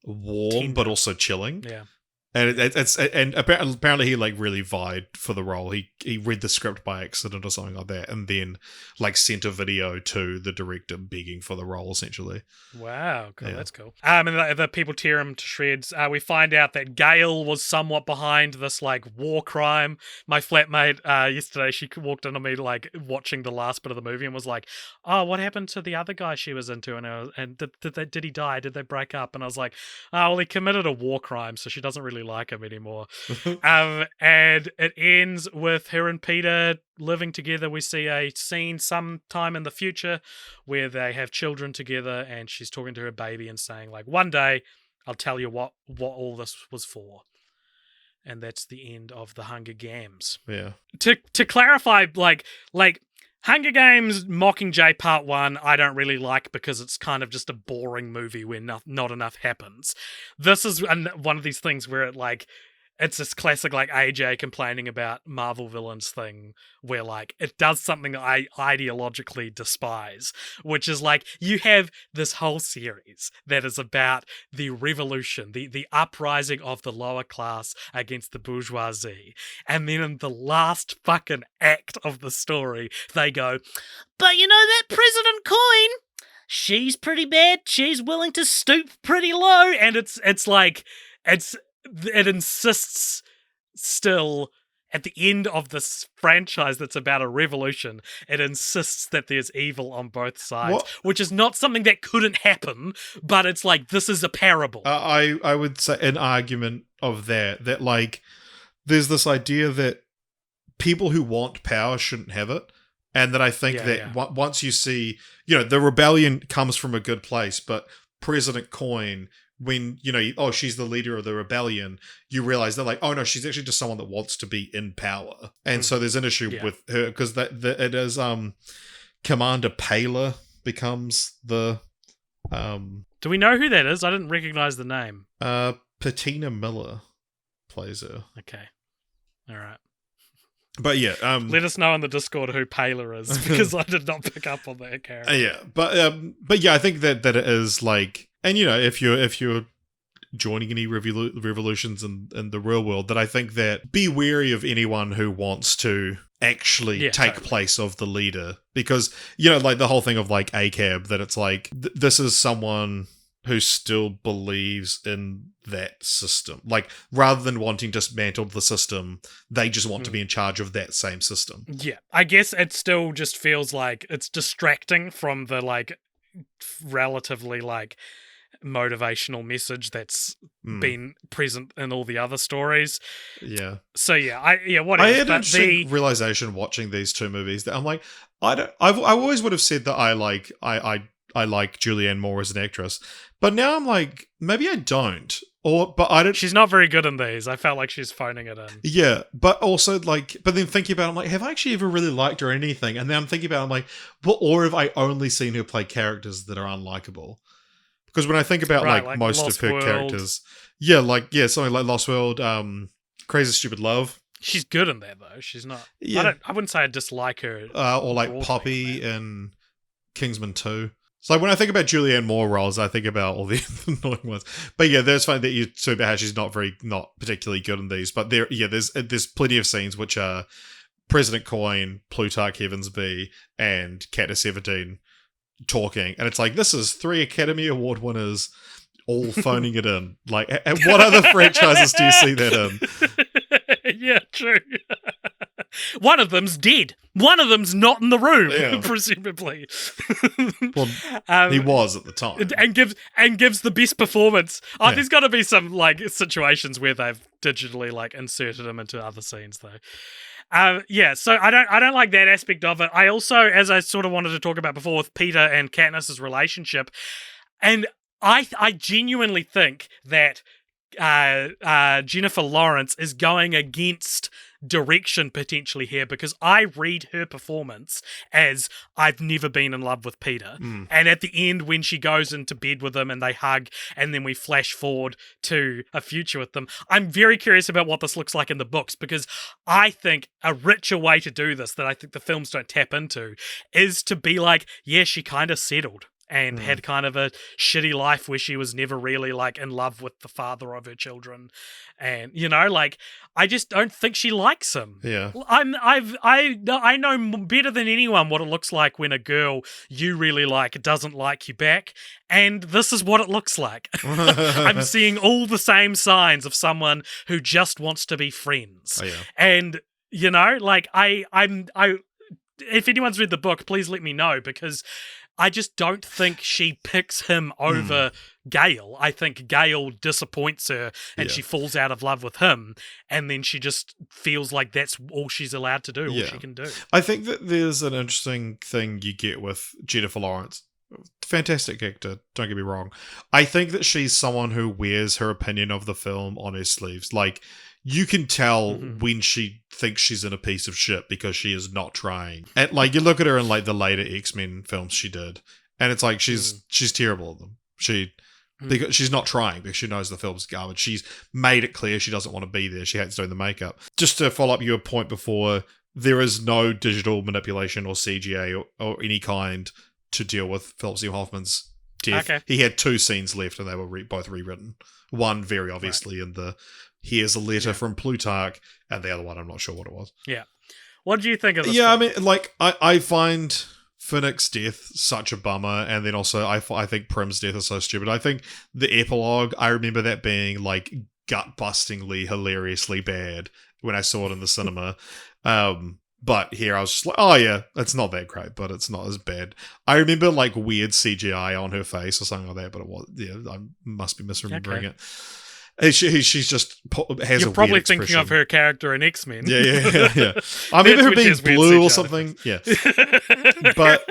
warm, Tender, but also chilling. Yeah. And and apparently he like really vied for the role. He read the script by accident or something like that, and then like sent a video to the director begging for the role. Essentially, wow, cool, yeah. That's cool. And the people tear him to shreds. We find out that Gail was somewhat behind this like war crime. My flatmate yesterday, she walked into me like watching the last bit of the movie and was like, "Oh, what happened to the other guy she was into?" And did he die? Did they break up? And I was like, "Oh, well, he committed a war crime, so she doesn't really like him anymore." And it ends with her and Peter living together. We see a scene sometime in the future where they have children together, and she's talking to her baby and saying like, "One day I'll tell you what all this was for." And that's the end of the Hunger Games. Yeah. To clarify, like Hunger Games Mockingjay Part 1, I don't really like because it's kind of just a boring movie where not enough happens. This is one of these things where it's this classic like AJ complaining about Marvel villains thing where like it does something that I ideologically despise, which is like you have this whole series that is about the revolution, the uprising of the lower class against the bourgeoisie. And then in the last fucking act of the story, they go, "But you know that President Coyne, she's pretty bad. She's willing to stoop pretty low." And it insists still at the end of this franchise that's about a revolution, it insists that there's evil on both sides, which is not something that couldn't happen, but it's like, this is a parable. I would say an argument of that like there's this idea that people who want power shouldn't have it. And that I think once you see, the rebellion comes from a good place, but President Coyne, when, she's the leader of the rebellion, you realize they're like, oh no, she's actually just someone that wants to be in power. And so there's an issue with her, because it is Commander Paler becomes the... Do we know who that is? I didn't recognize the name. Patina Miller plays her. Okay. All right. But yeah, let us know in the Discord who Paler is, because I did not pick up on that character. Yeah, but yeah, I think that it is like, and if you're joining any revolutions in the real world, that I think that be wary of anyone who wants to actually take place of the leader, because like the whole thing of like ACAB, that it's like this is someone who still believes in that system. Like, rather than wanting to dismantle the system, they just want to be in charge of that same system. Yeah, I guess it still just feels like it's distracting from the, like, relatively, like, motivational message that's been present in all the other stories. Yeah. So what I is? had an But interesting realization watching these two movies that I'm like, I always would have said that I like Julianne Moore as an actress, but now I'm like, maybe I don't. But I don't. She's not very good in these. I felt like she's phoning it in. Yeah, but also like, but then thinking about it, I'm like, have I actually ever really liked her or anything? And then I'm thinking about it, I'm like, well, or have I only seen her play characters that are unlikable? Because when I think about like most Lost of her World. characters, something like Lost World, Crazy Stupid Love. She's good in that though. She's not. Yeah. I wouldn't say I dislike her. Or like broadly Poppy in Kingsman 2. So like when I think about Julianne Moore roles, I think about all the annoying ones. But yeah, there's funny that you talk about how she's not particularly good in these. But there's plenty of scenes which are President Coin, Plutarch Heavensby, and Katniss Everdeen talking, and it's like, this is 3 Academy Award winners all phoning it in. Like, and what other franchises do you see that in? Yeah, true. One of them's dead. One of them's not in the room, presumably. Well, he was at the time, and gives the best performance. There's got to be some like situations where they've digitally like inserted him into other scenes, though. So I don't like that aspect of it. I also, as I sort of wanted to talk about before with Peter and Katniss's relationship, and I genuinely think that Jennifer Lawrence is going against direction potentially here, because I read her performance as I've never been in love with Peter. And at the end, when she goes into bed with him and they hug and then we flash forward to a future with them, I'm very curious about what this looks like in the books, because I think a richer way to do this that I think the films don't tap into is to be like, yeah, she kind of settled and had kind of a shitty life where she was never really like in love with the father of her children. And, you know, like, I just don't think she likes him. Yeah. I know better than anyone what it looks like when a girl you really like doesn't like you back. And this is what it looks like. I'm seeing all the same signs of someone who just wants to be friends. Oh, yeah. And, you know, like, I if anyone's read the book, please let me know, because I just don't think she picks him over Gale. I think Gale disappoints her and she falls out of love with him, and then she just feels like that's all she's allowed to do, all she can do. I think that there's an interesting thing you get with Jennifer Lawrence. Fantastic actor, don't get me wrong. I think that she's someone who wears her opinion of the film on her sleeves. Like, you can tell when she thinks she's in a piece of shit because she is not trying. And like, you look at her in like the later X-Men films she did, and it's like she's terrible at them. Because she's not trying, because she knows the film's garbage. She's made it clear she doesn't want to be there. She hates doing the makeup. Just to follow up your point before, there is no digital manipulation or CGI or any kind to deal with Philip Seymour Hoffman's death. Okay. He had 2 scenes left, and they were both rewritten. One very obviously in the here's a letter from Plutarch, and the other one I'm not sure what it was. Yeah. What do you think of this? Yeah, film? I mean, like, I find Finnick's death such a bummer, and then also I think Prim's death is so stupid. I think the epilogue, I remember that being like gut-bustingly, hilariously bad when I saw it in the cinema. But here I was just like, oh yeah, it's not that great, but it's not as bad. I remember like weird CGI on her face or something like that, but it was, I must be misremembering it. She's just has You're a probably weird thinking expression. of her character in X-Men. Yeah. I remember her being blue or something. Yeah. But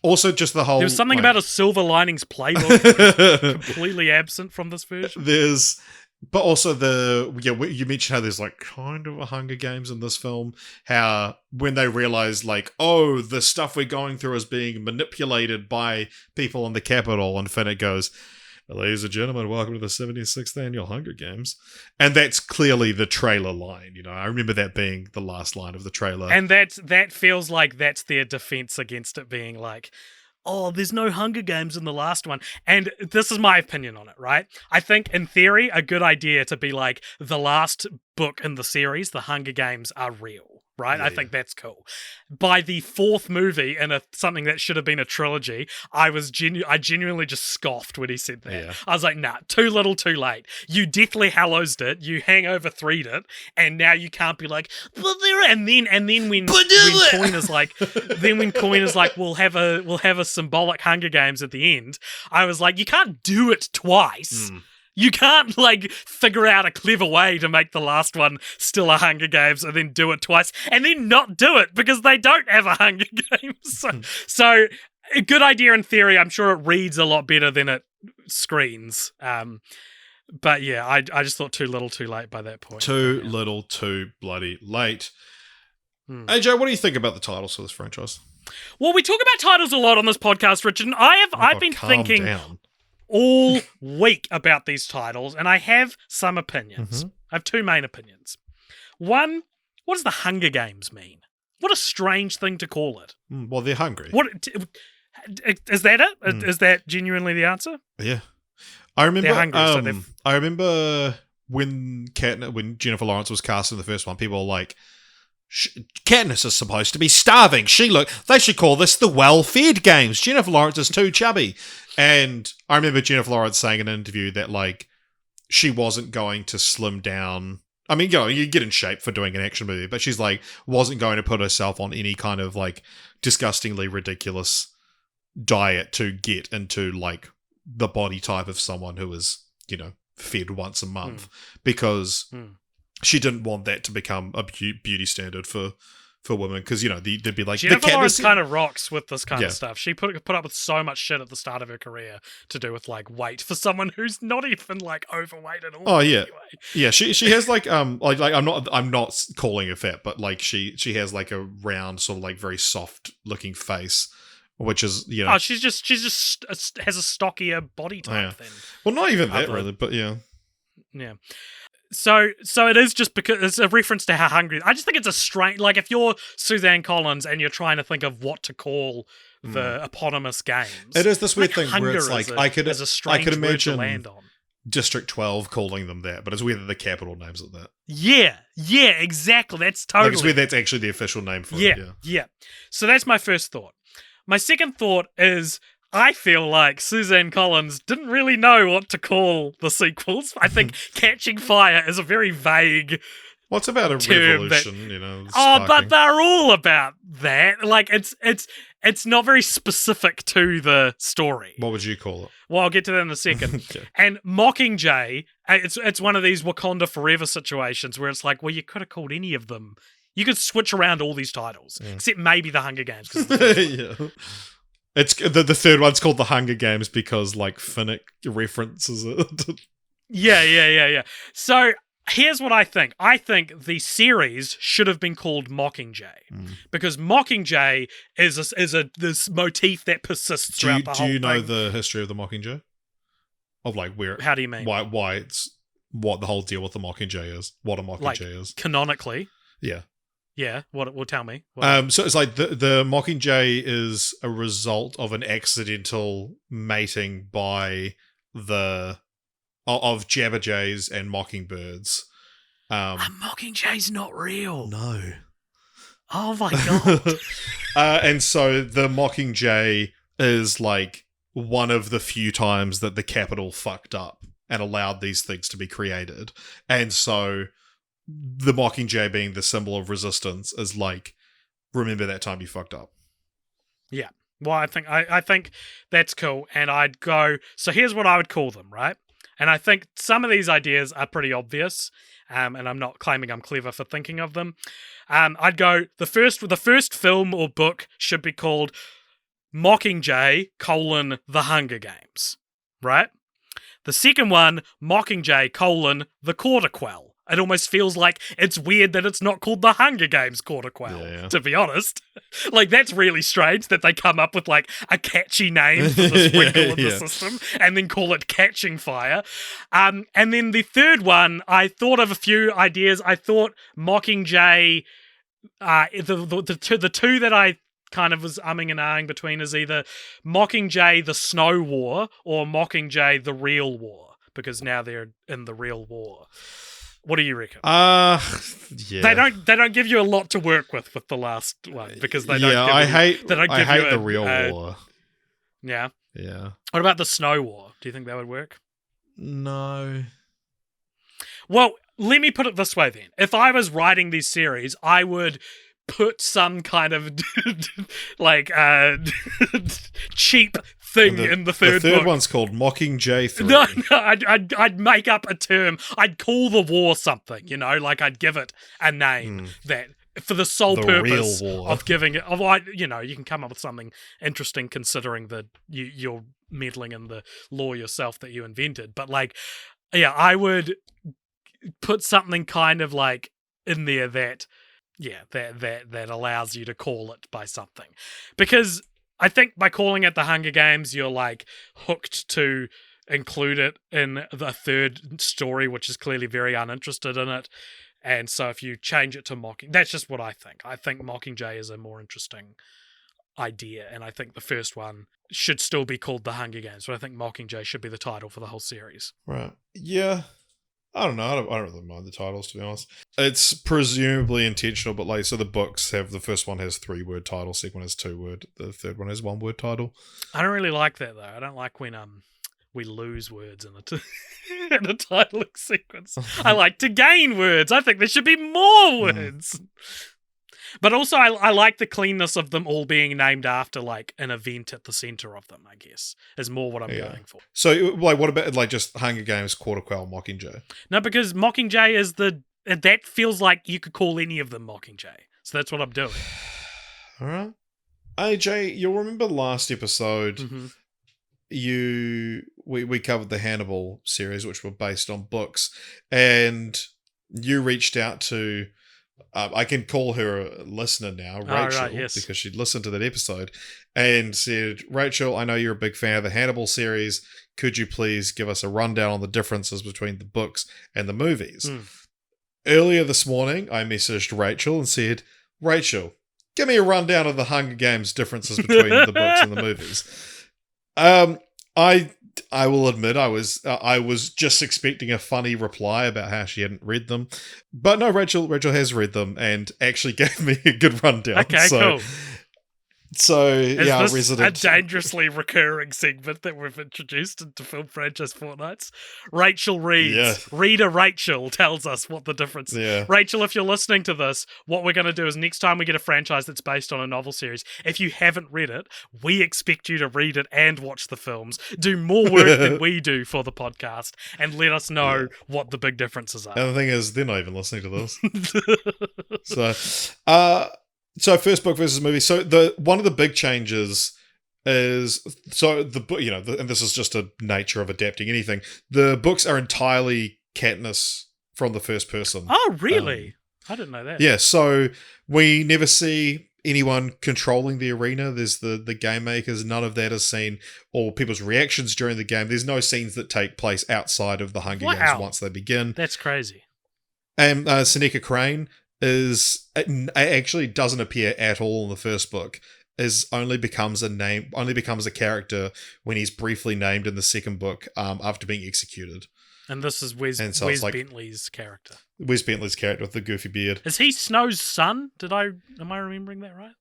also just the whole... There was something about a Silver Linings playbook completely absent from this version. But also you mentioned how there's like kind of a Hunger Games in this film. How when they realize like, oh, the stuff we're going through is being manipulated by people in the Capitol, and Finnick goes, ladies and gentlemen, welcome to the 76th Annual Hunger Games. And that's clearly the trailer line, you know. I remember that being the last line of the trailer. And that feels like that's their defense against it being like, oh, there's no Hunger Games in the last one. And this is my opinion on it, right? I think, in theory, a good idea to be like, the last book in the series, the Hunger Games, are real. right? Yeah, I think that's cool. By the fourth movie in something that should have been a trilogy, I genuinely just scoffed when he said that. Yeah. I was like, nah, too little, too late. You Deathly Hallows'd it, you Hangover 3'd it, and now you can't be like, but there. And then when Coin is like, we'll have a symbolic Hunger Games at the end. I was like, you can't do it twice. You can't, like, figure out a clever way to make the last one still a Hunger Games and then do it twice and then not do it because they don't have a Hunger Games. So, a good idea in theory. I'm sure it reads a lot better than it screens. But yeah, I just thought too little, too late by that point. Too little, too bloody late. AJ, what do you think about the titles for this franchise? Well, we talk about titles a lot on this podcast, Richard, and I've been thinking all week about these titles, and I have some opinions. I have two main opinions. One, what does the Hunger Games mean? What a strange thing to call it. Well, they're hungry. What is that it? Is that genuinely the answer? Yeah. I remember they're hungry, I remember when Jennifer Lawrence was cast in the first one, people were like, Katniss is supposed to be starving. They should call this the well-fed games. Jennifer Lawrence is too chubby. And I remember Jennifer Lawrence saying in an interview that, like, she wasn't going to slim down. I mean, you get in shape for doing an action movie, but she's like, wasn't going to put herself on any kind of, like, disgustingly ridiculous diet to get into, like, the body type of someone who is, fed once a month. Because she didn't want that to become a beauty standard for women, because they'd be like, Jennifer Lawrence kind of rocks with this kind of stuff. She put up with so much shit at the start of her career to do with, like, weight for someone who's not even, like, overweight at all. Oh yeah, anyway. Yeah. She has like I'm not calling her fat, but like she has like a round, sort of like very soft looking face, which is Oh, she's just has a stockier body type then. Well, not even that really, but yeah. Yeah. So it is just because it's a reference to how hungry. I just think it's a strange, like, if you're Suzanne Collins and you're trying to think of what to call the eponymous games. It is this weird thing where it's like I could imagine word to land on. District 12 calling them that, but it's weird that the capital names it that. Yeah, exactly. That's totally. Like, it's weird that's actually the official name for it. Yeah. So that's my first thought. My second thought is, I feel like Suzanne Collins didn't really know what to call the sequels. I think Catching Fire is a very vague. What's about a revolution, but they're all about that. Like, it's not very specific to the story. What would you call it? Well, I'll get to that in a second. Okay. And Mockingjay, it's one of these Wakanda Forever situations where it's like, well, you could have called any of them. You could switch around all these titles, except maybe the Hunger Games. Yeah. It's the third one's called the Hunger Games because, like, Finnick references it. Yeah. So here's what I think. I think the series should have been called Mockingjay because Mockingjay is this motif that persists throughout the whole thing. Do you know the history of the Mockingjay? Of, like, where? How do you mean? Why it's what the whole deal with the Mockingjay is? What a Mockingjay is? Canonically. Yeah. Yeah, what will tell me? So it's like the Mockingjay is a result of an accidental mating by of jabberjays and mockingbirds. A Mockingjay's not real. No. Oh my god. And so the Mockingjay is like one of the few times that the Capitol fucked up and allowed these things to be created. And so the Mockingjay being the symbol of resistance is like, remember that time you fucked up. Yeah. Well, I think that's cool. And I'd go, so here's what I would call them, right? And I think some of these ideas are pretty obvious. And I'm not claiming I'm clever for thinking of them. I'd go, the first film or book should be called Mockingjay: The Hunger Games, right? The second one, Mockingjay: The Quarter Quell. It almost feels like it's weird that it's not called the Hunger Games Quarter Quell, to be honest. Like, that's really strange that they come up with, like, a catchy name for the sprinkle in the system and then call it Catching Fire. And then the third one, I thought of a few ideas. I thought Mockingjay, the two that I kind of was umming and ahhing between is either Mockingjay: The Snow War or Mockingjay: The Real War, because now they're in the real war. What do you reckon? Yeah. They don't give you a lot to work with the last one because they don't. I hate you the real war. Yeah. Yeah. What about the Snow War? Do you think that would work? No. Well, let me put it this way then. If I was writing these series, I would put some kind of like cheap thing in the third book. The third one's called Mockingjay 3. No, I'd make up a term. I'd call the war something, like I'd give it a name that for the sole purpose of giving it. You can come up with something interesting considering that you're meddling in the law yourself that you invented. But I would put something kind of like in there that allows you to call it by something, because I think by calling it the Hunger Games, you're hooked to include it in the third story, which is clearly very uninterested in it. And so if you change it to that's just what I think. I think Mockingjay is a more interesting idea, and I think the first one should still be called the Hunger Games, but I think Mockingjay should be the title for the whole series. Right. Yeah. I don't know. I don't really mind the titles, to be honest. It's presumably intentional, but so the books the first one has 3-word title, second one has 2-word, the third one has 1-word title. I don't really like that though. I don't like when we lose words in in a titling sequence. I like to gain words. I think there should be more words. But also, I like the cleanness of them all being named after an event at the center of them, I guess, is more what I'm going for. So, what about just Hunger Games, Quarter Quell, Mockingjay? No, because Mockingjay is that feels like you could call any of them Mockingjay. So that's what I'm doing. All right. AJ, you'll remember last episode, we covered the Hannibal series, which were based on books, and you reached out to... I can call her a listener now, Rachel, because she'd listened to that episode, and said, Rachel, I know you're a big fan of the Hannibal series. Could you please give us a rundown on the differences between the books and the movies? Earlier this morning, I messaged Rachel and said, Rachel, give me a rundown of the Hunger Games differences between the books and the movies. I will admit I was just expecting a funny reply about how she hadn't read them, but no, Rachel has read them and actually gave me a good rundown. Okay, cool. So is this a dangerously recurring segment that we've introduced into Film Franchise Fortnights? Rachel reads. Yeah. Reader Rachel tells us what the difference is. Yeah. Rachel, if you're listening to this, what we're going to do is next time we get a franchise that's based on a novel series, if you haven't read it, we expect you to read it and watch the films, do more work than we do for the podcast, and let us know what the big differences are. And the thing is, they're not even listening to this. So first book versus movie. So one of the big changes is the book, and this is just a nature of adapting anything. The books are entirely Katniss from the first person. Oh, really? I didn't know that. Yeah. So we never see anyone controlling the arena. There's the game makers. None of that is seen, or people's reactions during the game. There's no scenes that take place outside of the Hunger Games once they begin. That's crazy. And Seneca Crane actually doesn't appear at all in the first book. Only becomes a character when he's briefly named in the second book after being executed. And this is Wes Bentley's character. Wes Bentley's character with the goofy beard. Is he Snow's son? Am I remembering that right?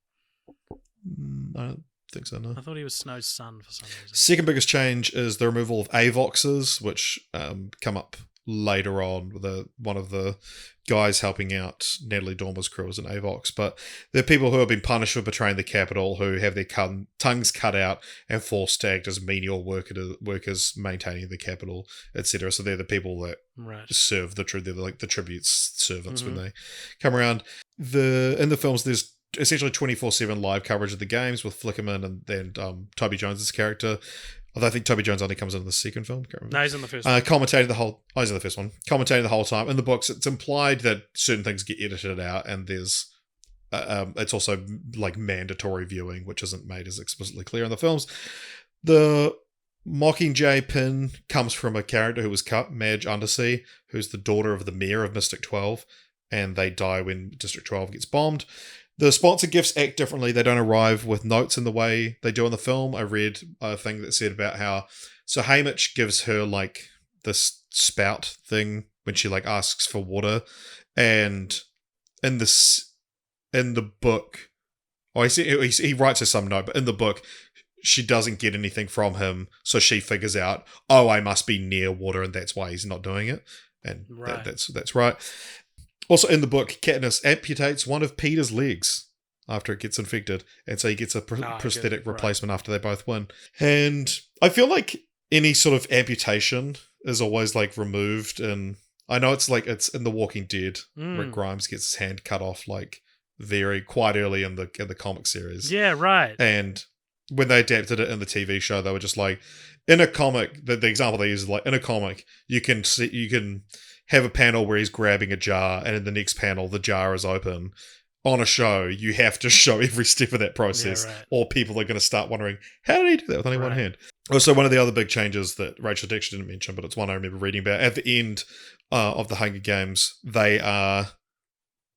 I don't think so, no. I thought he was Snow's son for some reason. Second biggest change is the removal of Avoxes, which come up later on. One of the guys helping out Natalie Dormer's crew is an Avox, but they're people who have been punished for betraying the Capitol, who have their tongues cut out and forced to act as menial workers maintaining the Capitol, etc. So they're the people that serve the they're like the tribute's servants when they come around. In the films, there's essentially 24/7 live coverage of the games with Flickerman and Toby Jones's character. Although I think Toby Jones only comes in the second film. Can't remember. No, he's in the first one. Commentating the whole... Oh, he's in the first one. Commentating the whole time. In the books, it's implied that certain things get edited out, and there's... it's also mandatory viewing, which isn't made as explicitly clear in the films. The Mockingjay pin comes from a character who was cut, Madge Undersea, who's the daughter of the mayor of Mystic 12, and they die when District 12 gets bombed. The sponsor gifts act differently. They don't arrive with notes in the way they do in the film. I read a thing that said about how... So Haymitch gives her, this spout thing when she like asks for water, and in the book, he writes her some note, but in the book she doesn't get anything from him, so she figures out, oh, I must be near water, and that's why he's not doing it, and Right. that's right. Also, in the book, Katniss amputates one of Peter's legs after it gets infected, and so he gets a prosthetic replacement after they both win. And I feel like any sort of amputation is always like removed, and I know it's in The Walking Dead. Rick Grimes gets his hand cut off like quite early in the comic series. Yeah, right. And when they adapted it in the TV show, they were just like, in a comic, the example they use is like, in a comic, you can have a panel where he's grabbing a jar, and in the next panel, the jar is open. On a show, you have to show every step of that process, or people are going to start wondering, how did he do that with only one hand? Also, one of the other big changes that Rachel Dix didn't mention, but it's one I remember reading about, at the end of the Hunger Games, they are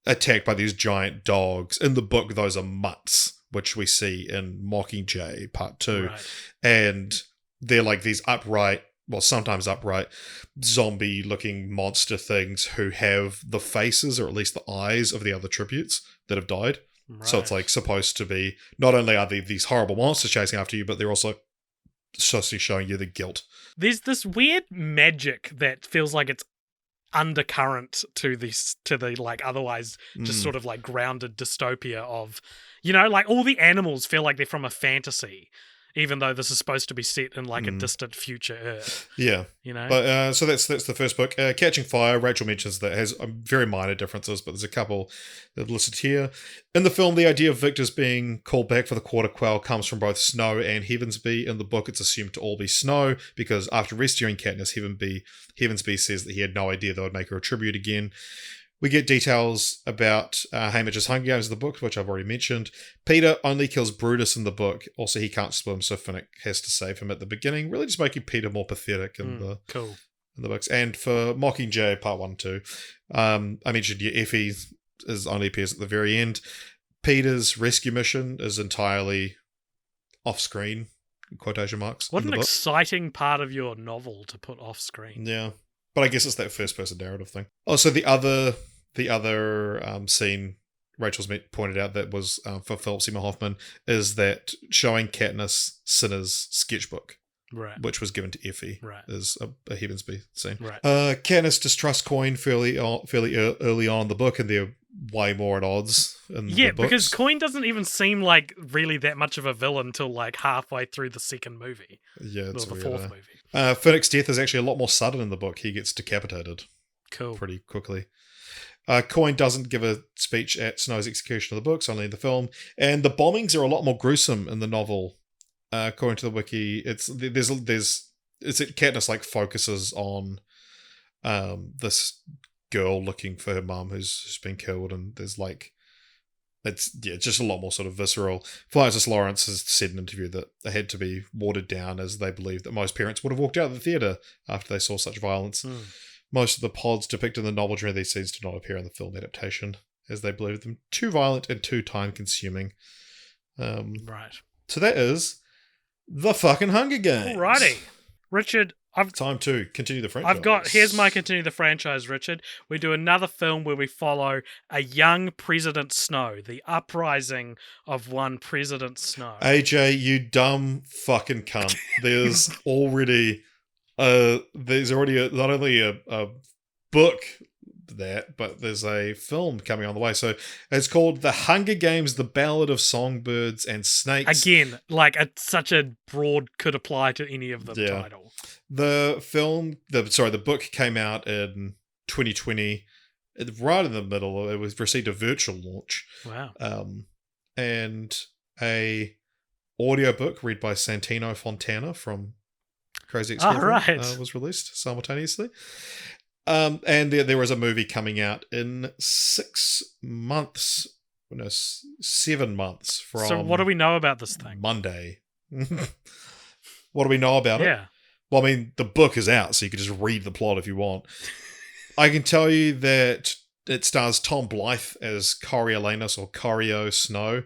attacked by these giant dogs. In the book, those are mutts, which we see in Mockingjay Part 2. Right. And they're like these sometimes upright, zombie-looking monster things who have the faces, or at least the eyes, of the other tributes that have died. Right. So it's like supposed to be, not only are they these horrible monsters chasing after you, but they're also supposed to be showing you the guilt. There's this weird magic that feels like it's undercurrent to the like otherwise just sort of like grounded dystopia of, like all the animals feel like they're from a fantasy, even though this is supposed to be set in like a distant future Earth. Yeah. But so that's the first book. Catching Fire, Rachel mentions that it has very minor differences, but there's a couple that are listed here. In the film, the idea of victors being called back for the Quarter Quell comes from both Snow and Heavensbee. In the book, it's assumed to all be Snow, because after rescuing Katniss, Heavensbee says that he had no idea they would make her a tribute again. We get details about Haymitch's Hunger Games in the book, which I've already mentioned. Peter only kills Brutus in the book. Also, he can't swim, so Finnick has to save him at the beginning, really just making Peter more pathetic in the books. And for Mockingjay Part 1 and 2, I mentioned Effie only appears at the very end. Peter's rescue mission is entirely off-screen, in quotation marks. What an exciting part of your novel to put off-screen. Yeah. But I guess it's that first-person narrative thing. Also, the other scene Rachel's pointed out that was for Philip Seymour Hoffman is that showing Katniss Cinna's sketchbook, which was given to Effie, is a Heavensbee scene. Katniss distrusts Coin fairly early on in the book, and they're way more at odds in the books. Because Coin doesn't even seem like really that much of a villain until like halfway through the second movie. Yeah, it's the fourth movie. Finnick's death is actually a lot more sudden in the book. He gets decapitated pretty quickly. Coin doesn't give a speech at Snow's execution of the books, only in the film, and the bombings are a lot more gruesome in the novel. According to the wiki, Katniss like focuses on this girl looking for her mum who's been killed, and there's like it's just a lot more sort of visceral. Francis Lawrence has said in an interview that they had to be watered down, as they believed that most parents would have walked out of the theatre after they saw such violence. Most of the pods depicted in the novel during these scenes do not appear in the film adaptation, as they believed them too violent and too time-consuming. So that is the fucking Hunger Games. Alrighty. Richard, time to continue the franchise. Here's my continue the franchise, Richard. We do another film where we follow a young President Snow, the uprising of one President Snow. AJ, you dumb fucking cunt. There's already not only a book but there's a film coming on the way. So it's called The Hunger Games: The Ballad of Songbirds and Snakes. Again, such a broad could apply to any of the title. The book came out in 2020, right in the middle. It was received a virtual launch. Wow. And a audiobook read by Santino Fontana from Crazy Ex-Girlfriend was released simultaneously. And there was a movie coming out in 7 months from. So what do we know about this thing? Monday. What do we know about it? Yeah. Well, I mean, the book is out, so you can just read the plot if you want. I can tell you that it stars Tom Blythe as Coriolanus, or Corio Snow,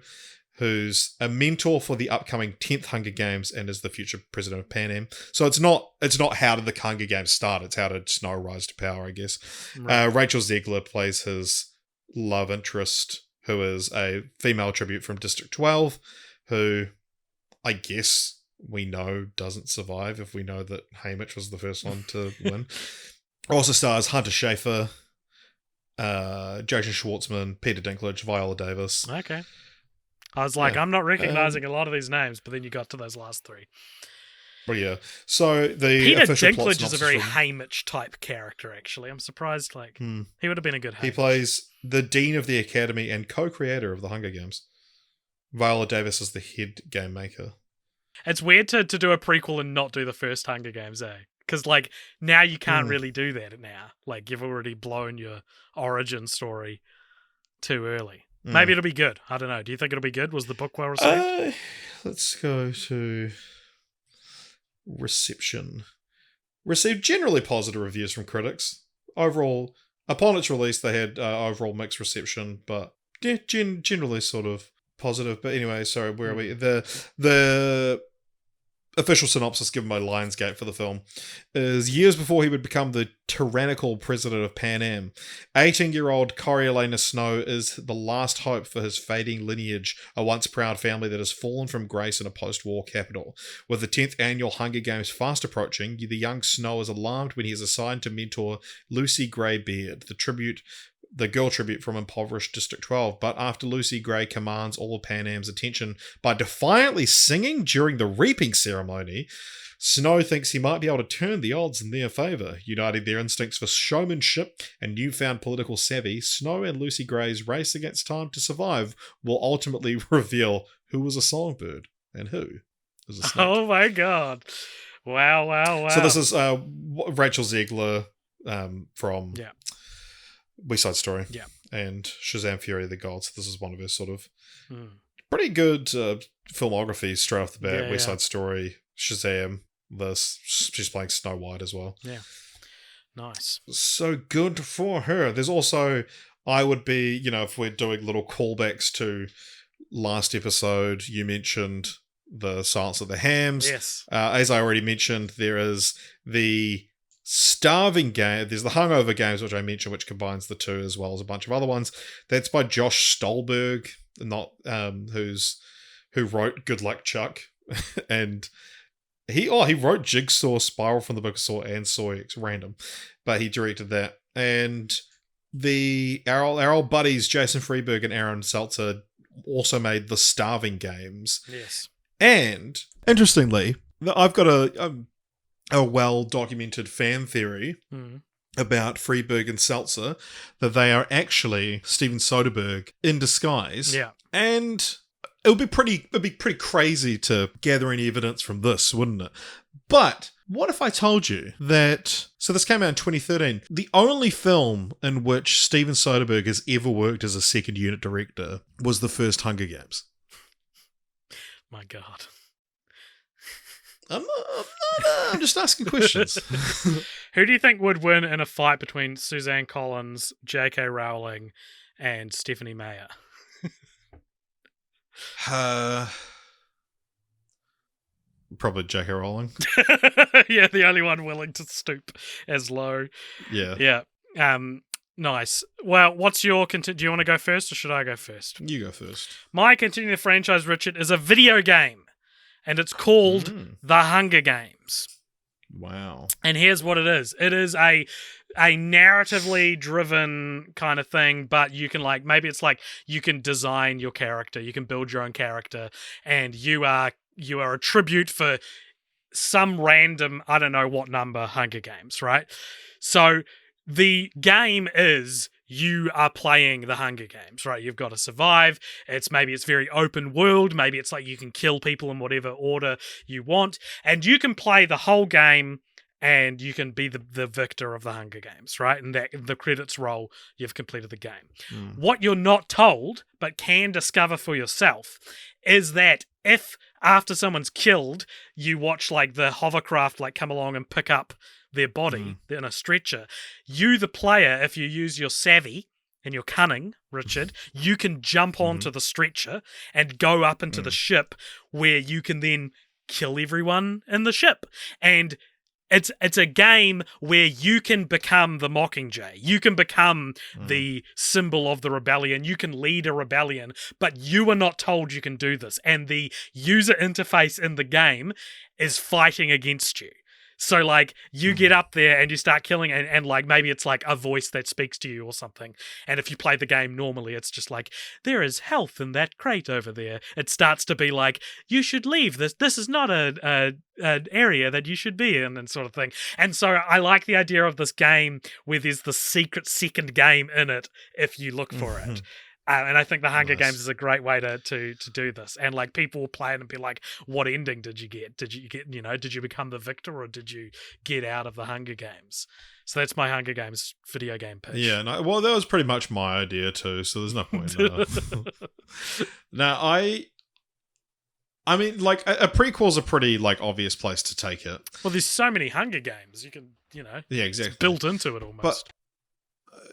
who's a mentor for the upcoming 10th Hunger Games and is the future president of Pan Am. So it's not how did the Hunger Games start, it's how did Snow rise to power, I guess. Right. Rachel Zegler plays his love interest, who is a female tribute from District 12, who I guess we know doesn't survive if we know that Haymitch was the first one to win. Also stars Hunter Schafer, Jason Schwartzman, Peter Dinklage, Viola Davis. Okay. I was like, Yeah. I'm not recognizing a lot of these names, but then you got to those last three. But yeah, so the Peter official plot Dinklage is a very synopsis Haymitch type character, actually. I'm surprised, he would have been a good Haymitch. he plays the Dean of the Academy and co-creator of the Hunger Games. Viola Davis is the head game maker. It's weird to do a prequel and not do the first Hunger Games, eh? Because, now you can't really do that now. You've already blown your origin story too early. Maybe it'll be good. I don't know. Do you think it'll be good? Was the book well received? Let's go to reception. Received generally positive reviews from critics. Overall, upon its release, they had overall mixed reception, but yeah, generally sort of positive. But anyway, sorry, where are we? The official synopsis given by Lionsgate for the film is years before he would become the tyrannical president of Pan Am, 18-year-old Coriolanus Snow is the last hope for his fading lineage, a once proud family that has fallen from grace in a post-war capital. With the 10th annual Hunger Games fast approaching, the young Snow is alarmed when he is assigned to mentor Lucy Greybeard, the girl tribute from impoverished District 12, but after Lucy Gray commands all of Pan Am's attention by defiantly singing during the reaping ceremony, Snow thinks he might be able to turn the odds in their favour. Uniting their instincts for showmanship and newfound political savvy, Snow and Lucy Gray's race against time to survive will ultimately reveal who was a songbird and who is a snake. Oh my god. Wow. So this is Rachel Zegler from... Yeah. West Side Story, yeah, and Shazam! Fury of the Gods. This is one of her sort of pretty good filmography straight off the bat. Yeah, West Side Story, Shazam. She's playing Snow White as well. Yeah, nice. So good for her. There's also, I would be, if we're doing little callbacks to last episode, you mentioned the Silence of the Hams. Yes. As I already mentioned, there is the Starving Game. There's the Hungover Games, which I mentioned, which combines the two as well as a bunch of other ones. That's by Josh Stolberg, not who wrote Good Luck Chuck, and he wrote Jigsaw, Spiral from the Book of Saw, and Soy random, but he directed that. And our old buddies Jason Freeberg and Aaron Seltzer also made the Starving Games. Yes. And interestingly, I've got a well-documented fan theory about Freeberg and Seltzer, that they are actually Steven Soderbergh in disguise. Yeah. And it'd be pretty crazy to gather any evidence from this, wouldn't it? But what if I told you that... So this came out in 2013. The only film in which Steven Soderbergh has ever worked as a second unit director was the first Hunger Games. My God. I'm just asking questions. Who do you think would win in a fight between Suzanne Collins, J.K. Rowling, and Stephanie Meyer? Probably J.K. Rowling. Yeah, the only one willing to stoop as low. Yeah. Yeah. Nice. Well, what's your... Do you want to go first, or should I go first? You go first. My continuing the franchise, Richard, is a video game. And it's called The Hunger Games. Wow. And here's what it is. It is a narratively driven kind of thing, but you can maybe it's you can design your character, you can build your own character, and you are a tribute for some random, I don't know what number, Hunger Games, right? So the game is... you are playing the Hunger Games, right? You've got to survive. Maybe it's very open world. Maybe it's you can kill people in whatever order you want. And you can play the whole game and you can be the victor of the Hunger Games, right? And that the credits roll, you've completed the game. What you're not told, but can discover for yourself, is that if after someone's killed, you watch the hovercraft come along and pick up their body in a stretcher, you, the player, if you use your savvy and you're cunning, Richard, you can jump onto the stretcher and go up into the ship where you can then kill everyone in the ship. And it's a game where you can become the Mockingjay. You can become the symbol of the rebellion. You can lead a rebellion, but you are not told you can do this. And the user interface in the game is fighting against you. So, like, you get up there and you start killing, and like, maybe it's like a voice that speaks to you or something. And if you play the game normally, it's just like, there is health in that crate over there. It starts to be like, you should leave this. This is not an area that you should be in, and sort of thing. And so I like the idea of this game where there's the secret second game in it if you look for it. And I think the Hunger Games is a great way to do this. And like, people will play it and be like, what ending did you get? Did you become the victor, or did you get out of the Hunger Games? So that's my Hunger Games video game pitch. Yeah, no, well, that was pretty much my idea too, so there's no point in that. Now, I mean, like, a prequel's a pretty, like, obvious place to take it. Well, there's so many Hunger Games. You can, yeah, exactly. It's built into it almost. But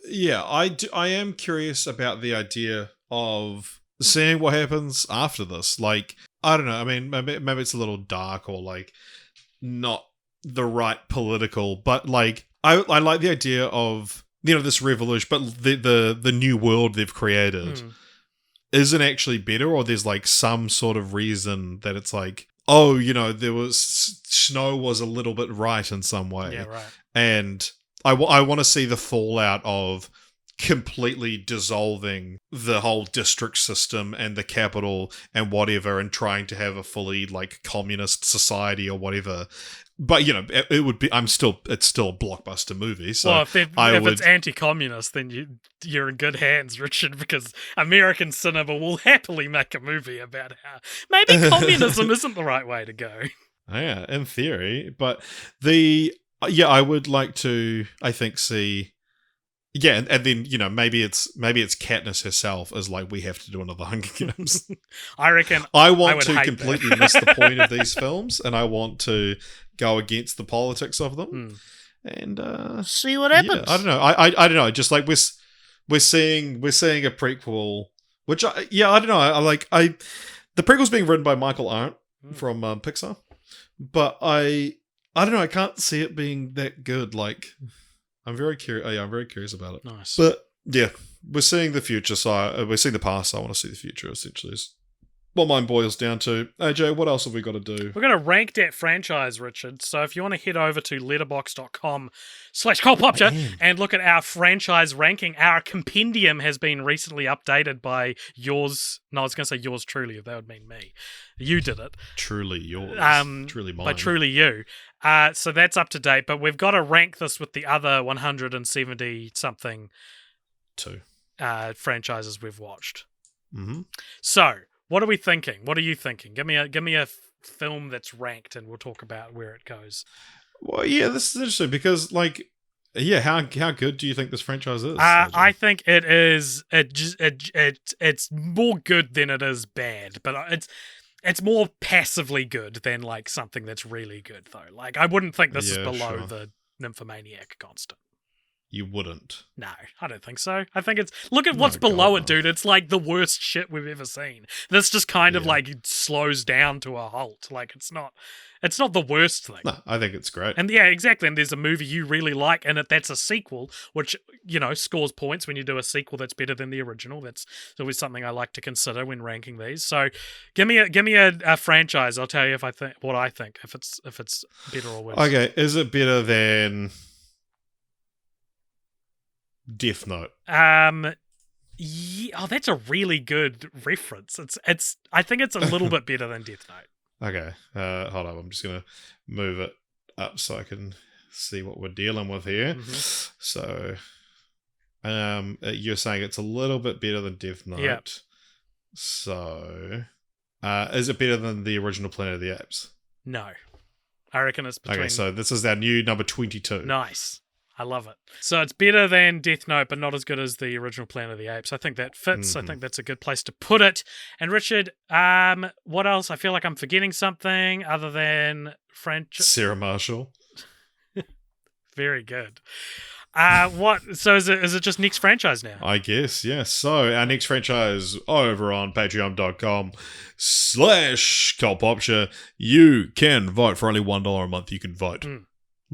yeah, I am curious about the idea of seeing what happens after this. Like, I don't know. I mean, maybe it's a little dark, or like not the right political, but like I like the idea of, this revolution, but the new world they've created isn't actually better, or there's like some sort of reason that it's like, oh, there was Snow was a little bit right in some way. Yeah, right. And I want to see the fallout of completely dissolving the whole district system and the capital and whatever, and trying to have a fully like communist society or whatever. But it would be. It's still a blockbuster movie. So well, if it's anti-communist, then you're in good hands, Richard, because American cinema will happily make a movie about how maybe communism isn't the right way to go. Yeah, in theory, but I would like to, I think, see. Yeah, and then maybe it's Katniss herself is like, we have to do another Hunger Games. I reckon I want to completely miss the point of these films, and I want to go against the politics of them, and see what happens. Yeah, I don't know. I don't know. Just like we're seeing a prequel, which I don't know. The prequel's being written by Michael Arndt from Pixar, but I don't know. I can't see it being that good. Like, I'm very curious. I'm very curious about it. Nice. But yeah, we're seeing the future. So we're seeing the past. So I want to see the future. Essentially, is what mine boils down to. AJ, what else have we got to do? We're going to rank that franchise, Richard. So if you want to head over to letterboxd.com/cultpopture and look at our franchise ranking, our compendium has been recently updated by yours. No, I was going to say yours truly, if that would mean me. You did it. Truly yours. Truly mine. By truly you. So that's up to date, but we've got to rank this with the other 170-something franchises we've watched. Mm-hmm. So, what are we thinking? What are you thinking? Give me a film that's ranked, and we'll talk about where it goes. Well, yeah, this is interesting because, like, yeah, how good do you think this franchise is? I think it is. It's more good than it is bad, but it's more passively good than like something that's really good, though. Like, I wouldn't think this is below the Nymphomaniac constant. You wouldn't? No, I don't think so. I think look at what's below it, dude. It's like the worst shit we've ever seen. This just kind of like slows down to a halt. Like, it's not the worst thing. No, I think it's great. And yeah, exactly. And there's a movie you really like, and that's a sequel, which, scores points when you do a sequel that's better than the original. That's always something I like to consider when ranking these. So give me a franchise. I'll tell you if I think if it's better or worse. Okay, is it better than Death Note? Yeah, that's a really good reference. I think it's a little bit better than Death Note. Okay, hold on. I'm just gonna move it up so I can see what we're dealing with here. Mm-hmm. So, you're saying it's a little bit better than Death Note. Yep. So, is it better than the original Planet of the Apes? No, I reckon it's between. Okay, so this is our new number 22. Nice. I love it. So it's better than Death Note, but not as good as the original Planet of the Apes. I think that fits. Mm-hmm. I think that's a good place to put it. And Richard, what else? I feel like I'm forgetting something other than French. Sarah Marshall. Very good. What? So is it just next franchise now? I guess, yes. So our next franchise over on patreon.com/cultpopture. You can vote for only $1 a month. You can vote.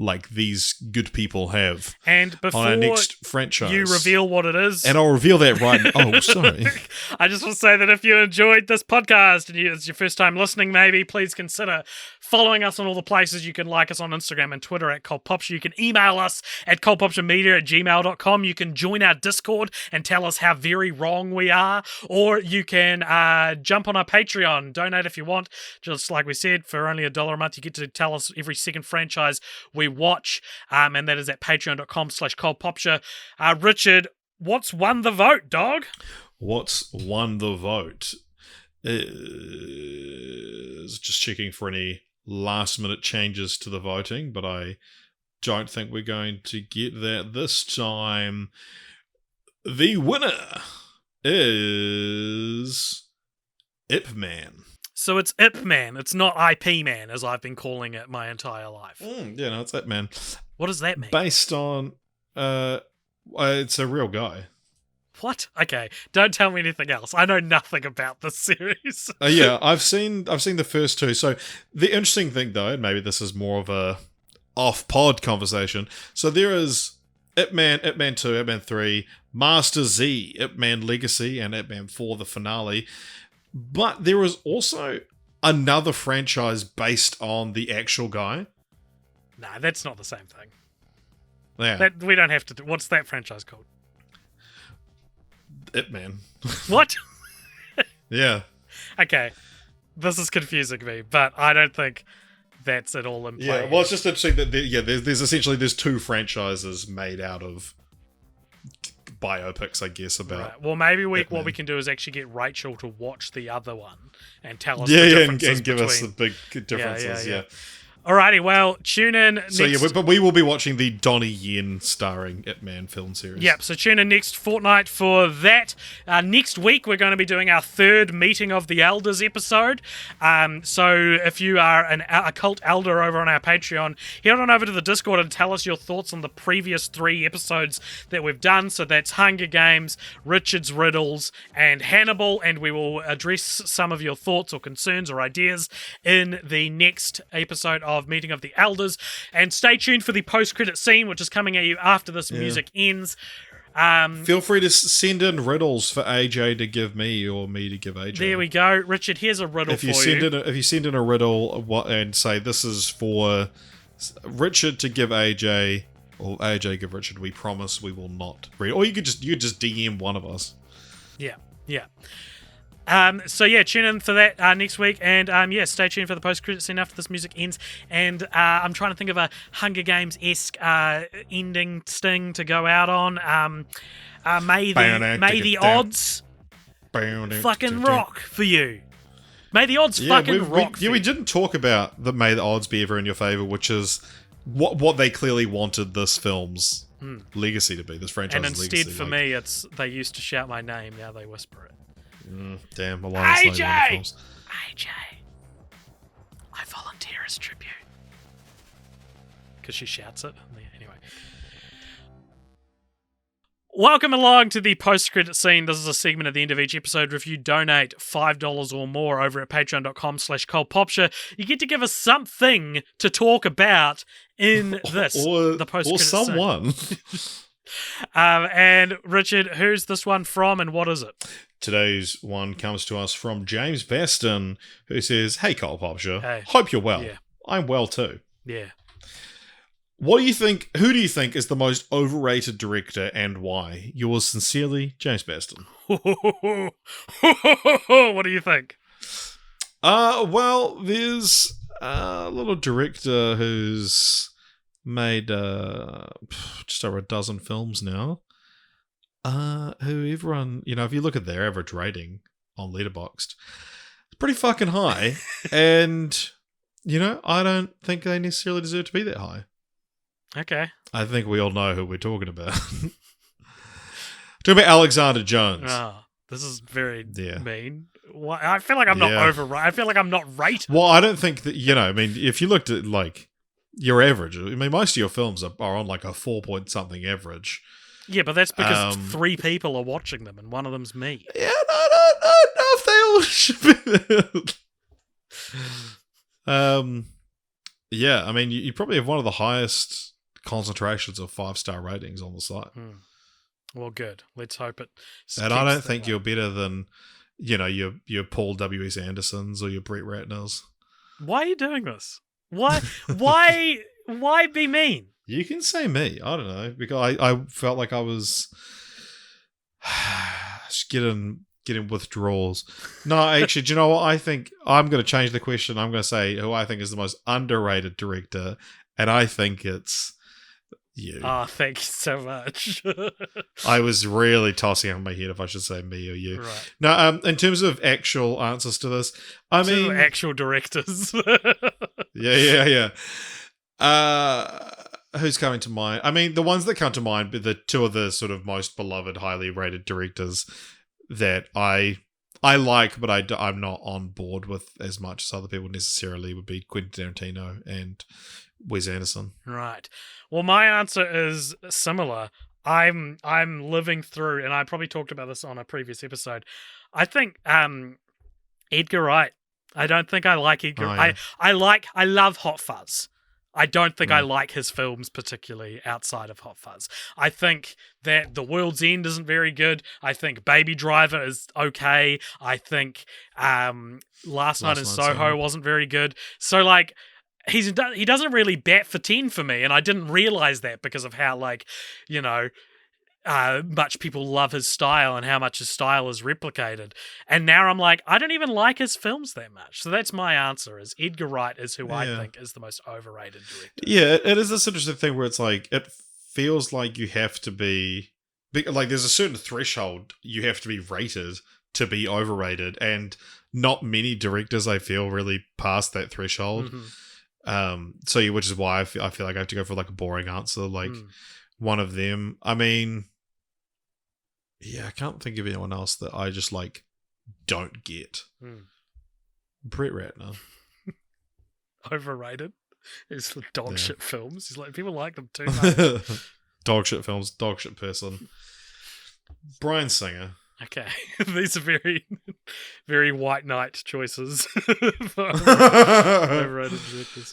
Like these good people have. And before on our next franchise, you reveal what it is, and I'll reveal that right now. Oh, sorry. I just want to say that if you enjoyed this podcast and it's your first time listening, maybe please consider following us on all the places. You can like us on Instagram and Twitter at cultpopture. You can email us at cultpopturemedia@gmail.com. You can join our Discord and tell us how very wrong we are, or you can jump on our Patreon, donate if you want. Just like we said, for only $1 a month, you get to tell us every second franchise we watch, and that is at patreon.com/cultpopture. Richard, what's won the vote, dog? What's won the vote is just checking for any last minute changes to the voting, but I don't think we're going to get that this time. The winner is Ip Man. So it's Ip Man. It's not IP Man, as I've been calling it my entire life. Yeah, no, it's Ip Man. What does that mean? Based on, it's a real guy. What? Okay, don't tell me anything else. I know nothing about this series. Yeah, I've seen the first two. So the interesting thing, though, and maybe this is more of a off-pod conversation. So there is Ip Man 2, Ip Man 3, Master Z, Ip Man Legacy, and Ip Man 4, the finale. But there is also another franchise based on the actual guy. Nah, that's not the same thing. Yeah. We don't have to. What's that franchise called? Ip Man. What? Yeah. Okay. This is confusing me, but I don't think that's at all in play. Yeah, well, it's just interesting that there's essentially two franchises made out of biopics, I guess, about. Right. Well, maybe what we can do is actually get Rachel to watch the other one and tell us Yeah, the yeah, differences and give us the between... big differences. Yeah. Alrighty, well, tune in So next... but we will be watching the Donnie Yen starring Ip Man film series. Yep, so tune in next fortnight for that. Next week, we're going to be doing our third Meeting of the Elders episode. So if you are a cult elder over on our Patreon, head on over to the Discord and tell us your thoughts on the previous 3 episodes that we've done. So that's Hunger Games, Richard's Riddles, and Hannibal, and we will address some of your thoughts or concerns or ideas in the next episode of Meeting of the Elders. And stay tuned for the post-credit scene, which is coming at you after this music ends. Feel free to send in riddles for AJ to give me or me to give AJ. There we go. Richard, here's a riddle if you for send you. if you send in a riddle and say this is for Richard to give AJ or AJ give Richard, we promise we will not read. Or you could just DM one of us. Yeah. So yeah, tune in for that next week, and stay tuned for the post-credit scene after this music ends. And I'm trying to think of a Hunger Games-esque ending sting to go out on. May the odds fucking rock for you. May the odds fucking rock. We didn't talk about the May the odds be ever in your favor, which is what they clearly wanted this film's legacy to be. This franchise's legacy. And instead, for me, it's they used to shout my name, now they whisper it. Damn, AJ! AJ! I volunteer as tribute. Because she shouts it. Anyway. Welcome along to the post-credit scene. This is a segment at the end of each episode. If you donate $5 or more over at patreon.com/cultpopture, you get to give us something to talk about in the post-credit or someone. And Richard, who's this one from and what is it? Today's one comes to us from James Baston, who says, "Hey, Cultpopture, hey. Hope you're well. Yeah. I'm well too. Yeah. What do you think? Who do you think is the most overrated director and why? Yours sincerely, James Baston." What do you think? Well, there's a little director who's made just over a dozen films now. Who everyone, if you look at their average rating on Letterboxd, it's pretty fucking high. And, I don't think they necessarily deserve to be that high. Okay. I think we all know who we're talking about. Talking about Alexander Jones. Oh, this is very mean. I feel like I'm not I feel like I'm not right. Well, I don't think that, if you looked at, your average. I mean, most of your films are on like a 4 point something average. Yeah, but that's because 3 people are watching them, and one of them's me. Yeah, no, if they all should be. Yeah, I mean, you probably have one of the highest concentrations of 5-star ratings on the site. Well, good. Let's hope it. And I don't think you're better than, your Paul W.S. Andersons or your Brett Ratners. Why are you doing this? Why be mean? You can say me. I don't know, because I felt like I was getting withdrawals. No, actually, do you know what? I think I'm going to change the question. I'm going to say who I think is the most underrated director, and I think it's you. Oh, thank you so much. I was really tossing up in my head if I should say me or you. Right. No, in terms of actual answers to this, I mean, actual directors. yeah. Who's coming to mind? I mean, the ones that come to mind, but the two of the sort of most beloved, highly rated directors that I like, but I'm not on board with as much as other people necessarily, would be Quentin Tarantino and Wes Anderson. Right. Well, my answer is similar. I'm living through, and I probably talked about this on a previous episode. I think Edgar Wright. I don't think I like Edgar. Oh, yeah. I love Hot Fuzz. I don't think I like his films particularly outside of Hot Fuzz. I think that The World's End isn't very good. I think Baby Driver is okay. I think Last Night in Soho wasn't very good. So, like, he doesn't really bat for 10 for me, and I didn't realize that because of how, like, much people love his style and how much his style is replicated. And now I'm like, I don't even like his films that much. So that's my answer, is Edgar Wright is who I think is the most overrated director. Yeah, it is this interesting thing where it's like, it feels like you have to be, like, there's a certain threshold you have to be rated to be overrated, and not many directors, I feel, really pass that threshold. So which is why I feel like I have to go for like a boring answer, like one of them. I mean, yeah, I can't think of anyone else that I just like don't get. Brett Ratner. Overrated. It's dog shit films. He's like, people like them too much. Dog shit films, dog shit person. Bryan Singer. Okay, these are very, very white knight choices for overrated directors.